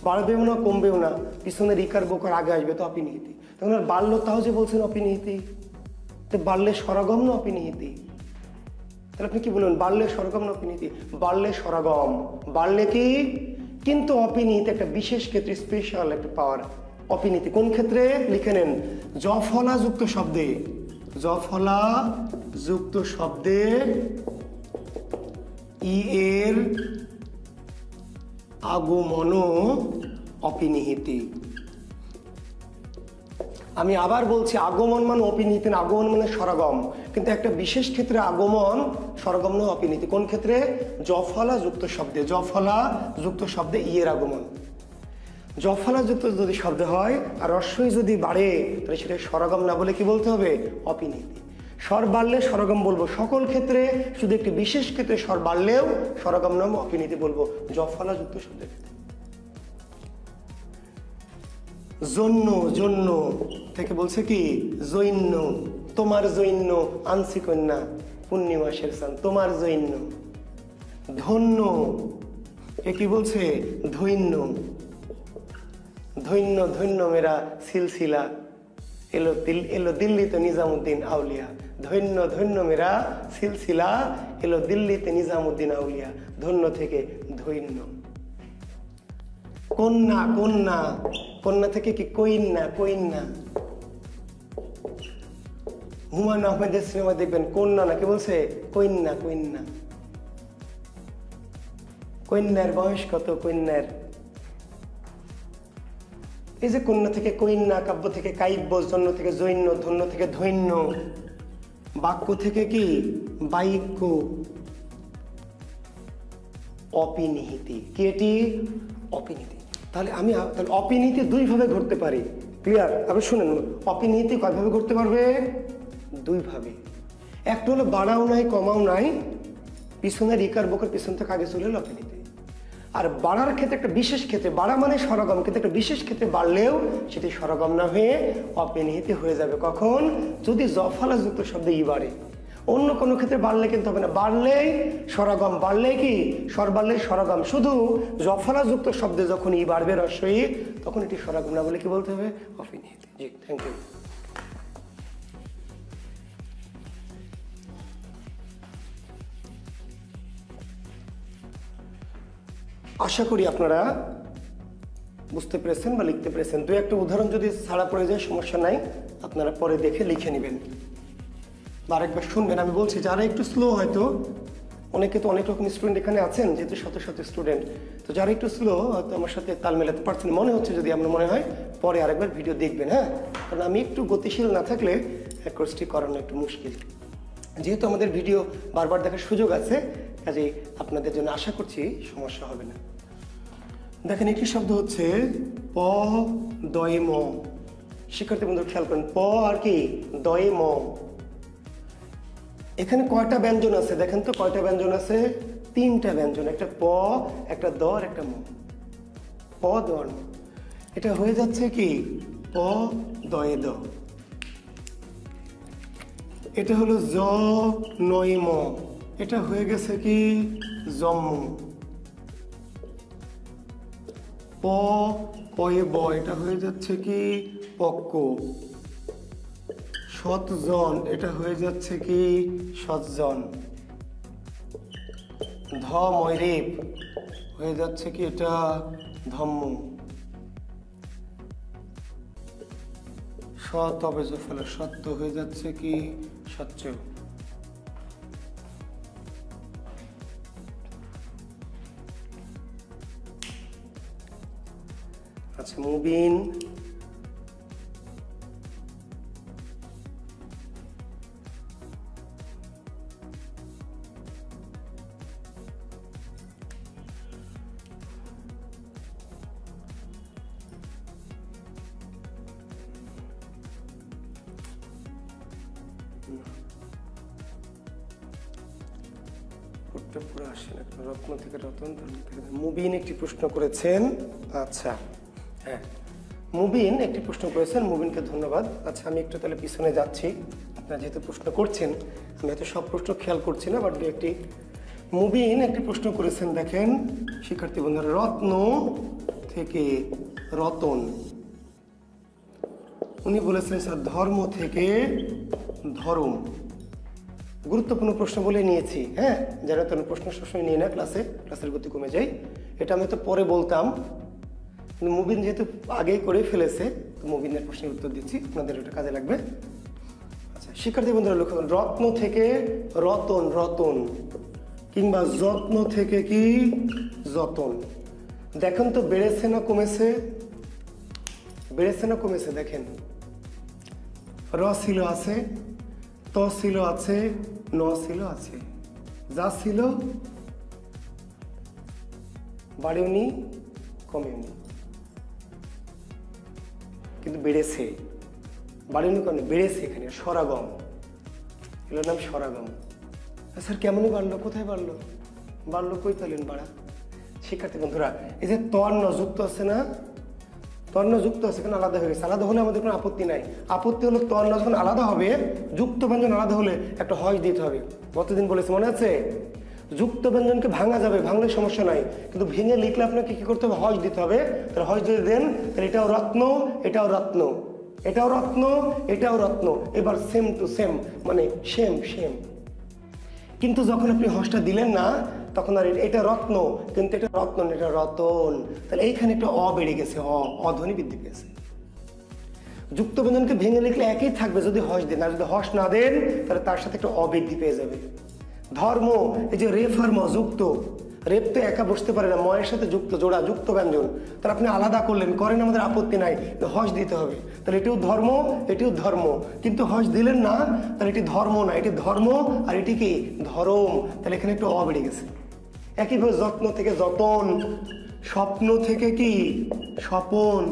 বাড়বেও না কমবেও না, পিছনের ইকার বোকার আগে আসবে তো অপিনিহিতি। তখন আর বাড়লো তাও যে বলছেন অপিনিহিতি, তো বাড়লে স্বরাগম না অপিনিহিতি? তাহলে আপনি কি বলবেন? বাড়লে স্বরাগম না অপিনিহিতি? বাড়লে স্বরাগম, বাড়লে কি? কিন্তু অপিনিহিতি একটা বিশেষ ক্ষেত্রে, স্পেশাল একটা পাওয়ার। অপিনিহিতি কোন ক্ষেত্রে? লিখে নেন, জফলা যুক্ত শব্দে, জফলা যুক্ত শব্দে ই এর আগমন অপিনিহিতি। আমি আবার বলছি, আগমন মানে অপিনিহিতি না, আগমন মানে স্বরাগম। কিন্তু একটা বিশেষ ক্ষেত্রে আগমন স্বরাগম নয়, অপিনিহিতি। কোন ক্ষেত্রে? জফলা যুক্ত শব্দে, জফলা যুক্ত শব্দে ই এর আগমন। জফলা যুক্ত যদি শব্দ হয় আর রস্বই যদি বাড়ে তাহলে সেটা স্বরাগম না বলে কি বলতে হবে? অপিনিহিতি। স্বর বাড়লে স্বরাগম বলবো সকল ক্ষেত্রে, শুধু একটি বিশেষ ক্ষেত্রে স্বর বাড়লেও স্বরাগম নাম অপিনিহিতি বলবো জফলা যুক্ত শব্দের ক্ষেত্রে। জন্য, জন্য থেকে বলছে কি? জৈন্য, তোমার জৈন্য আনছি কন্যা পূর্ণিমাসের চান, তোমার জৈন্য। ধন্য এ কি বলছে? ধৈন্য, ধৈন্য, ধৈন্য মেরা সিলসিলা এলো দিল্লিতে নিজামুদ্দিন আউলিয়া। ধন্য, ধন্য মেরা সিলসিলা এলো দিল্লিতে নিজামুদ্দিন আউলিয়া। ধন্য থেকে ধৈন্য। কন্যা, কন্যা, কন্যা থেকে কি? কইন্যা, কইন্যা। হুমায়ুন আহমেদের সিনেমা দেখবেন কন্যা নাকি বলছে? কইন্যা, কইন্যা। কন্যার বয়স কত? কন্যার এই যে কন্যা থেকে কইন্যা, কাব্য থেকে কাব্য, জন্য থেকে জৈন্য, ধন্য থেকে ধৈন্য, বাক্য থেকে কি? বাক্য। অপিনিহিতি কি এটি? অপিনিহিতি। তাহলে আমি তাহলে অপিনিহিতি দুই ভাবে ঘটতে পারে। ক্লিয়ার? আপনি শুনেন, অপিনিহিতি কয়ভাবে ঘটতে পারবে? দুই ভাবে। একটা হলো বাড়াও নাই কমাও নাই, পিছনের ইকার বোকার পিছন থেকে আগে চলে এলো অপিনিহিতি। আর বাড়ার ক্ষেত্রে একটা বিশেষ ক্ষেত্রে, বাড়া মানে স্বরাগম, কিন্তু একটা বিশেষ ক্ষেত্রে বাড়লেও সেটি স্বরাগম না হয়ে অপিনিহিতি হয়ে যাবে। কখন? যদি জফলা যুক্ত শব্দে ই বাড়ে। অন্য কোনো ক্ষেত্রে বাড়লে কিন্তু হবে না, বাড়লেই স্বরাগম, বাড়লে কি? স্বর বাড়লে স্বরাগম। শুধু জফলা যুক্ত শব্দে যখন ই বাড়বে রস্বই, তখন এটি স্বরাগম না বলে কি বলতে হবে? অপিনিহিতি। জি, থ্যাংক ইউ। আশা করি আপনারা বুঝতে পেরেছেন বা লিখতে পেরেছেন। দু একটা উদাহরণ যদি ছাড়া পড়ে যায় সমস্যা নাই, আপনারা পরে দেখে লিখে নেবেন বা আরেকবার শুনবেন। আমি বলছি যারা একটু স্লো, হয়তো অনেকে তো অনেক রকম স্টুডেন্ট এখানে আছেন, যেহেতু শত শত স্টুডেন্ট, তো যারা একটু স্লো হয়তো আমার সাথে তাল মেলাতে পারছেন মনে হচ্ছে, যদি আমার মনে হয় পরে আরেকবার ভিডিও দেখবেন। হ্যাঁ, কারণ আমি একটু গতিশীল না থাকলে কোর্সটি করানো একটু মুশকিল। যেহেতু আমাদের ভিডিও বারবার দেখার সুযোগ আছে, কাজেই আপনাদের জন্য আশা করছি সমস্যা হবে না। দেখেন একটি শব্দ হচ্ছে প দয়ে ম। শিক্ষার্থী বন্ধু খেয়াল করেন, প আর কি? দয়ে ম। এখানে কয়টা ব্যঞ্জন আছে দেখেন তো? কয়টা ব্যঞ্জন আছে? তিনটা ব্যঞ্জন, একটা প, একটা দ আর একটা ম। প দ আর ম। এটা হয়ে যাচ্ছে কি? প দয়ে দ। এটা হলো জ নয় ম। এটা হয়ে গেছে কি? জম্ম। প পয়ে ব, এটা হয়ে যাচ্ছে কি? পক্ক। সৎজন, এটা হয়ে যাচ্ছে কি? সৎজন। ধ ময়রেপ হয়ে যাচ্ছে কি? এটা ধম্ম। সৎ অবেজ ফলে সত্য হয়ে যাচ্ছে কি সচ্চ। আচ্ছা, মুবিন পুরো আসে না, রত্ন থেকে রতন, মুবিন একটি প্রশ্ন করেছেন। আচ্ছা হ্যাঁ, মুবিন একটি প্রশ্ন করেছেন, মুবিনকে ধন্যবাদ। আচ্ছা, আমি একটু তাহলে পিছনে যাচ্ছি, আপনারা যেহেতু প্রশ্ন করছেন, আমি হয়তো সব প্রশ্ন খেয়াল করছি না, বাট একটি মুবিন একটি প্রশ্ন করেছেন। দেখেন শিক্ষার্থী বন্ধুরা, রত্ন থেকে রতন, উনি বলেছেন স্যার ধর্ম থেকে ধর্ম। গুরুত্বপূর্ণ প্রশ্ন বলে নিয়েছি। হ্যাঁ, যারা তেন প্রশ্ন সবসময় নিয়ে না, ক্লাসের গতি কমে যায়। এটা আমি তো পরে বলতাম, কিন্তু মুবিন যেহেতু আগেই করে ফেলেছে, তো মুবিনের প্রশ্নের উত্তর দিচ্ছি, আপনাদের ওটা কাজে লাগবে। আচ্ছা শিক্ষার্থী বন্ধুরা লক্ষ্য করুন, রত্ন থেকে রতন, রতন কিংবা যত্ন থেকে কি যতন। দেখেন তো বেড়েছে না কমেছে? বেড়েছে না কমেছে? দেখেন, র ছিল আছে, ত ছিল আছে, ন ছিল আছে, যা ছিল বাড়েওনি কমেওনি, কিন্তু বেড়েছে। বাড়েওনি কমেনি, বেড়েছে। এখানে স্বরাগম, এগুলোর নাম স্বরাগম। স্যার কেমনই বাড়লো? কোথায় বাড়লো? বাড়লো কই পেলেন বাড়া? শিক্ষার্থী বন্ধুরা, এই যে তর্ণ যুক্ত আছে না, তর্ণ যুক্ত আছে, এখানে আলাদা হয়ে গেছে। আলাদা হলে আমাদের কোনো আপত্তি নাই। আপত্তি হলো তর্ণ যখন আলাদা হবে, যুক্ত ব্যঞ্জন আলাদা হলে একটা হজ দিতে হবে। গতদিন বলেছে, মনে আছে? যুক্ত ব্যঞ্জনকে ভাঙা যাবে, ভাঙলে সমস্যা নাই, কিন্তু ভেঙে লিখলে আপনাকে কি করতে হবে? হজ দিতে হবে। তাহলে হজ যদি দেন, তাহলে এটাও রত্ন, এটাও রত্ন, এটাও রত্ন, এটাও রত্ন। এবার সেম টু সেম, মানে সেম সেম। কিন্তু যখন আপনি হজটা দিলেন না, তখন আর এটা রত্ন, কিন্তু এটা রত্ন, এটা রতন। তাহলে এইখানে একটা অ বেড়ে গেছে, অধ্বনি বৃদ্ধি পেয়েছে। যুক্ত ব্যঞ্জনকে ভেঙে লিখলে একই থাকবে যদি হজ দেন, আর যদি হজ না দেন তাহলে তার সাথে একটা অবৃদ্ধি পেয়ে যাবে। ধর্ম, এই যে রেফ আর ম যুক্ত, রেপ তো একা বসতে পারে না, ময়ের সাথে যুক্ত, জোড়া, যুক্ত ব্যঞ্জন। তাহলে আপনি আলাদা করলেন, করেন, আমাদের আপত্তি নাই, হজ দিতে হবে। তাহলে এটিও ধর্ম, এটিও ধর্ম, কিন্তু হজ দিলেন না, তাহলে এটি ধর্ম না, এটি ধর্ম, আর এটি কি ধরম। তাহলে এখানে একটু অ বেড়ে গেছে। একইভাবে যত্ন থেকে যতন, স্বপ্ন থেকে কি স্বপন,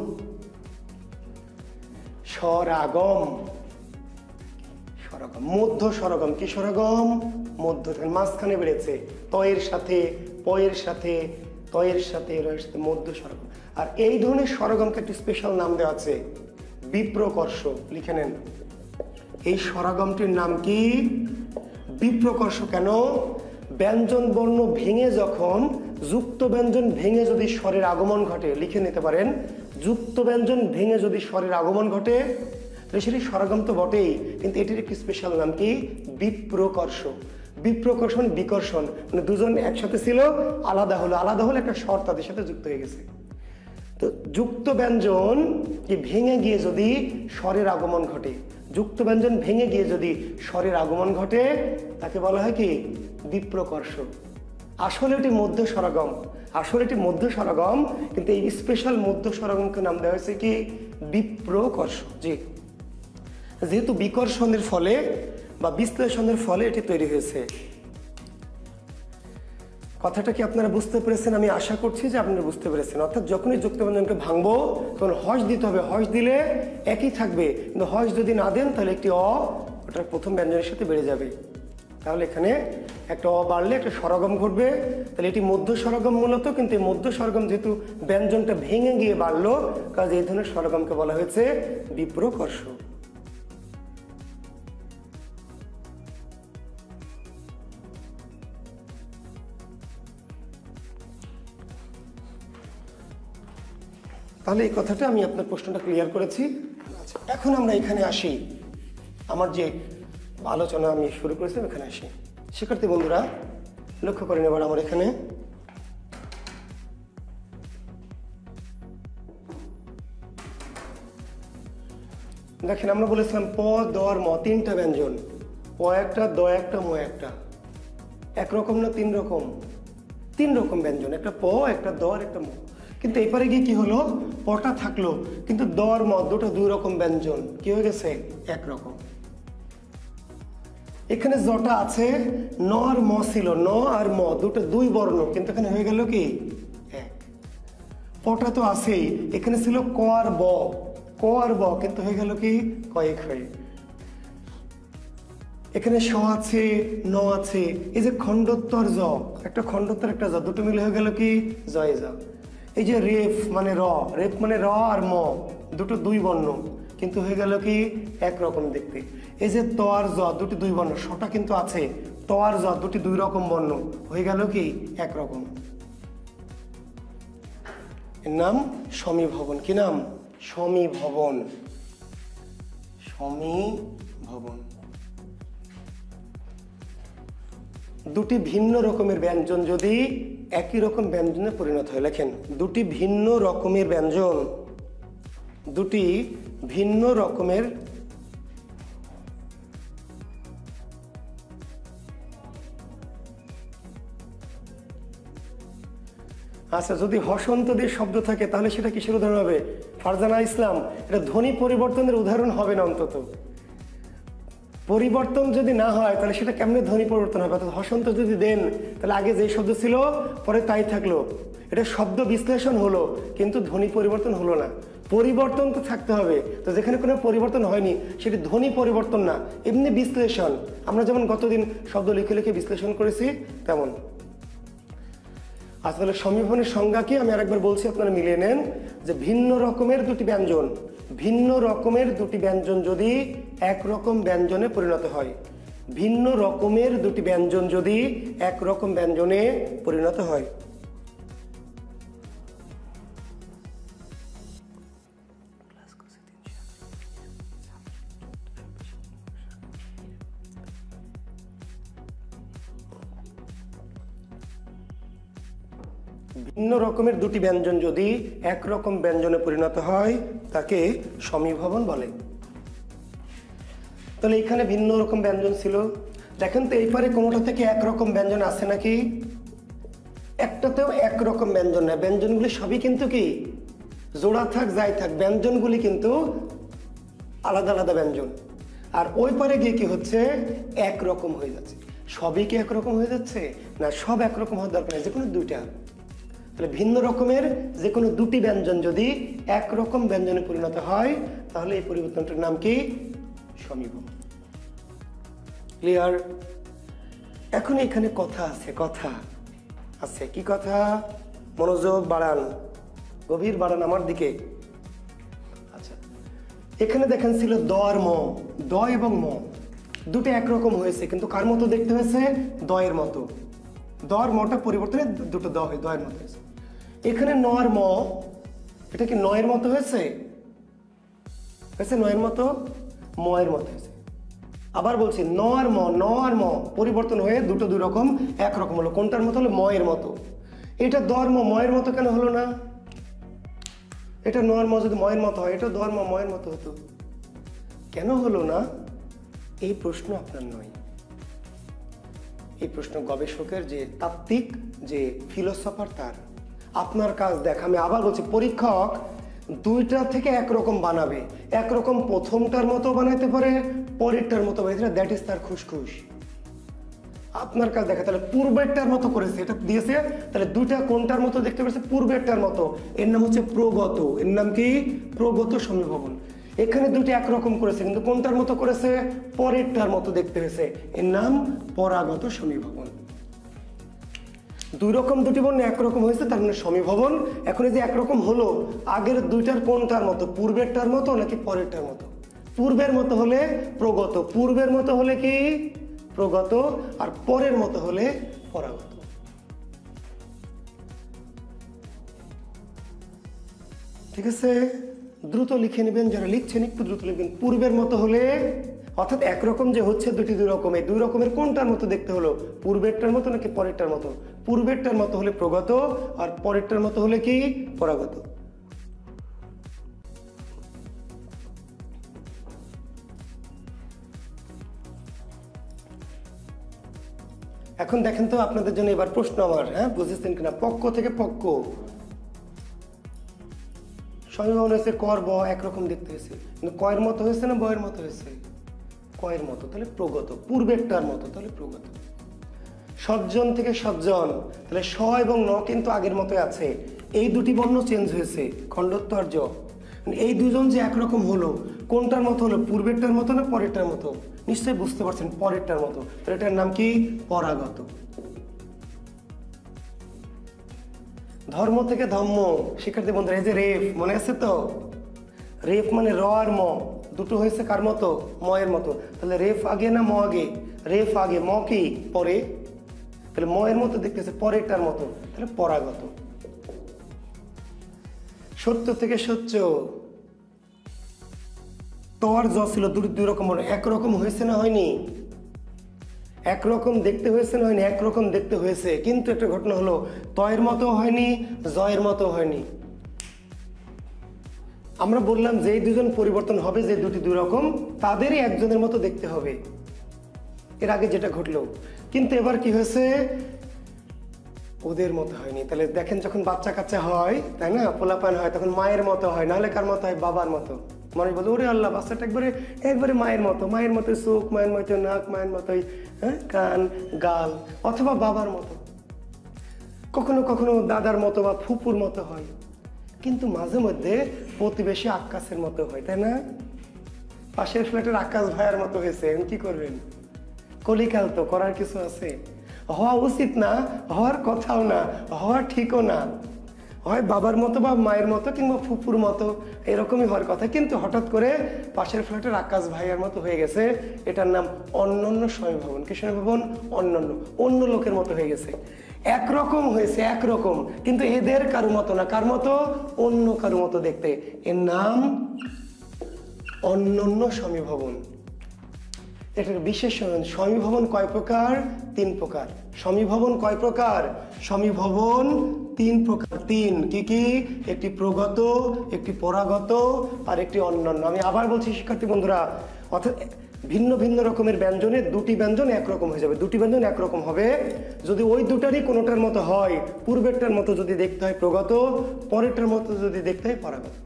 স্বরাগম, স্বরাগম, মধ্য স্বরাগম, কি স্বরাগম? মধ্য, মাঝখানে বেড়েছে, তয়ের সাথে, পয়ের সাথে, তয়ের সাথে, রয়ের সাথে, মধ্য স্বরাগম। আর এই ধরনের স্বরাগমকে একটি স্পেশাল নাম দেওয়া আছে, বিপ্রকর্ষ। লিখে নেন, এই স্বরাগমটির নাম কি? বিপ্রকর্ষ। কেন? ব্যঞ্জন বর্ণ ভেঙে যখন যুক্ত ব্যঞ্জন ভেঙে যদি স্বরের আগমন ঘটে, লিখে নিতে পারেন, যুক্ত ব্যঞ্জন ভেঙে যদি স্বরের আগমন ঘটে, তাহলে সেটি স্বরাগম তো বটেই, কিন্তু এটির একটি স্পেশাল নাম কি? বিপ্রকর্ষ। বিপ্রকর্ষ মানে বিকর্ষণ, মানে দুজন একসাথে ছিল, আলাদা হলো, আলাদা হলে একটা স্বর তাদের সাথে যুক্ত হয়ে গেছে। তো যুক্ত ব্যঞ্জন কি ভেঙে গিয়ে যদি স্বরের আগমন ঘটে, যুক্ত ব্যঞ্জন ভেঙে গিয়ে যদি স্বরের আগমন ঘটে, তাকে বলা হয় কি? বিপ্রকর্ষ। আসলে এটি মধ্য স্বরাগম, আসলে এটি মধ্য স্বরাগম, কিন্তু এই স্পেশাল মধ্য স্বরাগমকে নাম দেওয়া হয়েছে কি? বিপ্রকর্ষ। জি, যেহেতু বিকর্ষণের ফলে বা বিশ্লেষণের ফলে এটি তৈরি হয়েছে। কথাটা কি আপনারা বুঝতে পেরেছেন? আমি আশা করছি যে আপনারা বুঝতে পেরেছেন। অর্থাৎ যখনই যুক্ত ব্যঞ্জনকে ভাঙবো, তখন হজ দিতে হবে। হজ দিলে একই থাকবে, কিন্তু হজ যদি না দেন, তাহলে একটি অ ওটার প্রথম ব্যঞ্জনের সাথে বেড়ে যাবে। তাহলে এখানে একটা অ বাড়লে একটা স্বরাগম ঘটবে। তাহলে এটি মধ্য স্বরাগম মূলত, কিন্তু এই মধ্য স্বরাগম যেহেতু ব্যঞ্জনটা ভেঙে গিয়ে বাড়লো, কাজে এই ধরনের স্বরাগমকে বলা হয়েছে বিপ্রকর্ষ। তাহলে এই কথাটা আমি আপনার প্রশ্নটা ক্লিয়ার করেছি। আচ্ছা, এখন আমরা এখানে আসি, আমার যে আলোচনা আমি শুরু করেছিলাম এখানে আসি। শিক্ষার্থী বন্ধুরা লক্ষ্য করেন, এবার আমার এখানে দেখেন আমরা বলেছিলাম প, দ আর ম তিনটা ব্যঞ্জন, প একটা, দ একটা, ম একটা। একরকম না তিন রকম? তিন রকম ব্যঞ্জন, একটা প, একটা দ আর একটা ম। কিন্তু এপারে গিয়ে কি হলো, পটা থাকলো কিন্তু দ আর ম দুটো দুই রকম ব্যঞ্জন, কি হয়ে গেছে একরকম। এখানে জটা আছে, ন আর ম ছিল, ন আর ম দুটো দুই বর্ণ, কিন্তু এখানে হয়ে গেল কি এক। পটা তো আছেই, এখানে ছিল ক আর ব, ক আর ব কিন্তু হয়ে গেল কি কয়েক হয়ে। এখানে স আছে, ন আছে, এই যে খণ্ডোত্তর জ, একটা খণ্ডোত্তর একটা জ, দুটো মিলে হয়ে গেল কি জয় জ। এই যে রেফ মানে র, রেফ মানে র আর ম দুটো দুই বর্ণ, কিন্তু হয়ে গেল কি একরকম দেখতে। এই যে ত আর জ দুটি দুই বর্ণ, সটা কিন্তু আছে, ত আর জ দুটি দুই রকম বর্ণ, হয়ে গেল কি একরকম। এর নাম সমীভবন। কি নাম? সমীভবন। সমীভবন। দুটি ভিন্ন রকমের ব্যঞ্জন যদি একই রকম ব্যঞ্জনে পরিণত হয়, লেখেন দুটি ভিন্ন রকমের ব্যঞ্জন, দুটি ভিন্ন রকমের আচ্ছা, যদি হসন্ত দিয়ে শব্দ থাকে তাহলে সেটা কিসের উদাহরণ হবে? ফারজানা ইসলাম, এটা ধ্বনি পরিবর্তনের উদাহরণ হবে না। অন্তত পরিবর্তন যদি না হয় তাহলে সেটা কেমনে ধ্বনি পরিবর্তন হবে? অর্থাৎ হসন্ত যদি দেন তাহলে আগে যে শব্দ ছিল পরে তাই থাকলো, এটা শব্দ বিশ্লেষণ হলো কিন্তু ধ্বনি পরিবর্তন হলো না। পরিবর্তন তো থাকতে হবে, তো যেখানে কোনো পরিবর্তন হয়নি সেটি ধ্বনি পরিবর্তন না, এমনি বিশ্লেষণ। আমরা যেমন গতদিন শব্দ লিখে লিখে বিশ্লেষণ করেছি তেমন। আসলে সমীভবনের সংজ্ঞা কি আমি আরেকবার বলছি, আপনারা মিলিয়ে নেন যে ভিন্ন রকমের দুটি ব্যঞ্জন, ভিন্ন রকমের দুটি ব্যঞ্জন যদি একরকম ব্যঞ্জনে পরিণত হয়, ভিন্ন রকমের দুটি ব্যঞ্জন যদি একরকম ব্যঞ্জনে পরিণত হয়, ভিন্ন রকমের দুটি ব্যঞ্জন যদি একরকম ব্যঞ্জনে পরিণত হয় তাকে সমীভবন বলে। তাহলে এখানে ভিন্ন রকম ব্যঞ্জন ছিল, দেখেন তো এই পারে কোনোটা থেকে একরকম ব্যঞ্জন আছে নাকি? একটাতেও একরকম ব্যঞ্জন না, ব্যঞ্জনগুলি সবই কিন্তু কি জোড়া থাক যাই থাক, ব্যঞ্জনগুলি কিন্তু আলাদা আলাদা ব্যঞ্জন। আর ওই পারে গিয়ে কি হচ্ছে, একরকম হয়ে যাচ্ছে। সবই কি একরকম হয়ে যাচ্ছে না? সব একরকম হওয়ার দরকার নেই, যে কোনো দুইটা। তাহলে ভিন্ন রকমের যে কোনো দুটি ব্যঞ্জন যদি একরকম ব্যঞ্জনে পরিণত হয় তাহলে এই পরিবর্তনটার নাম কি সমীভবন। ক্লিয়ার? এখন এখানে কথা আছে, কথা আছে। কি কথা? মনোযোগ বাড়ান, গভীর বাড়ান আমার দিকে। আচ্ছা, এখানে দেখেন ছিল দ আর ম, দ এবং ম দুটো একরকম হয়েছে কিন্তু কার মতো দেখতে হয়েছে? দ এর মতো। দ আর মটা পরিবর্তনে দুটো দ হয়, দ এর মতো হয়েছে। এখানে ন আর ম, এটা কি ন এর মতো হয়েছে? হয়েছে ন এর মতো, ম এর মতো হয়েছে। আবার বলছি ন আর ম, ন আর ম পরিবর্তন হয়ে দুটো দুই রকম একরকম হলো। কোনটার মতো হলো? ম এর মতো। এটা দ আর ম, ম এর মতো কেন হলো না? এটা ন আর ম যদি ম এর মতো হয়, এটা দ আর ম, ম এর মতো হতো, কেন হলো না? এই প্রশ্ন আপনার নয়, এই প্রশ্ন গবেষকের, যে তাত্ত্বিক, যে ফিলোসফার তার। আপনার কাজ দেখ, আমি আবার বলছি, পরীক্ষক দুইটা থেকে একরকম বানাবে, একরকম প্রথমটার মতো বানাইতে পারে, পরেরটার মতো বানাইতে পারে, দ্যাট ইজ তার খুশখুশ। আপনার কাজ দেখা, তাহলে পূর্বেরটার মতো করেছে, এটা দিয়েছে, তাহলে দুইটা কোনটার মতো দেখতে পেরেছে? পূর্বেরটার মতো। এর নাম হচ্ছে প্রগত। এর নাম কি? প্রগত সমীভবন। এখানে দুটি একরকম করেছে কিন্তু কোনটার মতো করেছে? পরেরটার মতো দেখতে হয়েছে, এর নাম পরাগত সমীভবন। দুই রকম দুটি বর্ণ একরকম হয়েছে, তার মানে সমীভবন। এখন এই যে একরকম হলো, আগের দুইটার কোনটার মতো? পূর্বেরটার মতো নাকি পরেরটার মতো? পূর্বের মতো হলে প্রগত, পূর্বের মতো হলে কি প্রগত, আর পরের মতো হলে পরাগত। ঠিক আছে, দ্রুত লিখে নেবেন, যারা লিখছেন একটু দ্রুত লিখবেন। পূর্বের মতো হলে, অর্থাৎ একরকম যে হচ্ছে দুটি দুই রকম, এই দুই রকমের কোনটার মতো দেখতে হলো? পূর্বেরটার মতো নাকি পরেরটার মতো? পূর্বেরটার মতো হলে প্রগত, আর পরেরটার মতো হলে কি পরাগত। এখন দেখেন তো আপনাদের জন্য এবার প্রশ্ন আমার, হ্যাঁ বুঝেছেন কিনা? পক্ষ থেকে পক্ষ সমীভবন হয়েছে, কর ব একরকম দেখতে হয়েছে, কিন্তু কয়ের মতো হয়েছে না বয়ের মতো হয়েছে? কয়ের মতো, তাহলে প্রগত। পূর্বেরটার মতো, তাহলে প্রগত। সজ্জন থেকে সজ্জন, তাহলে স এবং ন কিন্তু আগের মতোই আছে, এই দুটি বর্ণ চেঞ্জ হয়েছে, খণ্ডত্ব আর জ। এই দুজন যে একরকম হলো, কোনটার মতো হলো? পূর্বেরটার মতো না পরেরটার মতো? নিশ্চয়ই বুঝতে পারছেন, পরেরটার মতো। এটার নাম কি? পরাগত। ধর্ম থেকে ধম্ম, শিক্ষার্থী বন্ধুরা, এই যে রেফ মনে আছে তো? রেফ মানে র আর ম দুটো হয়েছে কার মতো? ম এর মতো। তাহলে রেফ আগে না ম আগে? রেফ আগে, ম কি পরে? তাহলে ম এর মতো দেখতেছে, পরেরটার মতো, তাহলে পরাগত। সত্য থেকে সত্য, তর জ ছিল দুই রকম, একরকম হয়েছে না হয়নি? একরকম দেখতে হয়েছে না হয়নি? একরকম দেখতে হয়েছে, কিন্তু একটা ঘটনা হলো, তয়ের মতো হয়নি, জয়ের মতো হয়নি। আমরা বললাম যে দুজন পরিবর্তন হবে, যে দুটি দুই রকম, তাদেরই একজনের মতো দেখতে হবে, এর আগে যেটা ঘটলো। কিন্তু এবার কি হয়েছে? ওদের মতো হয়নি। তাহলে দেখেন, যখন বাচ্চা কাচ্চা হয়, তাই না, পোলাপান হয়, তখন মায়ের মতো হয়, নাহলে কার মতো হয়? বাবার মতো। মানুষ বলে, ওরে আল্লাহ, বাচ্চাটা একবারে মায়ের মতো, মায়ের মতো চোখ, মায়ের মতো নাক, মায়ের মতোই কান, গাল, অথবা বাবার মতো। কখনো কখনো দাদার মতো বা ফুপুর মতো হয়, কিন্তু মাঝে মধ্যে প্রতিবেশী আকাশের মতো হয়, তাই না? পাশের ফ্ল্যাটের আকাশ ভাইয়ার মতো হয়েছে, কি করবেন? কলিকাল তো, করার কিছু আছে? হওয়া উচিত না, হওয়ার কথাও না, হওয়া ঠিকও না। হয় বাবার মতো বা মায়ের মতো কিংবা ফুপুর মতো, এরকমই হওয়ার কথা, কিন্তু হঠাৎ করে পাশের ফ্ল্যাটের আকাশ ভাইয়ার মতো হয়ে গেছে। এটার নাম অন্যান্য সমীভবন। কি সমীভবন? অন্যান্য, অন্য লোকের মতো হয়ে গেছে। একরকম হয়েছে, একরকম, কিন্তু এদের কারো মতো না। কার মতো? অন্য কারো মতো দেখতে। এর নাম অন্যান্য সমীভবন। এটার বিশেষণ, সমীভবন কয় প্রকার? 3 প্রকার। সমীভবন কয় প্রকার? সমীভবন 3 প্রকার। 3 কি কি? একটি প্রগত, একটি পরাগত, আর একটি অন্যান্য। আমি আবার বলছি শিক্ষার্থী বন্ধুরা, অর্থাৎ ভিন্ন ভিন্ন রকমের ব্যঞ্জনে দুটি ব্যঞ্জন একরকম হয়ে যাবে। দুটি ব্যঞ্জন একরকম হবে যদি ওই দুটারই কোনোটার মতো হয়। পূর্বেরটার মতো যদি দেখতে হয় প্রগত, পরেরটার মতো যদি দেখতে হয় পরাগত।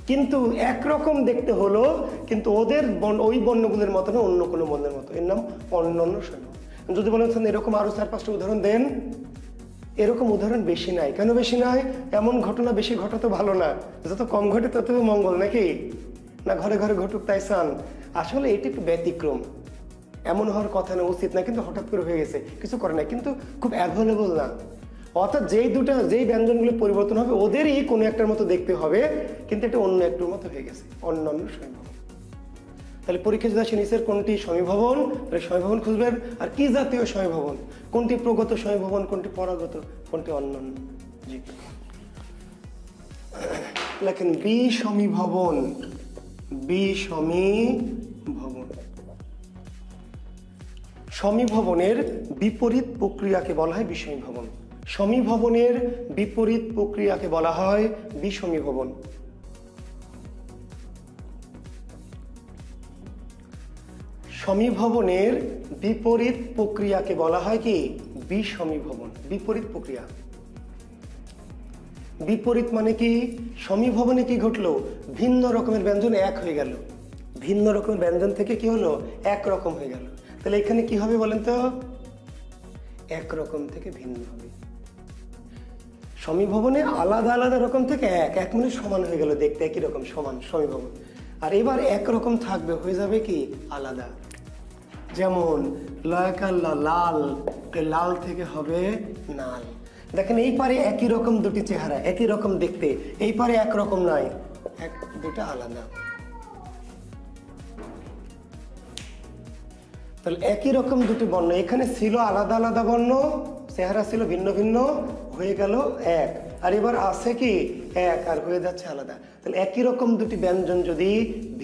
কিন্তু একরকম দেখতে হলো, কিন্তু ওদের ওই বর্ণগুলোর মতো না, অন্য কোনো বর্ণের মতো। এর নাম অন্যান্য সমীভবন। যদি বলেন এরকম আরো 4-5টা উদাহরণ দেন, এরকম উদাহরণ বেশি নাই। কেন বেশি নাই? এমন ঘটনা বেশি ঘটা তো ভালো না, যত কম ঘটে তত মঙ্গল, নাকি না? ঘরে ঘরে ঘটুক তাই চান। আসলে এটি একটু ব্যতিক্রম, এমন হওয়ার কথা না, উচিত না, কিন্তু হঠাৎ করে হয়ে গেছে, কিছু করে না, কিন্তু খুব অ্যাভেলেবল না। অর্থাৎ যেই ব্যঞ্জনগুলো পরিবর্তন হবে ওদেরই কোনো একটার মতো দেখতে হবে, কিন্তু এটা অন্য একটার মতো হয়ে গেছে, অন্যান্য সমীভবন। তাহলে পরীক্ষা যদি আসে নিচের কোনটি সমীভবন, তাহলে সমীভবন খুঁজবেন। আর কি জাতীয় সমীভবন? কোনটি প্রগত সমীভবন, কোনটি পরাগত, কোনটি অন্যান্য। জি, লেখেন বিসমীভবন। বিসমীভবন, সমীভবনের বিপরীত প্রক্রিয়াকে বলা হয় বিসমীভবন। সমীভবনের বিপরীত প্রক্রিয়াকে বলা হয় বিসমীভবন। সমীভবনের বিপরীত প্রক্রিয়াকে বলা হয় কি? বিসমীভবন। বিপরীত প্রক্রিয়া, বিপরীত মানে কি? সমীভবনে কি ঘটলো? ভিন্ন রকমের ব্যঞ্জন এক হয়ে গেল, ভিন্ন রকমের ব্যঞ্জন থেকে কি হলো? একরকম হয়ে গেল। তাহলে এখানে কি হবে বলেন তো? একরকম থেকে ভিন্ন হবে। সমীভবনে আলাদা আলাদা রকম থেকে এক মানে সমান হয়ে গেল, দেখতে একই রকম, সমান সমীভবন। আর এবার একরকম থাকবে, হয়ে যাবে কি? আলাদা। যেমন লয়কাল্লা লাল, লাল থেকে হবে নাল। দেখেন এই পারে একই রকম দুটি চেহারা, একই রকম দেখতে, এই পারে একরকম নয়, দুটা আলাদা। তাহলে একই রকম দুটি বর্ণ, এখানে ছিল আলাদা আলাদা বর্ণ, চেহারা ছিল ভিন্ন ভিন্ন, হয়ে গেল এক। আর এবার আছে কি? এক, আর হয়ে যাচ্ছে আলাদা। তাহলে একই রকম দুটি ব্যঞ্জন যদি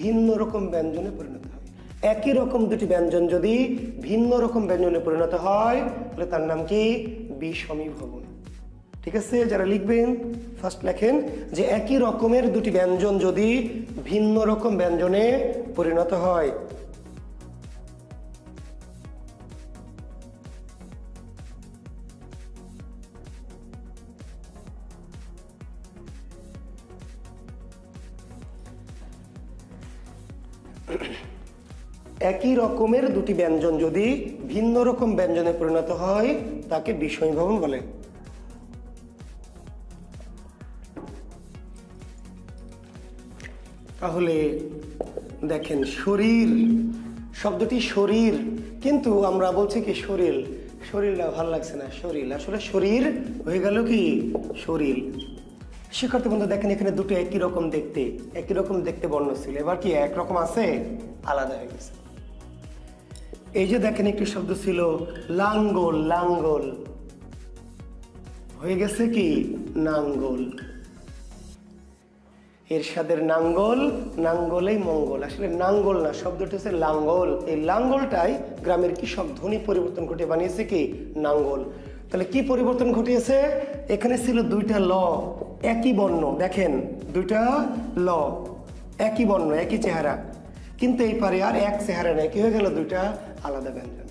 ভিন্ন রকম ব্যঞ্জনে পরিণত হয়, একই রকম দুটি ব্যঞ্জন যদি ভিন্ন রকম ব্যঞ্জনে পরিণত হয়, তাহলে তার নাম কি? বিসমীভবন। ঠিক আছে, যারা লিখবেন ফার্স্ট লেখেন যে একই রকমের দুটি ব্যঞ্জন যদি ভিন্ন রকম ব্যঞ্জনে পরিণত হয়, একই রকমের দুটি ব্যঞ্জন যদি ভিন্ন রকম ব্যঞ্জনে পরিণত হয় তাকে বিষমীভবন বলে। তাহলে দেখেন শরীর শব্দটি শরীর, কিন্তু আমরা বলছি কি শরীর, শরীরটা ভালো লাগছে না, শরীর আসলে শরীর হয়ে গেল কি শরীর। শিক্ষার্থী বন্ধু দেখেন এখানে দুটো একই রকম দেখতে বর্ণ ছিল, এবার কি একরকম আছে, আলাদা হয়ে গেছে। এই যে দেখেন একটি শব্দ ছিল লাঙ্গল, লাঙ্গল হয়ে গেছে কি নাঙ্গল। এরশাদের নাঙ্গল, নাঙ্গলেই মঙ্গল, আসলে নাঙ্গল না, শব্দটি হচ্ছে লাঙ্গল। এই লাঙ্গলটাই গ্রামের কৃষক ধ্বনি পরিবর্তন ঘটিয়ে বানিয়েছে কি নাঙ্গল। তাহলে কি পরিবর্তন ঘটিয়েছে, এখানে ছিল দুইটা ল একই বর্ণ, দেখেন দুইটা ল একই বর্ণ একই চেহারা, কিন্তু এই পারে আর এক চেহারা নেই, কি হয়ে গেল দুইটা আলাদা ব্যঞ্জন।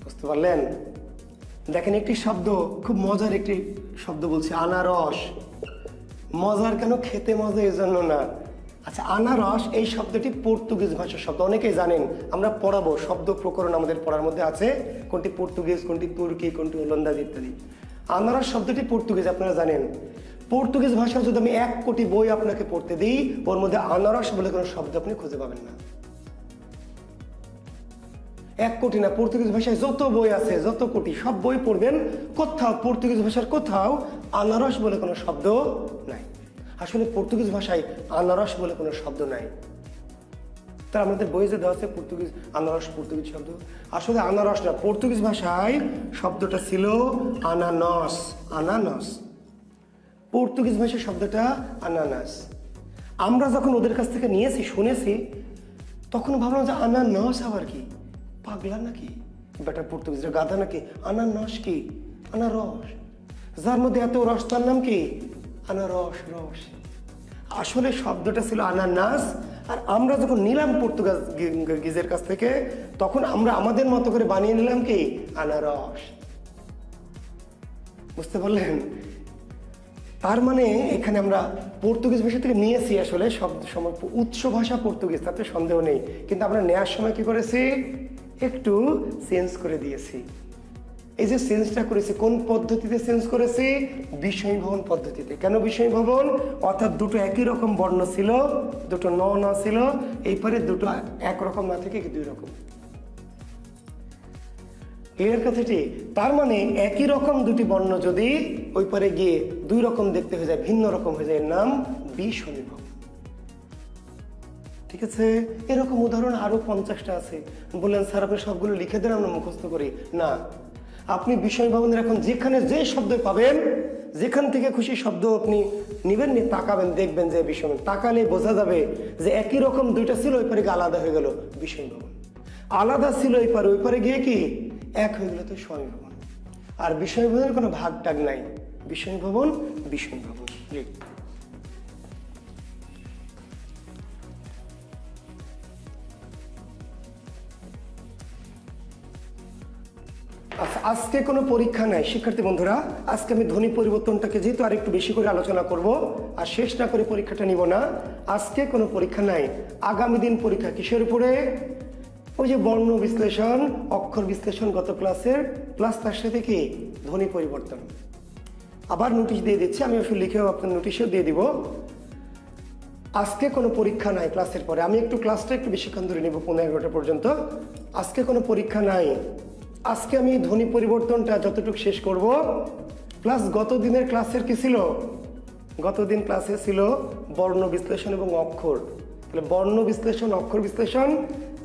বুঝতে পারলেন? দেখেন একটি শব্দ, খুব মজার একটি শব্দ বলছি, আনারস। মজার কেন, খেতে মজা এই জন্য না। আচ্ছা, আনারস এই শব্দটি পর্তুগিজ ভাষার শব্দ, অনেকেই জানেন, আমরা পড়াবো শব্দ প্রকরণ আমাদের পড়ার মধ্যে আছে, কোনটি পর্তুগিজ, কোনটি তুর্কি, কোনটি ওলন্দাজ ইত্যাদি। আনারস শব্দটি পর্তুগিজ, আপনারা জানেন। পর্তুগিজ ভাষা যদি আমি 1 কোটি বই আপনাকে পড়তে দিই, ওর মধ্যে আনারস বলে কোনো শব্দ আপনি খুঁজে পাবেন না। 1 কোটি না, পর্তুগিজ ভাষায় যত বই আছে, যত কোটি, সব বই পড়বেন, কোথাও পর্তুগিজ ভাষার কোথাও আনারস বলে কোনো শব্দ নাই। আসলে পর্তুগিজ ভাষায় আনারস বলে কোনো শব্দ নাই। তার আমাদের বইয়ে যে দেওয়া আছে পর্তুগিজ আনারস, পর্তুগিজ শব্দ, আসলে আনারস না, পর্তুগিজ ভাষায় শব্দটা ছিল আনানস, আনানস। পর্তুগিজ ভাষার শব্দটা আনানাস। আমরা যখন ওদের কাছ থেকে নিয়েছি, শুনেছি, তখন ভাবলাম যে আনানস আবার কি, পাগলা নাকি বেটা, পর্তুগিজরা গাধা নাকি, আনানস কি, আনারস, যার মধ্যে এত রস, তার নাম কি আনারস, রস। আসলে শব্দটা ছিল আনানাস। আর আমরা যখন নিলাম পর্তুগিজের কাছ থেকে, তখন আমরা আমাদের মতো করে বানিয়ে নিলাম কি আনারস। বুঝতে পারলেন? তার মানে এখানে আমরা পর্তুগিজ ভাষা থেকে নিয়েছি, আসলে শব্দ সময় উৎস ভাষা পর্তুগিজ, তাতে সন্দেহ নেই, কিন্তু আমরা নেওয়ার সময় কি করেছি, একটু চেঞ্জ করে দিয়েছি। এই যে চেঞ্জটা করেছি, কোন পদ্ধতিতে চেঞ্জ করেছি, বিষমীভবন পদ্ধতিতে। কেন বিষমীভবন? অর্থাৎ দুটো একই রকম বর্ণ ছিল, দুটো ন ন ছিল, এই পারে দুটো একরকম না থেকে দুই রকম। ক্লিয়ার কথাটি? তার মানে একই রকম দুটি বর্ণ যদি ওই পারে গিয়ে দুই রকম দেখতে হয়ে যায়, ভিন্ন রকম হয়ে যায়, এর নাম বিষমীভবন। ঠিক আছে? এরকম উদাহরণ আরো 50টা আছে। বললেন স্যার আপনি সবগুলো লিখে দেন, আমরা মুখস্থ করি না। আপনি বিষমীভবনের এখন যেখানে যে শব্দ পাবেন, যেখান থেকে খুশি শব্দ আপনি নিবেন, নিয়ে তাকাবেন, দেখবেন যে বিষমীভবন। তাকালে বোঝা যাবে যে একই রকম দুইটা ছিল, ওই পারে গিয়ে আলাদা হয়ে গেল বিষমীভবন। আলাদা ছিল এই পারে, ওই পারে গিয়ে কি এক হয়ে গেল তো সমীভবন। আর বিষমীভবনের কোনো ভাগ টাগ নাই, বিষমীভবন বিষমীভবন। আচ্ছা, আজকে কোনো পরীক্ষা নাই শিক্ষার্থী বন্ধুরা। আজকে আমি ধ্বনি পরিবর্তনটাকে যেহেতু আর একটু বেশি করে আলোচনা করব, আর শেষ না করে পরীক্ষাটা নিব না। আজকে কোনো পরীক্ষা নাই, আগামী দিন পরীক্ষা কিসের উপরে? ওই যে বর্ণ বিশ্লেষণ, অক্ষর বিশ্লেষণ গত ক্লাসের, প্লাস তার সাথে কি ধ্বনি পরিবর্তন। আবার নোটিশ দিয়ে দিচ্ছি, আমি আসলে লিখেও আপনার নোটিশেও দিয়ে দিব। আজকে কোনো পরীক্ষা নাই ক্লাসের পরে। আমি একটু ক্লাসটা একটু বেশিক্ষণ ধরে নেব, 15-11টা পর্যন্ত। আজকে কোনো পরীক্ষা নাই। আজকে আমি ধ্বনি পরিবর্তনটা যতটুকু শেষ করব, প্লাস গত দিনের ক্লাসের কি ছিল, গতদিন ক্লাসে ছিল বর্ণ বিশ্লেষণ এবং অক্ষর। তাহলে বর্ণ বিশ্লেষণ, অক্ষর বিশ্লেষণ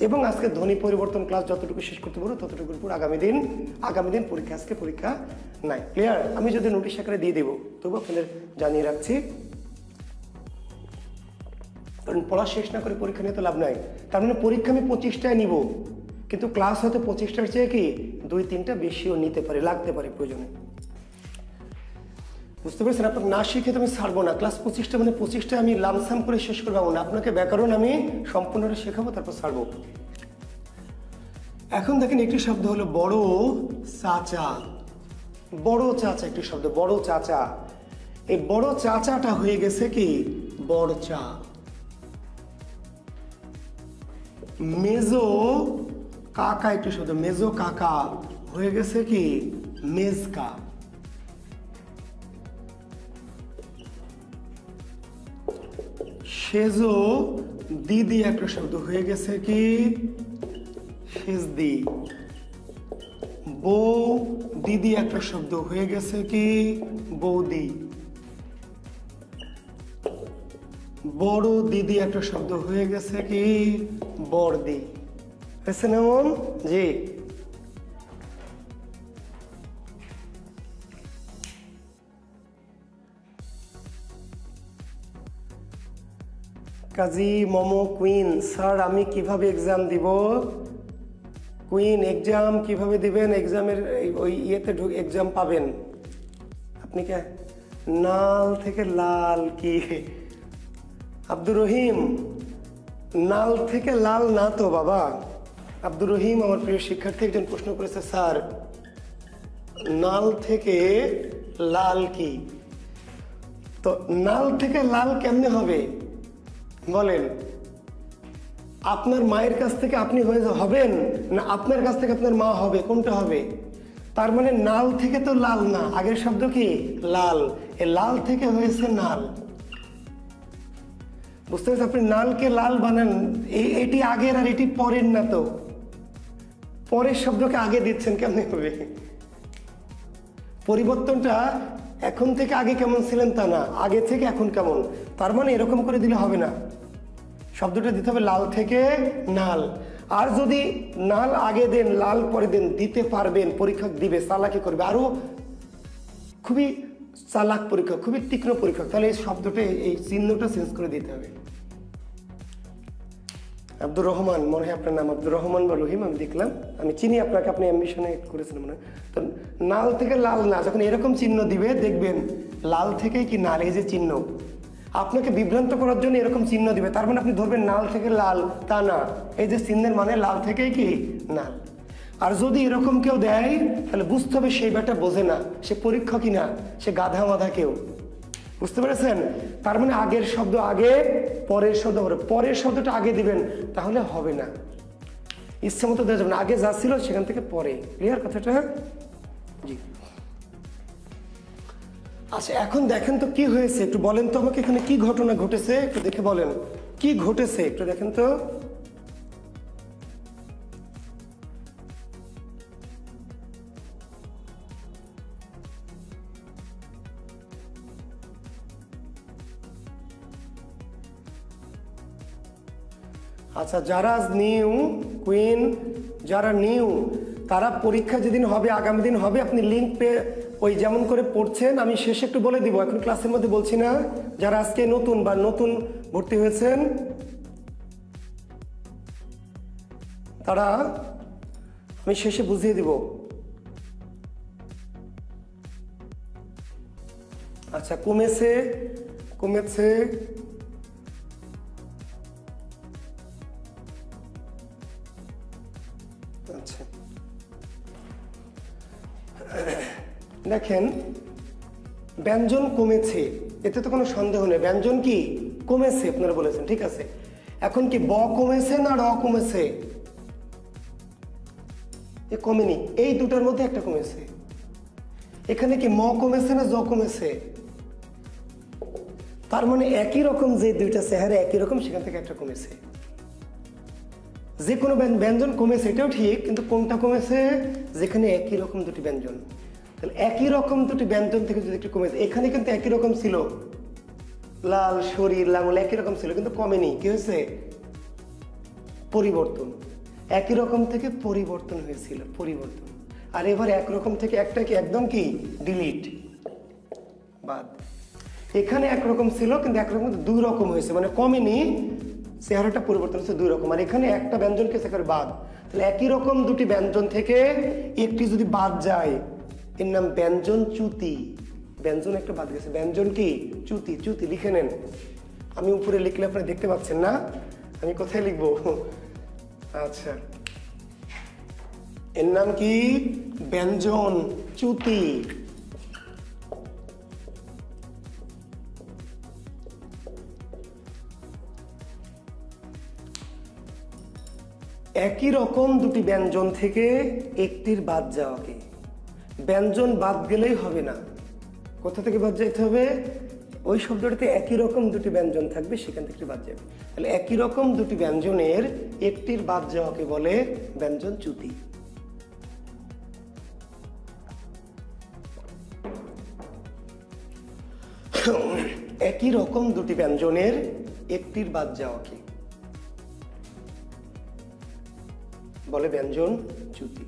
এবং আজকে ধ্বনি পরিবর্তন ক্লাস যতটুকু শেষ করতে পারবো ততটুকুর উপর আগামী দিন পরীক্ষা। আজকে পরীক্ষা নাই। ক্লিয়ার? আমি যদি নোটিশ আকারে দিয়ে দেবো, তবু আপনাদের জানিয়ে রাখছি, কারণ পড়া শেষ না করে পরীক্ষা নিয়ে তো লাভ নাই। তার মানে পরীক্ষা আমি 25টায় নিব, কিন্তু ক্লাস হয়তো 25টার চেয়ে কি 2-3টা বেশিও নিতে পারে, লাগতে পারে প্রয়োজনে। বুঝতে পেরেছেন? আপনার না শিখে তো আমি ছাড়বো না। ক্লাস 25টা মানে 25টা আমি লামসাম করে শেষ করবো না। আপনাকে ব্যাকরণ আমি সম্পূর্ণটা শেখাবো, তারপর ছাড়বো। এখন দেখেন একটি শব্দ হলো বড় চাচা। বড় চাচা একটি শব্দ, বড় চাচা। এই বড় চাচাটা হয়ে গেছে কি বড় চা। মেজো কাকা, একটু শব্দ মেজো কাকা হয়ে গেছে কি মেজকা। সেজো দিদি একটা শব্দ হয়ে গেছে কি সেজদি। বউ দিদি একটা শব্দ হয়ে গেছে কি বৌদি। বড় দিদি একটা শব্দ হয়ে গেছে কি বড়দি। হয়েছে না মন? জি। কাজী মোমো কুইন, স্যার আমি কিভাবে এক্সাম দিব? কুইন এক্সাম কিভাবে দিবেন? এক্সামের ওই ইয়েতে এক্সাম পাবেন আপনি। কে নাল থেকে লাল কি? আব্দুর রহিম, নাল থেকে লাল না তো বাবা। আব্দুর রহিম আমার প্রিয় শিক্ষার্থী একজন প্রশ্ন করেছে, স্যার নাল থেকে লাল কি? তো নাল থেকে লাল কেমনে হবে বলেন? আপনার মায়ের কাছ থেকে আপনি হবেন, না আপনার কাছ থেকে আপনার মা হবে? কোনটা হবে? তার মানে নাল থেকে তো লাল না, আগের শব্দ কি লাল, এ লাল থেকে হয়েছে নাল। বুঝতে পারছেন? আপনি নালকে লাল বানান, এটি আগের আর এটি পরের না তো, পরের শব্দকে আগে দিচ্ছেন, কেমনে হবে? পরিবর্তনটা এখন থেকে আগে কেমন ছিলেন তা না, আগে থেকে এখন কেমন। তার মানে এরকম করে দিলে হবে না, শব্দটা দিতে হবে লাল থেকে নাল। আর যদি নাল আগে দেন লাল পরে দেন, দিতে পারবেন, পরীক্ষা দিবে, চালাকি করবে, আরো খুবই চালাক পরীক্ষা, খুবই তীক্ষ্ণ পরীক্ষা, তাহলে এই শব্দটা এই চিহ্নটা চেঞ্জ করে দিতে হবে। আব্দুর রহমান, মনে হয় আপনার নাম আব্দুর রহমান বা রহিম, আমি দেখলাম, আমি চিনি আপনাকে, আপনি অ্যাম্বিশনে করেছেন মনে হয়। তো নাল থেকে লাল না, যখন এরকম চিহ্ন দিবে দেখবেন লাল থেকেই কি নাল, এই যে চিহ্ন আপনাকে বিভ্রান্ত করার জন্য এরকম চিহ্ন দিবে, তার মানে আপনি ধরবেন নাল থেকে লাল, তা না, এই যে চিহ্নের মানে লাল থেকেই কি নাল। আর যদি এরকম কেউ দেয় তাহলে বুঝতে হবে সেই ব্যাটা বোঝে না, সে পরীক্ষা কিনা, সে গাধা মাধা কেউ। বুঝতে পেরেছেন? তার মানে আগের শব্দ আগে, পরের শব্দ পরে, পরের শব্দটা আগে দিবেন, তাহলে হবে না, ইচ্ছে মতো দেওয়া যাবে না, আগে যা ছিল সেখান থেকে পরে। ক্লিয়ার কথাটা? জি। আচ্ছা এখন দেখেন তো কি হয়েছে, একটু বলেন তো আমাকে, এখানে কি ঘটনা ঘটেছে একটু দেখে বলেন, কি ঘটেছে একটু দেখেন তো। আচ্ছা যারা নিউ কুইন, যারা নিউ তারা পরীক্ষা যেদিন হবে, আগামী দিন হবে, আপনি লিঙ্ক পেয়ে ওই যেমন করে পড়ছেন, আমি শেষে একটু বলে দিব, এখন ক্লাসের মধ্যে বলছি না। যারা আজকে নতুন বা নতুন ভর্তি হয়েছেন তারা আমি শেষে বুঝিয়ে দিব। আচ্ছা কমেছে, কমেছে, আচ্ছা দেখেন ব্যঞ্জন কমেছে, এতে তো কোনো সন্দেহ নেই, ব্যঞ্জন কি কমেছে আপনারা বলেছেন, ঠিক আছে। এখন কি ব কমেছে না র কমেছে? এ কমেনি, এই দুটার মধ্যে একটা কমেছে। এখানে কি ম কমেছে না জ কমেছে? তার মানে একই রকম, যে দুইটা চেহারা একই রকম, সেখান থেকে একটা কমেছে। যে কোনো ব্যঞ্জন কমেছে এটাও ঠিক, কিন্তু কোনটা কমেছে? যেখানে একই রকম দুটি ব্যঞ্জন। তাহলে একই রকম দুটি ব্যঞ্জন থেকে যদি একটু কমেছে, এখানে কিন্তু একই রকম ছিল, লাল শরীর লাঙ্গল একই রকম ছিল, কিন্তু কমেনি, কি হয়েছে? পরিবর্তন। একই রকম থেকে পরিবর্তন হয়েছিল, পরিবর্তন। আর এবার একরকম থেকে একটা কি একদম কি ডিলিট, বাদ। এখানে একরকম ছিল কিন্তু একরকম দুই রকম হয়েছে, মানে কমেনি, চেহারাটা পরিবর্তন হচ্ছে দুই রকম। আর এখানে একটা ব্যঞ্জনকে সেখানে বাদ, তাহলে একই রকম দুটি ব্যঞ্জন থেকে একটি যদি বাদ যায় এর নাম ব্যঞ্জন চ্যুতি। ব্যঞ্জন একটা বাদ গেছে, ব্যঞ্জন কি চ্যুতি, চ্যুতি লিখে নেন। আমি উপরে লিখলে আপনারা দেখতে পাচ্ছেন না, আমি কোথায় লিখবো? আচ্ছা এর নাম কি ব্যঞ্জন চ্যুতি। একই রকম দুটি ব্যঞ্জন থেকে একটির বাদ যাওয়াকে, ব্যঞ্জন বাদ গেলেই হবে না, কোথা থেকে বাদ যাইতে হবে? ওই শব্দটাতে একই রকম দুটি ব্যঞ্জন থাকবে, সেখান থেকে বাদ যাবে। তাহলে একই রকম দুটি ব্যঞ্জনের একটির বাদ যাওয়াকে বলে ব্যঞ্জনচ্যুতি। একই রকম দুটি ব্যঞ্জনের একটির বাদ যাওয়াকে বলে ব্যঞ্জনচ্যুতি।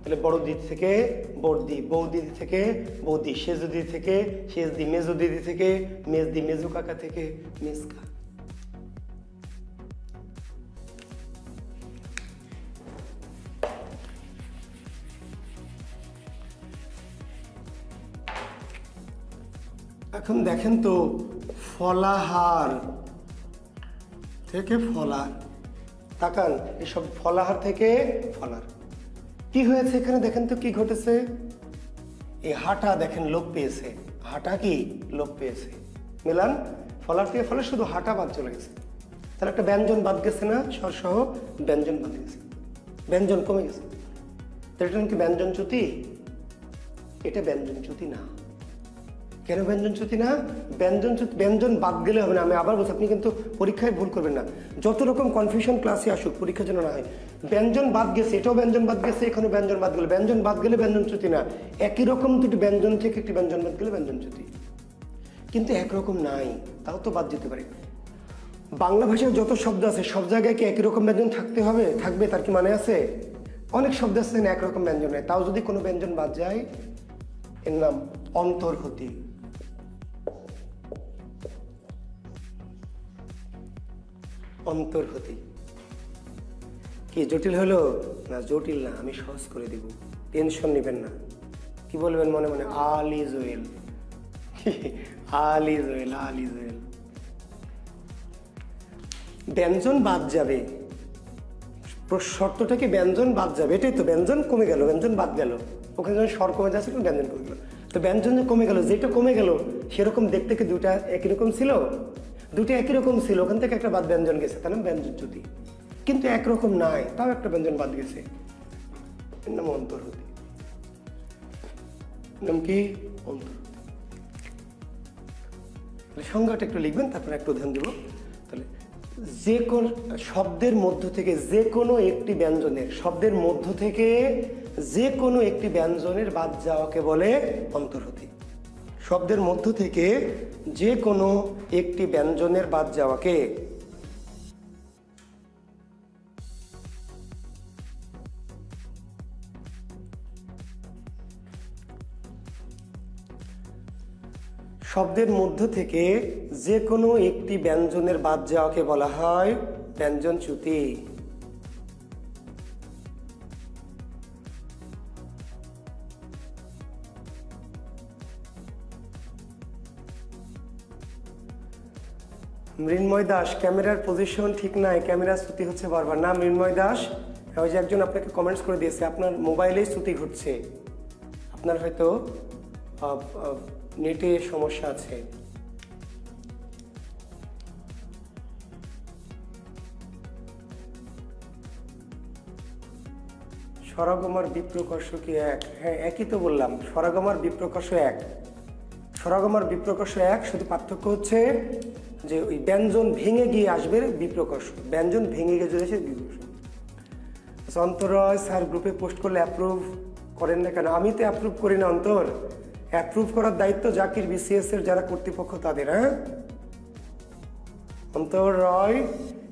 তাহলে বড় দিদি থেকে বড়দি, বৌদিদি থেকে বৌদি, সেজু দিদি থেকে সেজদি, মেজু দিদি থেকে মেজদি, মেজু কাকা থেকে মেজকা। এখন দেখেন তো, ফলাহার থেকে ফলার, তাকান, এসব ফলাহার থেকে ফলার। কি হয়েছে এখানে দেখেন তো, কি ঘটেছে? এই হাঁটা দেখেন লোপ পেয়েছে, হাঁটা কি লোপ পেয়েছে, মেলান, ফলার থেকে ফলে শুধু হাঁটা বাদ চলে গেছে। তাহলে একটা ব্যঞ্জন বাদ গেছে না, স্বর সহ ব্যঞ্জন বাদ গেছে, ব্যঞ্জন কমে গেছে। তো এটা কি ব্যঞ্জনচ্যুতি? এটা ব্যঞ্জনচ্যুতি না। কেন ব্যঞ্জনচ্যুতি না? ব্যঞ্জন বাদ গেলে হবে না। আমি আবার বলছি, আপনি কিন্তু পরীক্ষায় ভুল করবেন না। যত রকম কনফিউশন ক্লাসে আসুক, পরীক্ষার জন্য না হয়। ব্যঞ্জন বাদ গেছে, এটাও ব্যঞ্জন বাদ গেছে, এখানে ব্যঞ্জন বাদ গেলে, ব্যঞ্জন বাদ গেলে ব্যঞ্জনচ্যুতি না। একই রকম দুটি ব্যঞ্জন থেকে একটি ব্যঞ্জন বাদ গেলে ব্যঞ্জনচ্যুতি। কিন্তু একরকম নাই, তাও তো বাদ যেতে পারে। বাংলা ভাষায় যত শব্দ আছে সব জায়গায় কি একই রকম ব্যঞ্জন থাকতে হবে? থাকবে, তার কি মানে আছে? অনেক শব্দ আছে না একরকম ব্যঞ্জন নেই, তাও যদি কোনো ব্যঞ্জন বাদ যায়, এর নাম অন্তর্হতি। অন্তর্হতি কি জটিল হলো? না, জটিল না, আমি সহজ করে দিব, টেনশন নেবেন না। কি বলবেন মনে মনে? All is well, all is well, all is well. ব্যঞ্জন বাদ যাবে, শর্তটা কি ব্যঞ্জন বাদ যাবে, এটাই তো। ব্যঞ্জন কমে গেল, ব্যঞ্জন বাদ গেল, ওখানে যখন স্বর কমে যাচ্ছে ব্যঞ্জন কমে গেল। তো ব্যঞ্জন যে কমে গেল, যেটা কমে গেল সেরকম দেখতে কি দুটা একই রকম ছিল? দুটো একই রকম ছিল, ওখান থেকে একটা বাদ ব্যঞ্জন গেছে, তার নাম ব্যঞ্জনচ্যুতি। কিন্তু একরকম নাই, তাও একটা ব্যঞ্জন বাদ গেছে, এর নাম অন্তর্হতি। নাম কি? অন্তর্হতি। সংজ্ঞাটা একটু লিখবেন, তারপরে একটু ধ্যান দেব। তাহলে যে কোন শব্দের মধ্য থেকে যে কোনো একটি ব্যঞ্জনের, শব্দের মধ্য থেকে যে কোনো একটি ব্যঞ্জনের বাদ যাওয়াকে বলে অন্তর্হতি। শব্দের মধ্য থেকে যে কোনো একটি ব্যঞ্জনের বাদ যাওয়াকে শব্দের মধ্য থেকে যে কোনো একটি ব্যঞ্জনের বাদ যাওয়াকে বলা হয় ব্যঞ্জনচ্যুতি। মৃন্ময় দাস, ক্যামেরার পজিশন ঠিক নাই, ক্যামেরা চ্যুতি হচ্ছে বারবার। না মৃন্ময় দাস, ওই যে একজন আপনাকে কমেন্টস করে দিয়েছে আপনার মোবাইলেই চ্যুতি ঘটছে, আপনার হয়তো নেটে সমস্যা আছে। স্বরাগমার বিপ্রকর্ষ কি এক? হ্যাঁ, একই তো বললাম, স্বরাগমার বিপ্রকর্ষ এক, স্বরাগমার বিপ্রকর্ষ এক, শুধু পার্থক্য হচ্ছে যে ওই ব্যঞ্জন ভেঙে গিয়ে আসবে বিপ্রকর্ষ, ব্যঞ্জন ভেঙে গিয়ে চলে আসে বিপ্রকর্ষ। অন্তরয় স্যার গ্রুপে পোস্ট করলে অ্যাপ্রুভ করেন না কেন? আমি তো অ্যাপ্রুভ করি না অন্তর, অ্যাপ্রুভ করার দায়িত্ব জাকির বিসিএস এর যারা কর্তৃপক্ষ তাদের। হ্যাঁ অন্তর রয়,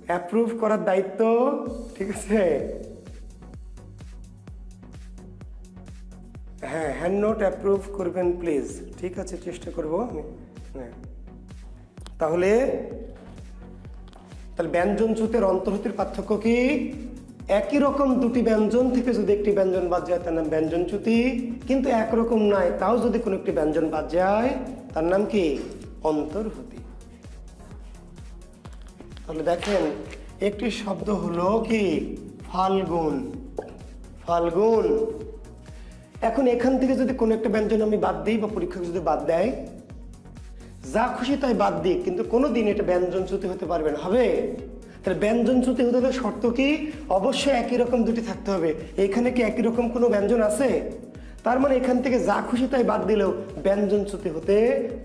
অ্যাপ্রুভ করার দায়িত্ব, ঠিক আছে? হ্যাঁ, হ্যান্ড নোট অ্যাপ্রুভ করবেন প্লিজ, ঠিক আছে, চেষ্টা করবো আমি। হ্যাঁ, তাহলে ব্যঞ্জনচ্যুতির অন্তর্হতির পার্থক্য কি? একই রকম দুটি ব্যঞ্জন থেকে যদি একটি ব্যঞ্জন বাদ যায় তার নাম ব্যঞ্জনচ্যুতি, কিন্তু একরকম নয়, তাও যদি কোনো একটি ব্যঞ্জন বাদ যায় তার নাম কি? অন্তর্হতি। তাহলে দেখেন, একটি শব্দ হলো কি? ফাল্গুন। ফাল্গুন, এখন এখান থেকে যদি কোনো একটা ব্যঞ্জন আমি বাদ দিই বা পরীক্ষক যদি বাদ দেয়, যা খুশি তাই বাদ দিই, কিন্তু কোনোদিন এটা ব্যঞ্জন চ্যুতি হতে পারবে না। হবে? তাহলে ব্যঞ্জন চ্যুতি হতে হলে শর্ত কি? অবশ্যই একই রকম দুটি থাকতে হবে। এইখানে কি একই রকম কোনো ব্যঞ্জন আছে? তার মানে এখান থেকে যা খুশি তাই বাদ দিলেও ব্যঞ্জন চ্যুতি হতে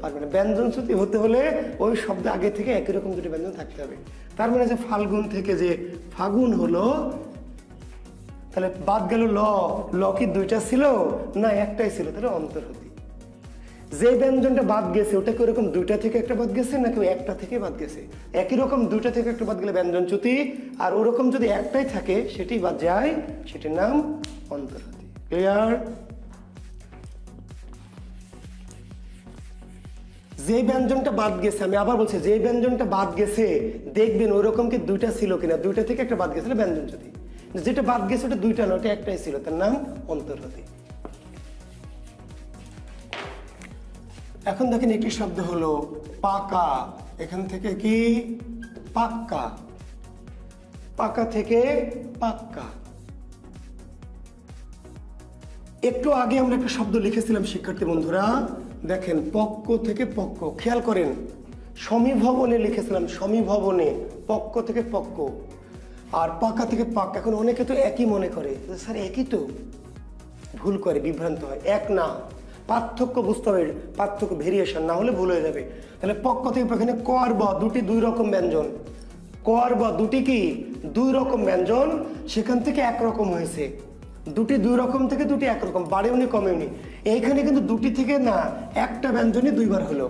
পারবে না। ব্যঞ্জন চ্যুতি হতে হলে ওই শব্দ আগে থেকে একই রকম দুটি ব্যঞ্জন থাকতে হবে। তার মানে যে ফাল্গুন থেকে যে ফাগুন হলো, তাহলে বাদ গেল ল। ল কি দুইটা ছিল? না, একটাই ছিল, তাহলে অন্তর্হতি। যে ব্যঞ্জনটা বাদ গেছে ওটা কি ওরকম দুইটা থেকে একটা বাদ গেছে নাকি একটা থেকে বাদ গেছে? একই রকম দুইটা থেকে একটা বাদ গেলে ব্যঞ্জন চ্যুতি, আর ওরকম যদি একটাই থাকে সেটি বাদ যায়, সেটির নাম অন্তর্হতি। ক্লিয়ার? যে ব্যঞ্জনটা বাদ গেছে, আমি আবার বলছি, যে ব্যঞ্জনটা বাদ গেছে দেখবেন ওরকম কি দুইটা ছিল কিনা। দুইটা থেকে একটা বাদ গেছে ব্যঞ্জন চ্যুতি, যেটা বাদ গেছে ওটা দুইটা না, ওটা একটাই ছিল, তার নাম অন্তর্হতি। এখন দেখেন একটি শব্দ হলো পাকা। এখান থেকে কি? পাক্কা। পাকা থেকে পাক্কা। একটু আগে আমরা একটা শব্দ লিখেছিলাম শিক্ষার্থী বন্ধুরা, দেখেন পক্ক থেকে পক্ক। খেয়াল করেন, সমীভবনে লিখেছিলাম, সমীভবনে, পক্ক থেকে পক্ক। আর পাকা থেকে পাক্কা। এখন অনেকে তো একই মনে করে, স্যার একই তো, ভুল করে, বিভ্রান্ত হয়। এক না, পার্থক্য বুঝতে হবে, পার্থক্য, ভেরিয়েশন, না হলে ভুল হয়ে যাবে। তাহলে পক্ষ থেকে এখানে ক আর ব দুটি দুই রকম ব্যঞ্জন। ক আর ব দুটি কি? দুই রকম ব্যঞ্জন, সেখান থেকে একরকম হয়েছে। দুটি দুই রকম থেকে দুটি একরকম, বাড়েওনি কমেওনি। এইখানে কিন্তু দুটি থেকে না, একটা ব্যঞ্জনই দুইবার হলো।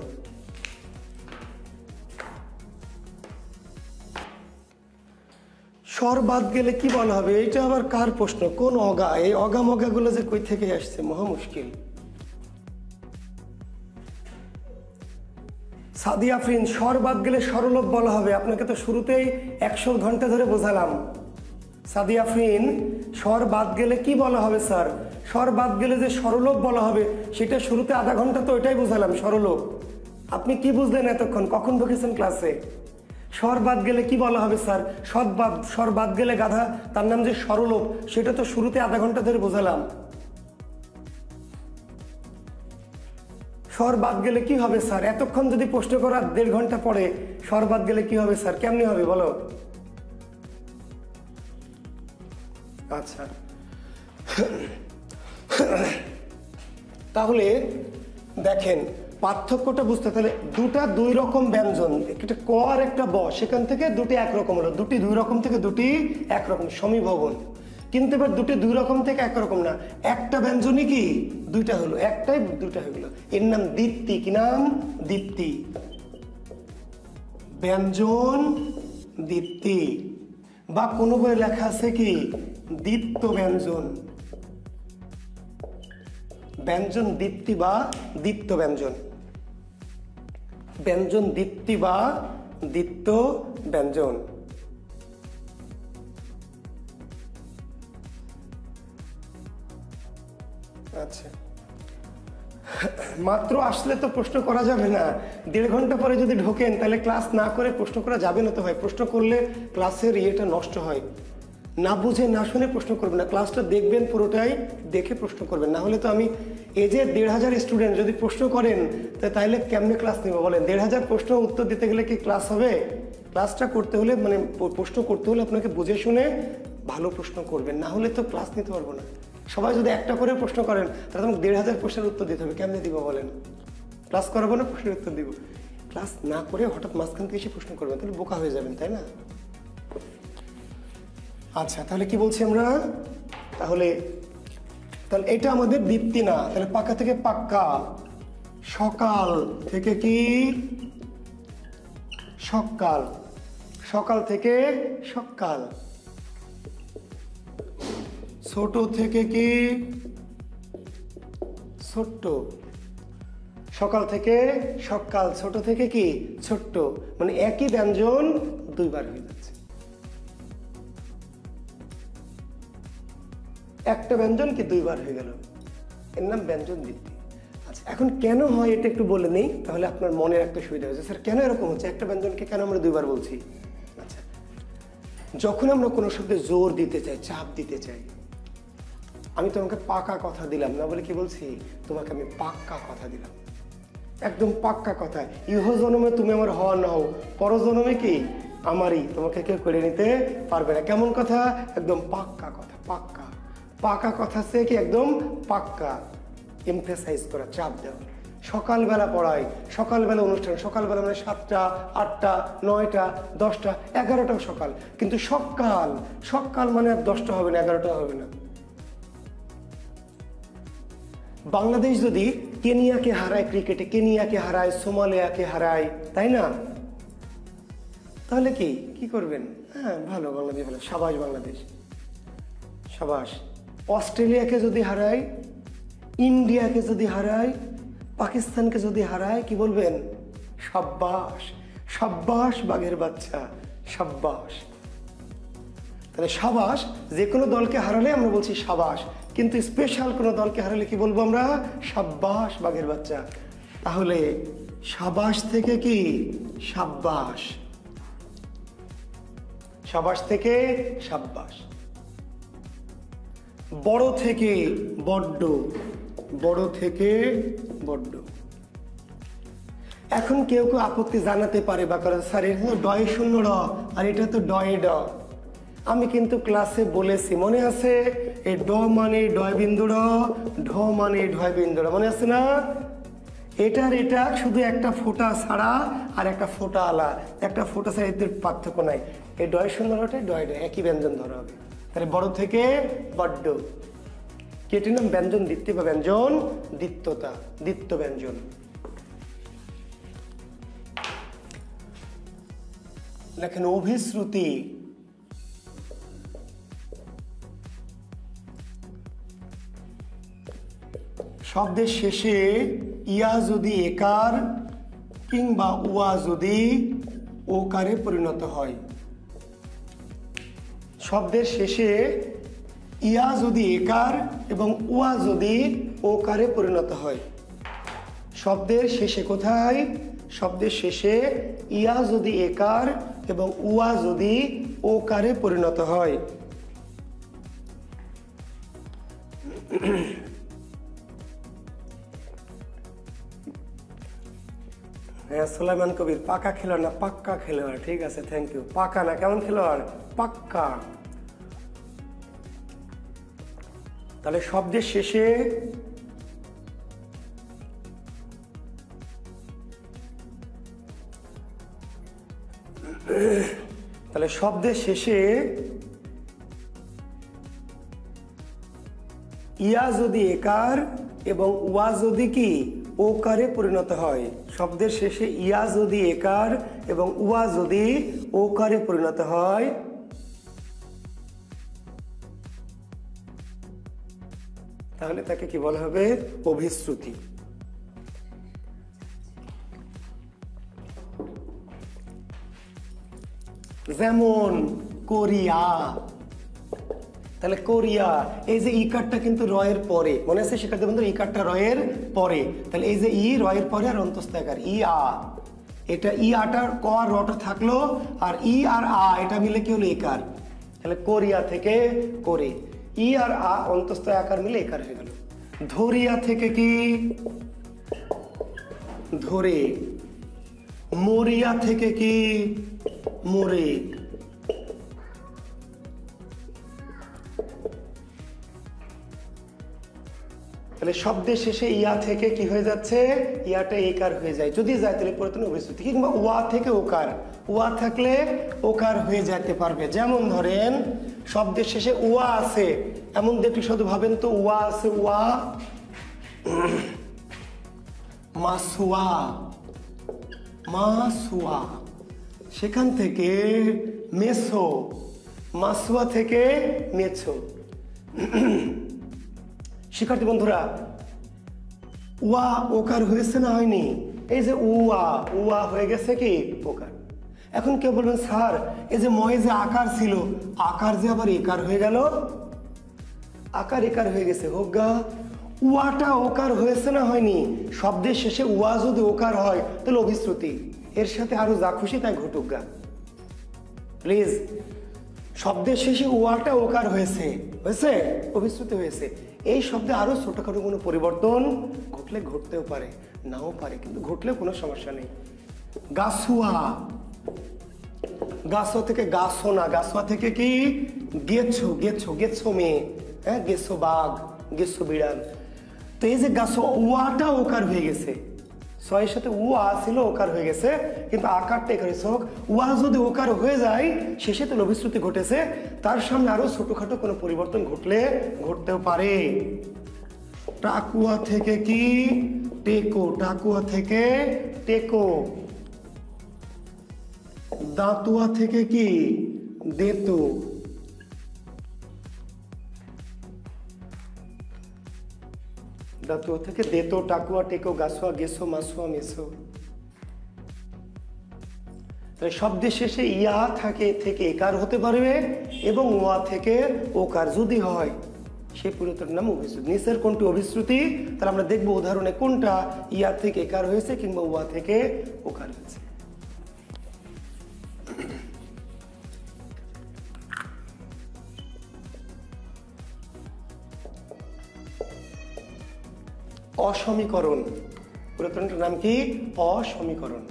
স্বর বাদ গেলে কি বলা হবে? এটা আবার কার প্রশ্ন? কোন অগা? এই অগা মগা গুলো যে কই থেকে আসছে, মহা মুশকিল। সাদি আফরিন, স্বর বাদ গেলে স্বরলোপ বলা হবে। আপনাকে তো শুরুতেই 100 ঘন্টা ধরে বোঝালাম। সাদি আফরিন, স্বর বাদ গেলে কি বলা হবে স্যার? স্বর বাদ গেলে যে স্বরলোপ বলা হবে, সেটা শুরুতে আধা ঘন্টা তো ওইটাই বোঝালাম, স্বরলোপ। আপনি কি বুঝলেন এতক্ষণ? কখন ঢুকেছেন ক্লাসে? স্বর বাদ গেলে কি বলা হবে স্যার? স্বর বাদ গেলে গাধা, তার নাম যে স্বরলোপ, সেটা তো শুরুতে আধা ঘন্টা ধরে বোঝালাম। স্বর বাদ গেলে কি হবে স্যার? এতক্ষণ যদি প্রশ্ন করা 1.5 ঘন্টা পরে স্বর বাদ গেলে কি হবে স্যার? কেমনি হবে বলো? আচ্ছা, তাহলে দেখেন পার্থক্যটা বুঝতে, তাহলে দুটা দুই রকম ব্যঞ্জন, একটা ক আর একটা ব, সেখান থেকে দুটি একরকম হলো। দুটি দুই রকম থেকে দুটি একরকম, সমীভবন। কিন্তু এবার দুটি দুই রকম থেকে একরকম না, একটা ব্যঞ্জনই কি দুইটা হলো, একটাই দুইটা হয়ে গেল। এর নাম দীপ্তি। কি নাম? দীপ্তি। ব্যঞ্জন দীপ্তি, বা কোনো বই লেখা আছে কি দ্বিত্ব ব্যঞ্জন। ব্যঞ্জন দীপ্তি বা দ্বিত্ব ব্যঞ্জন। ব্যঞ্জন দীপ্তি বা দ্বিত্ব ব্যঞ্জন। আচ্ছা, মাত্র আসলে তো প্রশ্ন করা যাবে না। 1.5 ঘন্টা পরে যদি ঢোকেন তাহলে ক্লাস না করে প্রশ্ন করা যাবে না তো ভাই। প্রশ্ন করলে ক্লাসের ইয়েটা নষ্ট হয়। না বুঝে না শুনে প্রশ্ন করবেন না, ক্লাসটা দেখবেন পুরোটাই, দেখে প্রশ্ন করবেন। না হলে তো আমি এই যে 1,500 স্টুডেন্ট যদি প্রশ্ন করেন তাহলে কেমনে ক্লাস নেব বলেন? 1,500 প্রশ্ন উত্তর দিতে গেলে কি ক্লাস হবে? ক্লাসটা করতে হলে মানে প্রশ্ন করতে হলে আপনাকে বুঝে শুনে ভালো প্রশ্ন করবেন, না হলে তো ক্লাস নিতে পারবো না। সবাই যদি একটা করে প্রশ্ন করেন তাহলে তোমাকে 1,500 প্রশ্নের উত্তর দিতে হবে, কেমনে দিব বলেন? ক্লাস করাবো না, প্রশ্নের উত্তর দিব। ক্লাস না করে হঠাৎ মাঝখান থেকে এসে প্রশ্ন করবেন, তাহলে বোকা হয়ে যাবেন, তাই না? আচ্ছা, তাহলে কি বলছি আমরা? তাহলে এটা আমাদের দীপ্তি না, তাহলে পাকা থেকে পাক্কা। সকাল থেকে কি সকাল, সকাল থেকে সকাল। ছোট থেকে কি ছোট্ট। সকাল থেকে সকাল, ছোট থেকে কি ছোট্ট। মানে একই ব্যঞ্জন দুইবার হয়ে যাচ্ছে। একটা ব্যঞ্জন কি দুইবার হয়ে গেল, এর নাম ব্যঞ্জন দীপ্তি। আচ্ছা, এখন কেন হয় এটা একটু বলে নেই, তাহলে আপনার মনে একটা সুবিধা হয়েছে। স্যার কেন এরকম হচ্ছে, একটা ব্যঞ্জনকে কেন আমরা দুইবার বলছি? আচ্ছা, যখন আমরা কোনো শব্দে জোর দিতে চাই, চাপ দিতে চাই, আমি তোমাকে পাকা কথা দিলাম না বলে কি বলছি, তোমাকে আমি পাক্কা কথা দিলাম, একদম পাক্কা কথা। ইহ জন্মে তুমি আমার হওয়া না হও, পরজন্মে কি আমারই, তোমাকে কেউ করে নিতে পারবে না। কেমন কথা? একদম পাক্কা কথা, পাক্কা। পাকা কথা সে কি একদম পাক্কা, এমফেসাইজ করা, চাপ দেওয়া। সকালবেলা পড়াই, সকালবেলা অনুষ্ঠান, সকালবেলা মানে 7টা 8টা 9টা 10টা 11টাও সকাল, কিন্তু সকাল সকাল মানে আর 10টা হবে না, 11টা হবে না। বাংলাদেশ যদি কেনিয়াকে হারায় ক্রিকেটে, কেনিয়াকে হারায়, সোমালিয়াকে হারায়, তাই না, তাহলে কি করবেন? হ্যাঁ ভালো, বাংলাদেশ ভালো, সাবাস বাংলাদেশ, সাবাস। অস্ট্রেলিয়াকে যদি হারায়, ইন্ডিয়াকে যদি হারায়, পাকিস্তানকে যদি হারায়, কি বলবেন? সাব্বাস, সাব্বাস বাঘের বাচ্চা, সাব্বাস। তাহলে সাবাস, যে কোনো দলকে হারালে আমরা বলছি সাবাস, কিন্তু স্পেশাল কোনো দলকে হারালে কি বলবো আমরা? সাব্বাস বাঘের বাচ্চা। তাহলে সাবাস থেকে কি সাব্বাস, সাবাস থেকে সাব্বাস। বড় থেকে বড্ড, বড় থেকে বড্ড। এখন কেউ কেউ আপত্তি জানাতে পারে বা করে, স্যার এটা তো ডয়ে শূন্য র আর এটা তো ডয়ে ড। আমি কিন্তু ক্লাসে বলেছি, মনে আছে? এই ড মানে ডয় বিন্দু র, ঢ মানে ঢয় বিন্দু র, মনে আছে না? এটার এটা শুধু একটা ফোঁটা ছাড়া আর একটা ফোঁটা আলা, একটা ফোঁটা ছাড়া এদের পার্থক্য নাই। এই ডয় শূন্য রটা ডয় ড, একই ব্যঞ্জন ধরা হবে। তাহলে বড় থেকে বড্ড, কেটে নাম ব্যঞ্জন দ্বিত্ব বা ব্যঞ্জন দ্বিত্বতা, দ্বিত্ব ব্যঞ্জন। লেখেন অভিশ্রুতি। শব্দের শেষে ইয়া যদি একার কিংবা উয়া যদি ওকারে পরিণত হয়, শব্দের শেষে ইয়া যদি একার এবং উয়া যদি ওকারে পরিণত হয়। শব্দের শেষে কোথায়? শব্দের শেষে ইয়া যদি একার এবং উয়া যদি ওকারে পরিণত হয়। হ্যাঁ সুলাইমান কবির, পাকা খেলোয়াড় না পাক্কা খেলোয়াড়, ঠিক আছে, থ্যাংক ইউ। পাকা না কেমন খেলোয়াড়? পাক্কা। তাহলে শব্দের শেষে ইয়া যদি একার এবং ওয়া যদি কি ওকারে পরিণত হয়, শব্দের শেষে ইয়া যদি একার এবং উয়া যদি ওকারে পরিণত হয়, তাহলে তাকে কি বলা হবে? অভিশ্রুতি। যেমন কোরিয়া, তাহলে কোরিয়া, এই যে ইকারটা কিন্তু রয়ের পরে, মনে আছে শিক্ষার্থী বন্ধু? ইকারটা রয়ের পরে, তাহলে এই যে ই রয়ের পরে আর অন্তস্থ আকার ই আ, এটা ই আটার ক আর রটা থাকলো, আর ই আর আ এটা মিলে কি হলো? একার। তাহলে কোরিয়া থেকে করে, ই আর আ অন্তস্থ আকার মিলে একার হয়ে গেল। ধরিয়া থেকে কি ধরে, মরিয়া থেকে কি মরে। তাহলে শব্দের শেষে ইয়া থেকে কি হয়ে যাচ্ছে? ইয়াটা একার হয়ে যায়, যদি যায় তাহলে পরিবর্তন অভিশ্রুতি। কিংবা ওয়া থেকে ওকার, ওয়া থাকলে ওকার হয়ে যেতে পারবে। যেমন ধরেন শব্দের শেষে ওয়া আছে, এমন দেখি শুধু ভাবেন তো, ওয়া আছে, ওয়া মাসুয়া, মাসুয়া, সেখান থেকে মেসো, মাসুয়া থেকে মেছো। শিক্ষার্থী বন্ধুরা, ওয়া ওকার হয়েছে না হয়নি? এই যে উয়া, উয়া হয়ে গেছে কি ওকার। এখন কেউ বলবেন স্যার এই যে ময় যে আকার ছিল, আকার যে আবার একার হয়ে গেল? আকার একার হয়ে গেছে, হোক গা। উয়াটা ওকার হয়েছে না হয়নি? শব্দের শেষে উয়া যদি ওকার হয় তাহলে অভিশ্রুতি, এর সাথে আরো যা খুশি তাই ঘটুক গা। প্লিজ, শব্দের শেষে ওয়াটা ওকার হয়েছে, হয়েছে, অভিশ্রুতি হয়েছে। এই শব্দে আরো ছোটখাটো কোনো পরিবর্তন ঘটলে ঘটতেও পারে, নাও পারে, কিন্তু ঘটলেও কোনো সমস্যা নেই। গাছুয়া, গাছো থেকে গাছো না, গাছুয়া থেকে কি গেছো, গেছো, গেছো মেয়ে, হ্যাঁ গেছো বাঘ, গেছো বিড়াল। তো এই যে গাছো ওয়াটা ওকার হয়ে গেছে, ছয়ের সাথে উয়া ছিল ওকার হয়ে গেছে, কিন্তু আকারটা এখানে হোক, উয়া যদি ওকার হয়ে যায় শেষে তো অভিশ্রুতি ঘটেছে, তার সামনে আরো ছোটখাটো কোনো পরিবর্তন ঘটলে ঘটতেও পারে। টাকুয়া থেকে কি টেকো, টাকুয়া থেকে টেকো। দাঁতুয়া থেকে কি দেতো, দাঁতুয়া থেকে দেতো, টাকুয়া টেকো, গাছুয়া গেছো, মাসুয়া মেসো। তাহলে শব্দের শেষে ইয়া থাকে থেকে একার হতে পারবে এবং ওয়া থেকে ওকার যদি হয় সেই পুরোটার নাম অভিশ্রুতি। নিচের কোনটি অভিশ্রুতি, তাহলে আমরা দেখবো উদাহরণে কোনটা ইয়া থেকে একার হয়েছে কিংবা ওয়া থেকে ওকার হয়েছে। অসমীকরণ, পুরাতনটার নাম কি অসমীকরণ।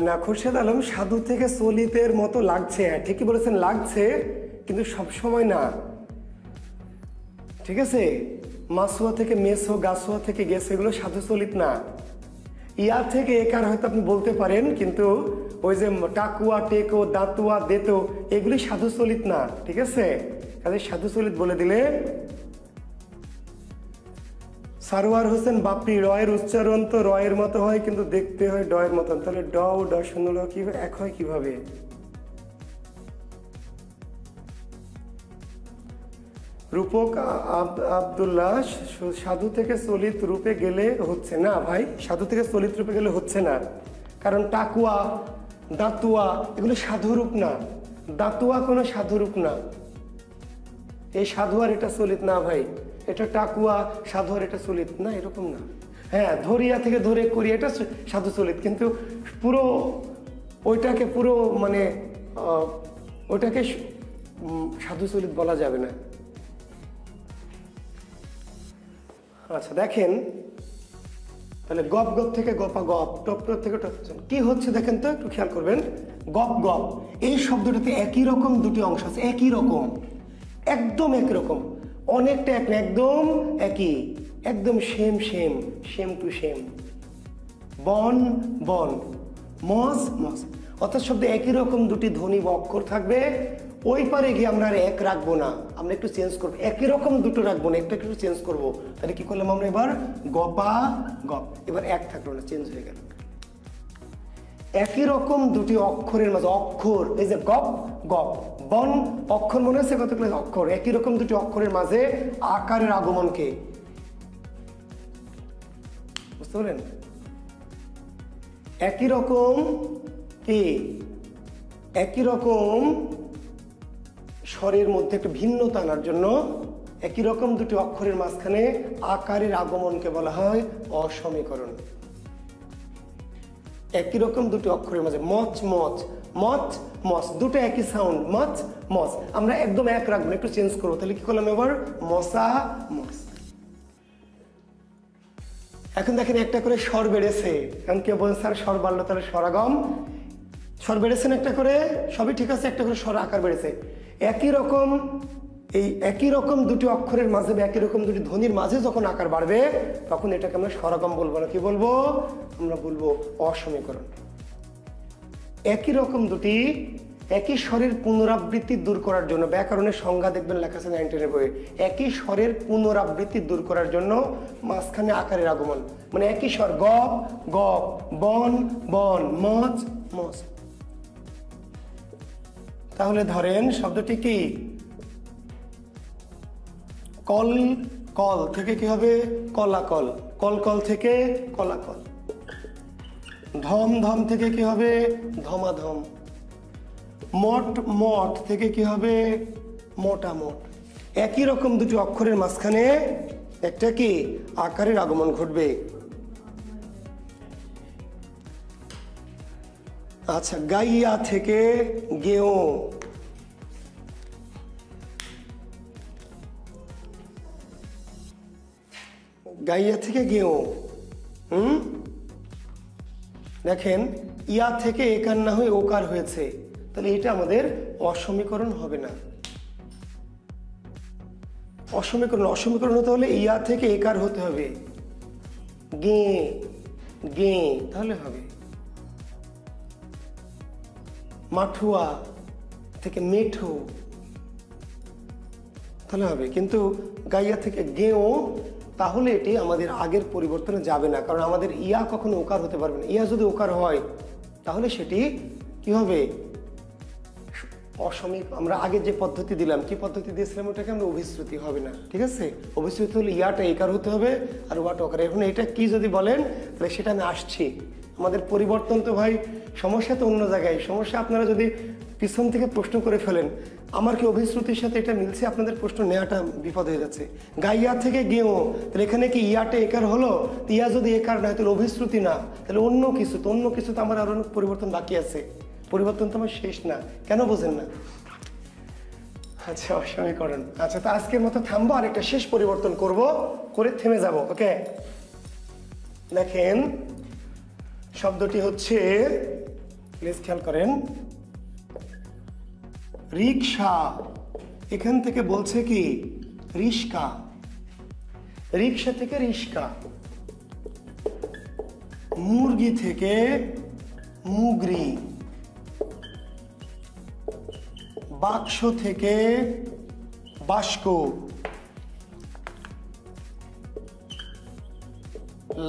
না খুরশেদ আলম, সাধু থেকে চলিতের মতো লাগছে, হ্যাঁ ঠিকই বলেছেন লাগছে, কিন্তু সব সময় না, ঠিক আছে। মাসুয়া থেকে মেসো, গাছুয়া থেকে গেছে, এগুলো সাধু চলিত না। ইয়া থেকে একার হয়তো আপনি বলতে পারেন, কিন্তু ওই যে টাকুয়া টেকো, দাঁতুয়া দেতো, এগুলি সাধু চলিত না, ঠিক আছে। কাজে সাধু চলিত বলে দিলে। সারোয়ার হোসেন বাপি, রয়ের উচ্চারণ তো রয়ের মতো হয় কিন্তু দেখতে হয় ডয়ের মতন, তাহলে ড ও ড শূন্য কি এক হয় কিভাবে? রূপক আব্দুল্লাহ, সাধু থেকে চলিত রূপে গেলে হচ্ছে না ভাই, সাধু থেকে চলিত রূপে গেলে হচ্ছে না, কারণ টাকুয়া দাঁতুয়া এগুলো সাধু রূপ না, দাঁতুয়া কোনো সাধু রূপ না। এই সাধু আর এটা চলিত না ভাই, এটা টাকুয়া, সাধু আর এটা চলিত না, এরকম না। হ্যাঁ ধরিয়া থেকে ধরে করি এটা সাধু চলিত, কিন্তু পুরো ওইটাকে পুরো মানে ওইটাকে সাধু চলিত বলা যাবে না। আচ্ছা দেখেন, তাহলে গপ গপ থেকে গপা গপ, টপ টপ থেকে টপ, কি হচ্ছে দেখেন তো, একটু খেয়াল করবেন। গপ গপ এই শব্দটাতে একই রকম দুটি অংশ আছে, একই রকম, একদম একই রকম, অনেকটা এক না, একদম একই, একদম same same, same to same. বন বন, মজ মজ, অর্থাৎ শব্দে একই রকম দুটি ধ্বনি বা অক্ষর থাকবে। ওই পারে গিয়ে আমরা আর এক রাখবো না, আমরা একটু চেঞ্জ করবো, একই রকম দুটো রাখবো না, একটা একটু চেঞ্জ করবো। তাহলে কি করলাম আমরা এবার, গপা গপ, এবার এক থাকলো না, চেঞ্জ হয়ে গেল। একই রকম দুটি অক্ষরের মাঝে, অক্ষর এই যে গপ গপ, বন অক্ষর মনে হচ্ছে কতগুলো অক্ষর, একই রকম দুটি অক্ষরের মাঝে আকারের আগমনকে বুঝতে পারলেন। একই রকম কি, একই রকম স্বরের মধ্যে একটা ভিন্নতা আনার জন্য একই রকম দুটি অক্ষরের মাঝখানে আকারের আগমনকে বলা হয় অসমীকরণ। একই রকম দুটি অক্ষরের মাঝে, মচ মচ, মচ মচ, দুটো একই সাউন্ড, মচ মচ, আমরা একদম এক রাখবো, একটু চেঞ্জ করবো। তাহলে কি করলাম এবার, মশা মস। এখন দেখেন একটা করে স্বর বেড়েছে, কারণ কেউ বলেন স্যার স্বর বাড়লো, তাহলে স্বরাগম, স্বর বেড়েছেন একটা করে, সবই ঠিক আছে, একটা করে স্বর আকার বেড়েছে। একই রকম, এই একই রকম দুটি অক্ষরের মাঝে বা একই রকম দুটি ধ্বনির মাঝে যখন আকার বাড়বে তখন এটাকে আমরা স্বরাগম বলবো না, কি বলবো, আমরা বলবো অসমীকরণ। একই রকম দুটি একই স্বরের পুনরাবৃত্তি দূর করার জন্য, ব্যাকরণের সংজ্ঞা দেখবেন লেখা আছে 9-10 বইয়ে, একই স্বরের পুনরাবৃত্তি দূর করার জন্য মাঝখানে আকারের আগমন, মানে একই স্বর গ গ, বন বন, মজ মজ। তাহলে ধরেন শব্দটি কি, কল কল থেকে কি হবে কলাকল, কল কল থেকে কলাকল। ধম ধম থেকে কি হবে ধমাধম। মট মট থেকে কি হবে মোটামোট। একই রকম দুটি অক্ষরের মাঝখানে একটা কি আকারের আগমন ঘটবে। আচ্ছা, গাইয়া থেকে গেও, গাইয়া থেকে গেও। দেখেন ইয়া থেকে একার না হয়ে ওকার হয়েছে, তাহলে এটা আমাদের অসমীকরণ হবে না। অসমীকরণ হতে হলে ইয়া থেকে একার হতে হবে, গে গে, তাহলে হবে। মাঠুয়া থেকে মেঠো, তাহলে হবে। কিন্তু গাইয়া থেকে গেও, তাহলে এটি আমাদের আগের পরিবর্তনে যাবে না, কারণ আমাদের ইয়া কখনো ওকার হতে পারবে না। ইয়া যদি ওকার হয় তাহলে সেটি কি হবে আমরা আগে যে পদ্ধতি দিলাম, কি পদ্ধতি দিয়েছিলাম ওটাকে আমরা অভিশ্রুতি হবে না, ঠিক আছে। অভিশ্রুতি হলে ইয়াটা একার হতে হবে আর ওয়াটা ওকার। এখন এটা কি যদি বলেন তাহলে সেটা আমি আসছি। আমাদের পরিবর্তন তো ভাই, সমস্যা তো অন্য জায়গায়। সমস্যা আপনারা যদি পিছন থেকে প্রশ্ন করে ফেলেন, আমার কি অভিশ্রুতির সাথে এটা মিলছে, আপনাদের প্রশ্ন নেওয়াটা বিপদ হয়ে যাচ্ছে। গাইয়া থেকে গেও, তাহলে এখানে কি ইয়াটা একার হলো, ইয়া যদি একার নয় তাহলে অভিশ্রুতি না, তাহলে অন্য কিছু তো। অন্য কিছু তো আমার আরো অনেক পরিবর্তন বাকি আছে, পরিবর্তন তো আমার শেষ না। কেন বোঝেন না? আচ্ছা, অসমীকরণ। আচ্ছা, তো আজকের মতো থামবো, আর একটা শেষ পরিবর্তন করব, করে থেমে যাব। ওকে, দেখেন শব্দটি হচ্ছে, প্লিজ খেয়াল করেন, রিকশা। এখান থেকে বলছে কি রিস্কা, রিকশা থেকে রিস্কা। মুরগি থেকে মুগরি, বাক্স থেকে বাস্ক,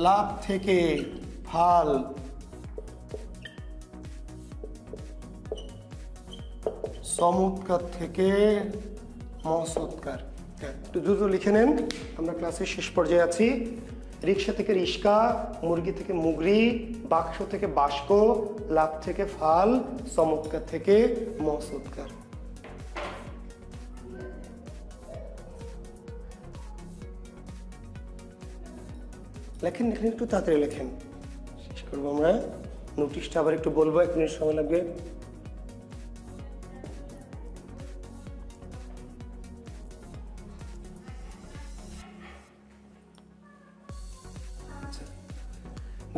লাভ থেকে ফাল, চমৎকার থেকে মসৎকার। একটু দ্রুত লিখে নেন, আমরা ক্লাসের শেষ পর্যায়ে আছি। রিক্সা থেকে রিস্কা, মুরগি থেকে মুগরি, বাক্স থেকে বাস্ক, লাভ থেকে ফাল, চমৎকার থেকে মসৎকার। লেখেন লেখেন, একটু তাড়াতাড়ি লেখেন, শেষ করবো আমরা। নোটিশটা আবার একটু বলবো, 1 মিনিট সময় লাগবে।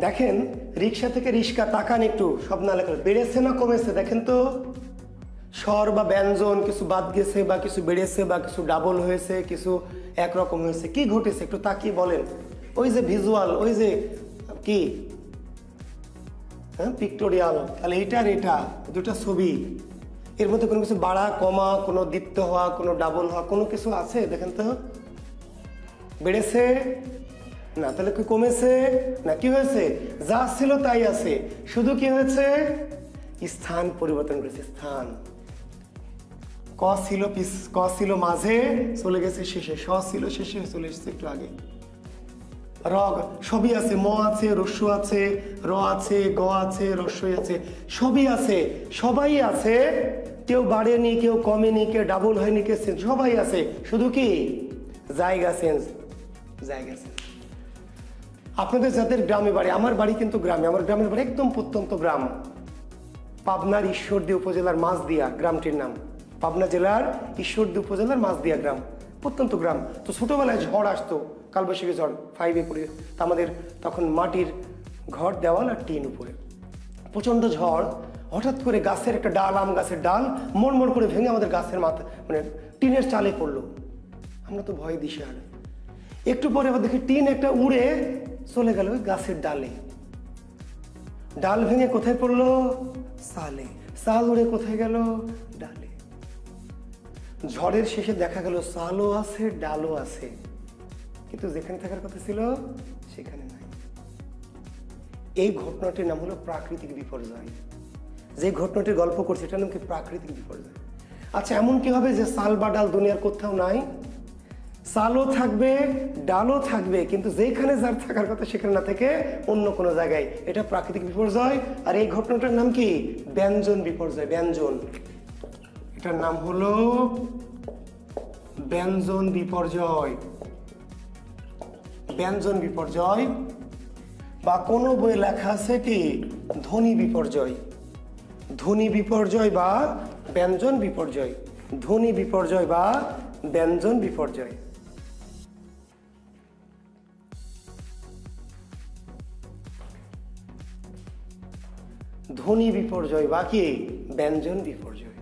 দেখেন রিক্সা থেকে রিস্কা, তাকান একটু, সব না লেখা বেড়েছে না কমেছে দেখেন তো। স্বর বা ব্যঞ্জন কিছু বাদ গেছে, বা কিছু বেড়েছে, বা কিছু ডাবল হয়েছে, কিছু একরকম হয়েছে, কি ঘটেছে একটু তাকিয়ে বলেন। ওই যে ভিজুয়াল, ওই যে কি পিক্টোরিয়াল, তাহলে এইটা আর এটা দুটা ছবি, এর মধ্যে কোনো কিছু বাড়া কমা, কোনো দ্বিত্ব হওয়া, কোনো ডাবল হওয়া, কোনো কিছু আছে দেখেন তো। বেড়েছে না, তাহলে কি কমেছে না, কি হয়েছে? যা ছিল তাই আছে, শুধু কি হয়েছে স্থান পরিবর্তন করেছে। স্থান, ক ছিল মাঝে, চলে গেছে শেষে, স ছিল শেষে, চলে এসেছে একটু আগে। রগ সবই আছে, ম আছে, রস্যু আছে, র আছে, গ আছে, রস্যই আছে, সবই আছে, সবাই আছে। কেউ বাড়েনি, কেউ কমেনি, কেউ ডাবল হয়নি, কেউ চেঞ্জ, সবাই আছে, শুধু কি জায়গা চেঞ্জ, জায়গা চেঞ্জ। আপনাদের যাদের গ্রামে বাড়ি, আমার বাড়ি কিন্তু গ্রামে, আমার গ্রামের বাড়ি একদম প্রত্যন্ত গ্রাম, পাবনার ঈশ্বরদী উপজেলার মাঝদিয়া গ্রামটির নাম। পাবনা জেলার ঈশ্বরদী উপজেলার মাঝদিয়া গ্রাম, প্রত্যন্ত গ্রাম। তো ছোটবেলায় ঝড় আসতো, কালবৈশাখী ঝড়, 5-এ পড়ে। আমাদের তখন মাটির ঘর, দেওয়াল আর টিন উপরে, প্রচণ্ড ঝড়। হঠাৎ করে গাছের একটা ডাল, আম গাছের ডাল মড়মড় করে ভেঙে আমাদের গাছের মাথা, মানে টিনের চালে পড়লো। আমরা তো ভয় দিশাহারা। একটু পরে আবার দেখি টিন একটা উড়ে চলে গেল ওই গাছের ডালে। ডাল ভেঙে কোথায় পড়লো? চালে। সাল উড়ে কোথায় গেল? ডালে। ঝড়ের শেষে দেখা গেল সালও আছে ডালও আছে, কিন্তু যেখানে থাকার কথা ছিল সেখানে নাই। এই ঘটনাটির নাম হলো প্রাকৃতিক বিপর্যয়। যে ঘটনাটির গল্প করছে এটার নাম কি? প্রাকৃতিক বিপর্যয়। আচ্ছা, এমন কি হবে যে সাল বা ডাল দুনিয়ার কোথাও নাই? সালও থাকবে ডালও থাকবে, কিন্তু যেখানে যার থাকার কথা সেখানে না থেকে অন্য কোনো জায়গায়, এটা প্রাকৃতিক বিপর্যয়। আর এই ঘটনাটার নাম কি? ব্যঞ্জন বিপর্যয়। ব্যঞ্জন, এটার নাম হলো ব্যঞ্জন বিপর্যয়। ব্যঞ্জন বিপর্যয়, বা কোনো বই লেখা আছে কি ধ্বনি বিপর্যয়। ধ্বনি বিপর্যয় বা ব্যঞ্জন বিপর্যয়। ধ্বনি বিপর্যয় বা ব্যঞ্জন বিপর্যয়। ধ্বনি বিপর্যয় বা কি ব্যঞ্জন বিপর্যয়।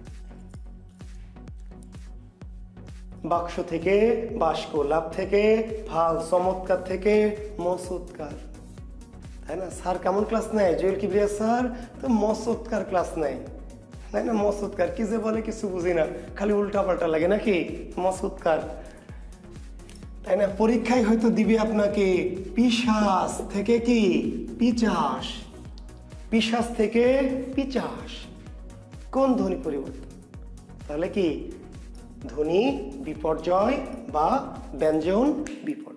বাক্স থেকে বাস্ক, লাভ থেকে ফাল, চমৎকার থেকে মসৎকার, তাই না? স্যার কেমন ক্লাস নেয়? জুয়েল কিবরিয়া স্যার তো মসৎকার ক্লাস নেয়, তাই না? মসৎকার কি যে বলে কিছু বুঝি না, খালি উল্টা পাল্টা লাগে নাকি? মসৎকার, তাই না? পরীক্ষায় হয়তো দিবে আপনাকে পিশাচ থেকে কি পিচাস, পিশাচ থেকে পিচাস। কোন ধ্বনি পরিবর্তন? তাহলে কি ধ্বনি বিপর্যয় বা ব্যঞ্জন বিপর্যয়।